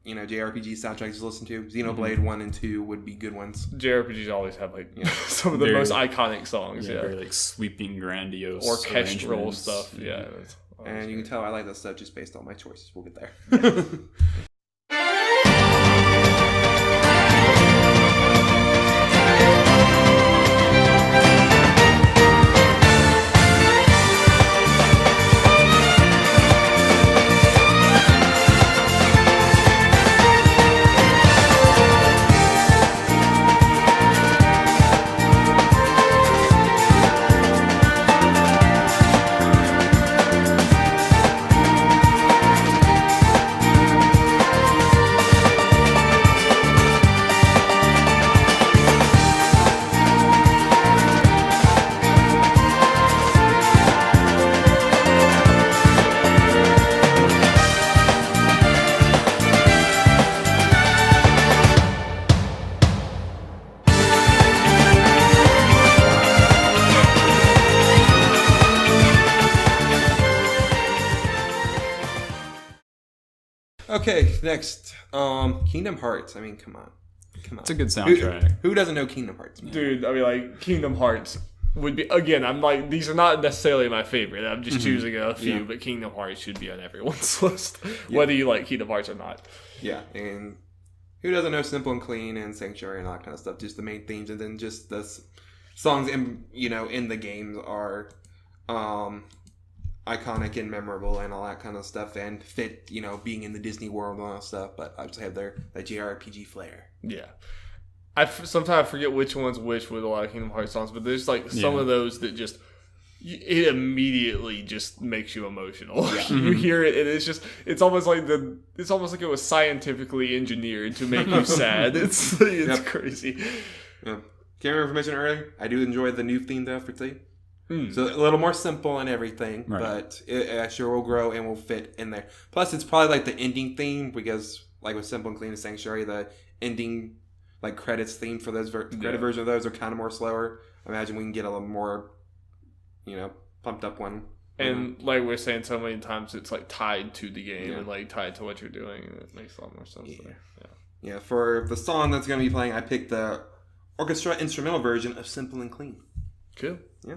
Speaker 2: JRPG soundtrack to listen to. Xenoblade 1 and 2 would be good ones.
Speaker 1: JRPGs always have like some of the most iconic songs.
Speaker 3: Very like sweeping, grandiose,
Speaker 1: orchestral stuff. Yeah.
Speaker 2: And you can tell I like that stuff just based on my choices. We'll get there. Okay, next, Kingdom Hearts. I mean, come on.
Speaker 3: It's a good soundtrack.
Speaker 2: Who doesn't know Kingdom Hearts? Man?
Speaker 1: Dude, I mean, like, Kingdom Hearts would be, again, I'm like, these are not necessarily my favorite. I'm just choosing a few, but Kingdom Hearts should be on everyone's list, whether you like Kingdom Hearts or not.
Speaker 2: Yeah, and who doesn't know Simple and Clean and Sanctuary and all that kind of stuff? Just the main themes, and then just the songs in the games are iconic and memorable and all that kind of stuff, and fit being in the Disney world and all that stuff, but I just have that JRPG flair.
Speaker 1: Yeah, sometimes I forget which one's which with a lot of Kingdom Hearts songs, but there's like some of those that just it immediately just makes you emotional. You hear it, and it's almost like it was scientifically engineered to make you sad. It's crazy.
Speaker 2: Yeah. Can't remember if I mentioned earlier, I do enjoy the new theme though for today. So a little more simple and everything, but it sure will grow and will fit in there. Plus, it's probably like the ending theme, because like with Simple and Clean and Sanctuary, the ending like credits theme for those credit version of those are kind of more slower. I imagine we can get a little more, pumped up one.
Speaker 1: And like we're saying so many times, it's like tied to the game and like tied to what you're doing, and it makes a lot more sense there.
Speaker 2: Yeah, for the song that's going to be playing, I picked the orchestra instrumental version of Simple and Clean.
Speaker 1: Cool.
Speaker 2: Yeah.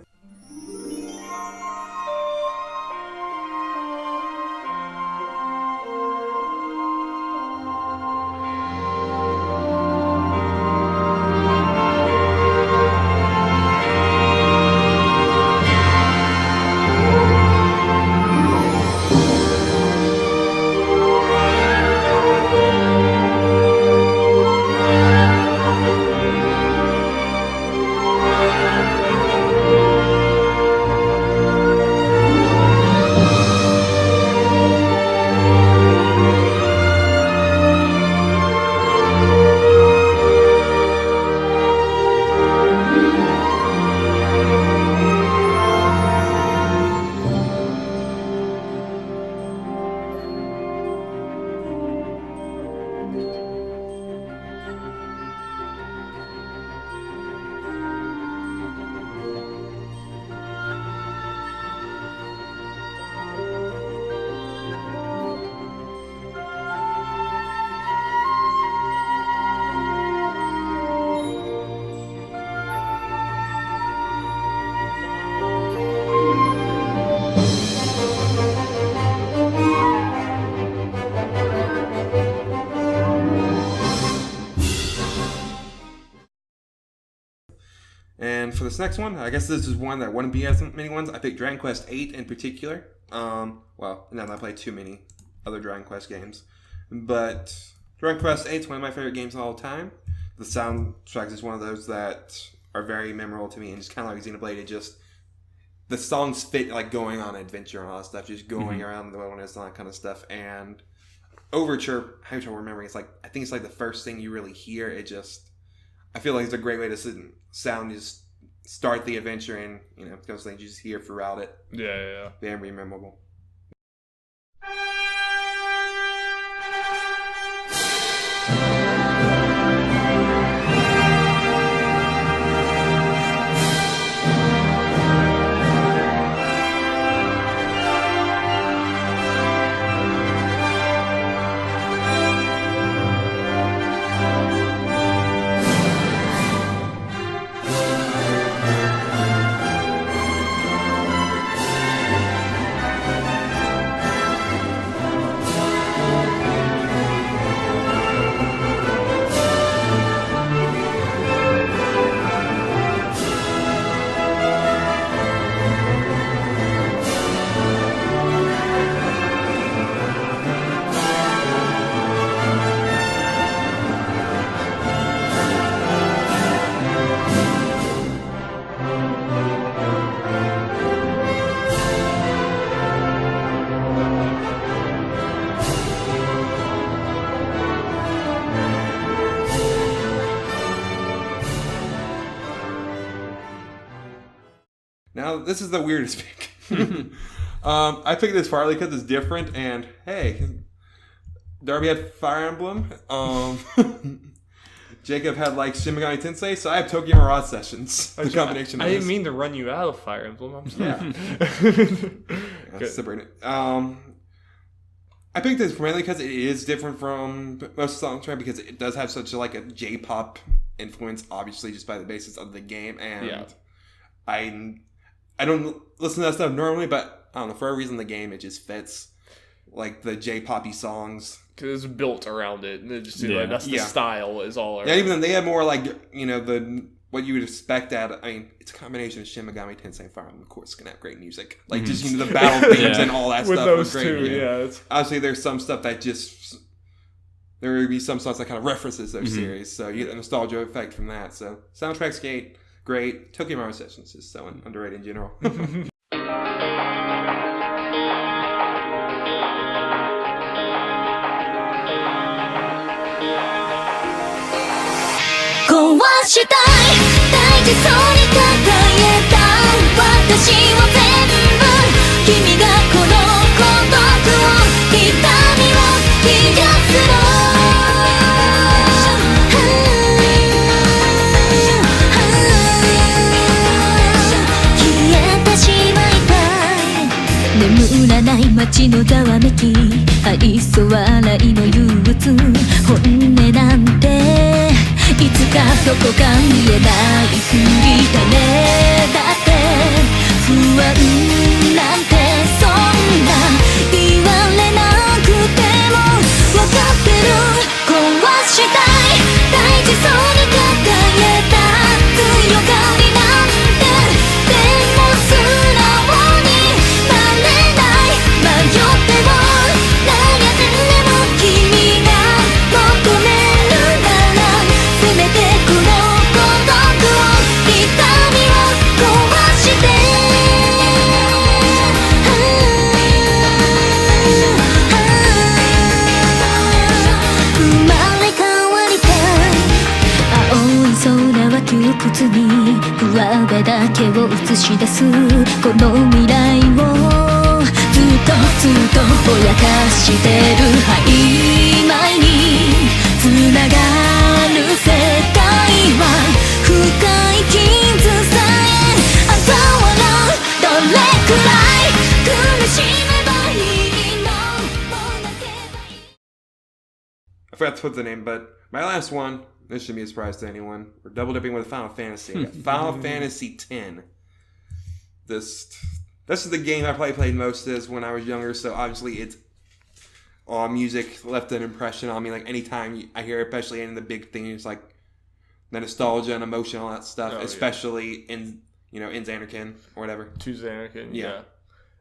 Speaker 2: And for this next one, I guess this is one that wouldn't be as many ones. I picked Dragon Quest VIII in particular. Well, not that I played too many other Dragon Quest games. But Dragon Quest VIII is one of my favorite games of all time. The soundtrack is one of those that are very memorable to me, and just kind of like Xenoblade, it just... The songs fit like going on an adventure and all that stuff, just going around the wilderness and all that kind of stuff. And Overture, I have trouble remembering, I think it's like the first thing you really hear. I feel like it's a great way to just start the adventure, and those things you just hear throughout it.
Speaker 1: Yeah.
Speaker 2: Very memorable. Now, this is the weirdest pick. I picked this partly because it's different, and hey, Darby had Fire Emblem. Jacob had Shin Megami Tensei, so I have Tokyo Mirage Sessions. The combination of
Speaker 1: I didn't
Speaker 2: those.
Speaker 1: mean to run you out of Fire Emblem. I'm sorry.
Speaker 2: Yeah, separate it. I picked this mainly because it is different from most songs, right? Because it does have such a J-pop influence, obviously, just by the basis of the game, and I don't listen to that stuff normally, but I don't know, for a reason the game, it just fits, the J-poppy songs.
Speaker 1: Because it's built around it. And it just that's the style is all around.
Speaker 2: Yeah, even then, they have more what you would expect it's a combination of Shin Megami Tensei and Fire Emblem. Of course, it's going to have great music. Just, the battle themes and all that
Speaker 1: with
Speaker 2: stuff.
Speaker 1: Those
Speaker 2: great,
Speaker 1: two,
Speaker 2: Obviously, there's some stuff that there would be some songs that kind of references those series. So you get the nostalgia effect from that. So, soundtrack's great. Tokyo Mirage Sessions is so underrated in general.
Speaker 5: 壊したい大事そうに抱えた私を全部君がこの孤独を痛みを癒すの消えてしまいたい眠らない街のざわめき愛想笑いの憂鬱本音なんていつかどこか見えないふりだねだって不安なんてそんな言われなくても分かってる壊したい大事そうに抱えた強がりなんてでも素直になれない迷っても悩んでも君が求めるならせめてこの孤独を痛みを壊して生まれ変わりたい青い空は窮屈に上辺だけを映し出すこの未来をずっとぼやかしてる曖昧に繋がる世界は深い傷さえ嘲笑うどれくらい苦しめばいいのもがけばいい
Speaker 2: I forgot to put the name, but my last one, this shouldn't be a surprise to anyone. We're double dipping with Final Fantasy. Final Fantasy X. This is the game I probably played most as when I was younger, so obviously it's all music left an impression on me. Anytime I hear it, especially in the big thing, it's the nostalgia and emotion, all that stuff,
Speaker 1: Oh,
Speaker 2: especially in Zanarkand or whatever.
Speaker 1: To Zanarkand,
Speaker 2: Yeah.
Speaker 1: yeah.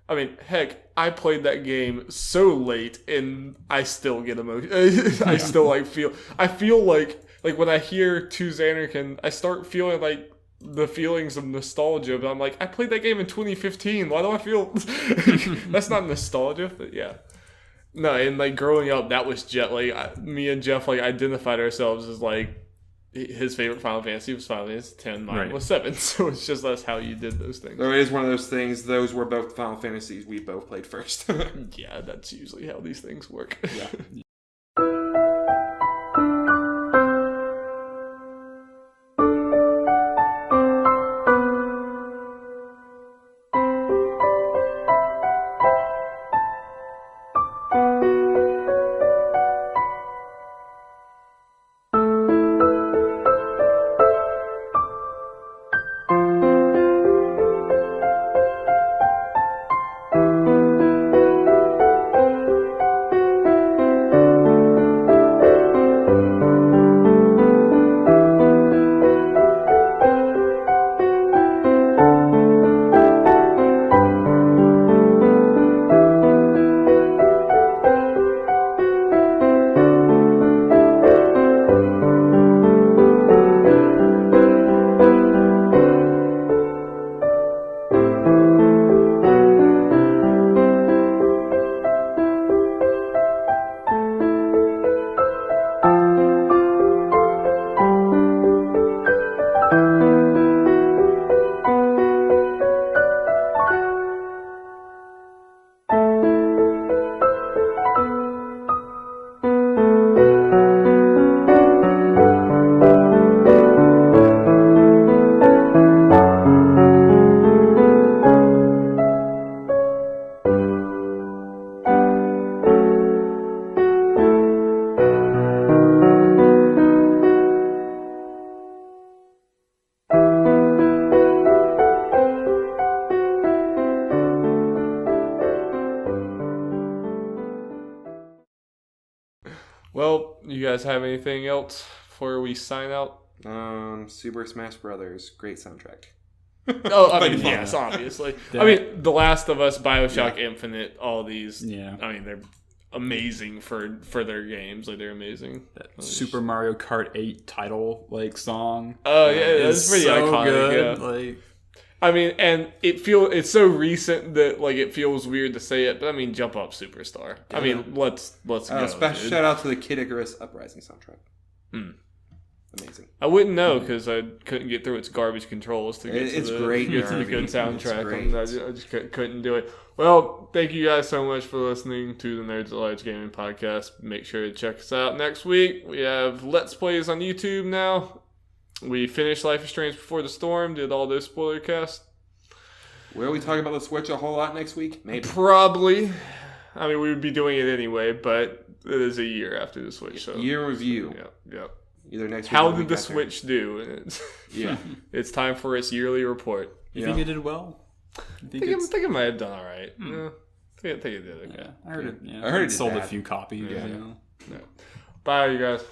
Speaker 1: I mean, heck, I played that game so late, and I still get emotion. I still I feel like when I hear To Zanarkand, I start feeling like the feelings of nostalgia. But I'm like, I played that game in 2015. Why do I feel? That's not nostalgia, but yeah. No, and like growing up, that was Jeff. Like me and Jeff like identified ourselves as like his favorite Final Fantasy was Final Fantasy X. Mine was 7. So it's just that's how you did those things.
Speaker 2: So it is one of those things. Those were both Final Fantasies we both played first.
Speaker 1: Yeah, that's usually how these things work.
Speaker 2: Yeah.
Speaker 1: Well, you guys have anything else before we sign out?
Speaker 2: Super Smash Brothers, great soundtrack.
Speaker 1: Oh, I mean, yes, obviously. I mean, The Last of Us, BioShock Infinite, all these.
Speaker 3: Yeah.
Speaker 1: I mean, they're amazing for their games. Like, they're amazing.
Speaker 3: Super Mario Kart 8 title song.
Speaker 1: Oh yeah, that's pretty
Speaker 3: so
Speaker 1: iconic.
Speaker 3: good.
Speaker 1: Yeah. I mean, and it's so recent that it feels weird to say it, but I mean, Jump Up Superstar. I mean, let's go.
Speaker 2: Special shout out to the Kid Icarus Uprising soundtrack. Amazing.
Speaker 1: I wouldn't know because I couldn't get through its garbage controls to get to the good soundtrack. I just couldn't do it. Well, thank you guys so much for listening to the Nerds at Large Gaming Podcast. Make sure to check us out next week. We have Let's Plays on YouTube now. We finished Life is Strange Before the Storm, did all those spoiler casts.
Speaker 2: Will we talk about the Switch a whole lot next week? Maybe.
Speaker 1: Probably. I mean, we would be doing it anyway, but it is a year after the Switch. So
Speaker 2: year review.
Speaker 1: Yeah.
Speaker 2: Either next week
Speaker 1: How
Speaker 2: or
Speaker 1: did the
Speaker 2: after.
Speaker 1: Switch do?
Speaker 2: Yeah.
Speaker 1: It's time for its yearly report.
Speaker 3: You think it did well?
Speaker 1: I think it might have done all right. Yeah. I think it did okay.
Speaker 3: Yeah, I heard it. Yeah.
Speaker 2: I heard it
Speaker 3: sold
Speaker 2: did
Speaker 3: a few copies.
Speaker 2: Yeah.
Speaker 3: You know?
Speaker 1: Bye, you guys.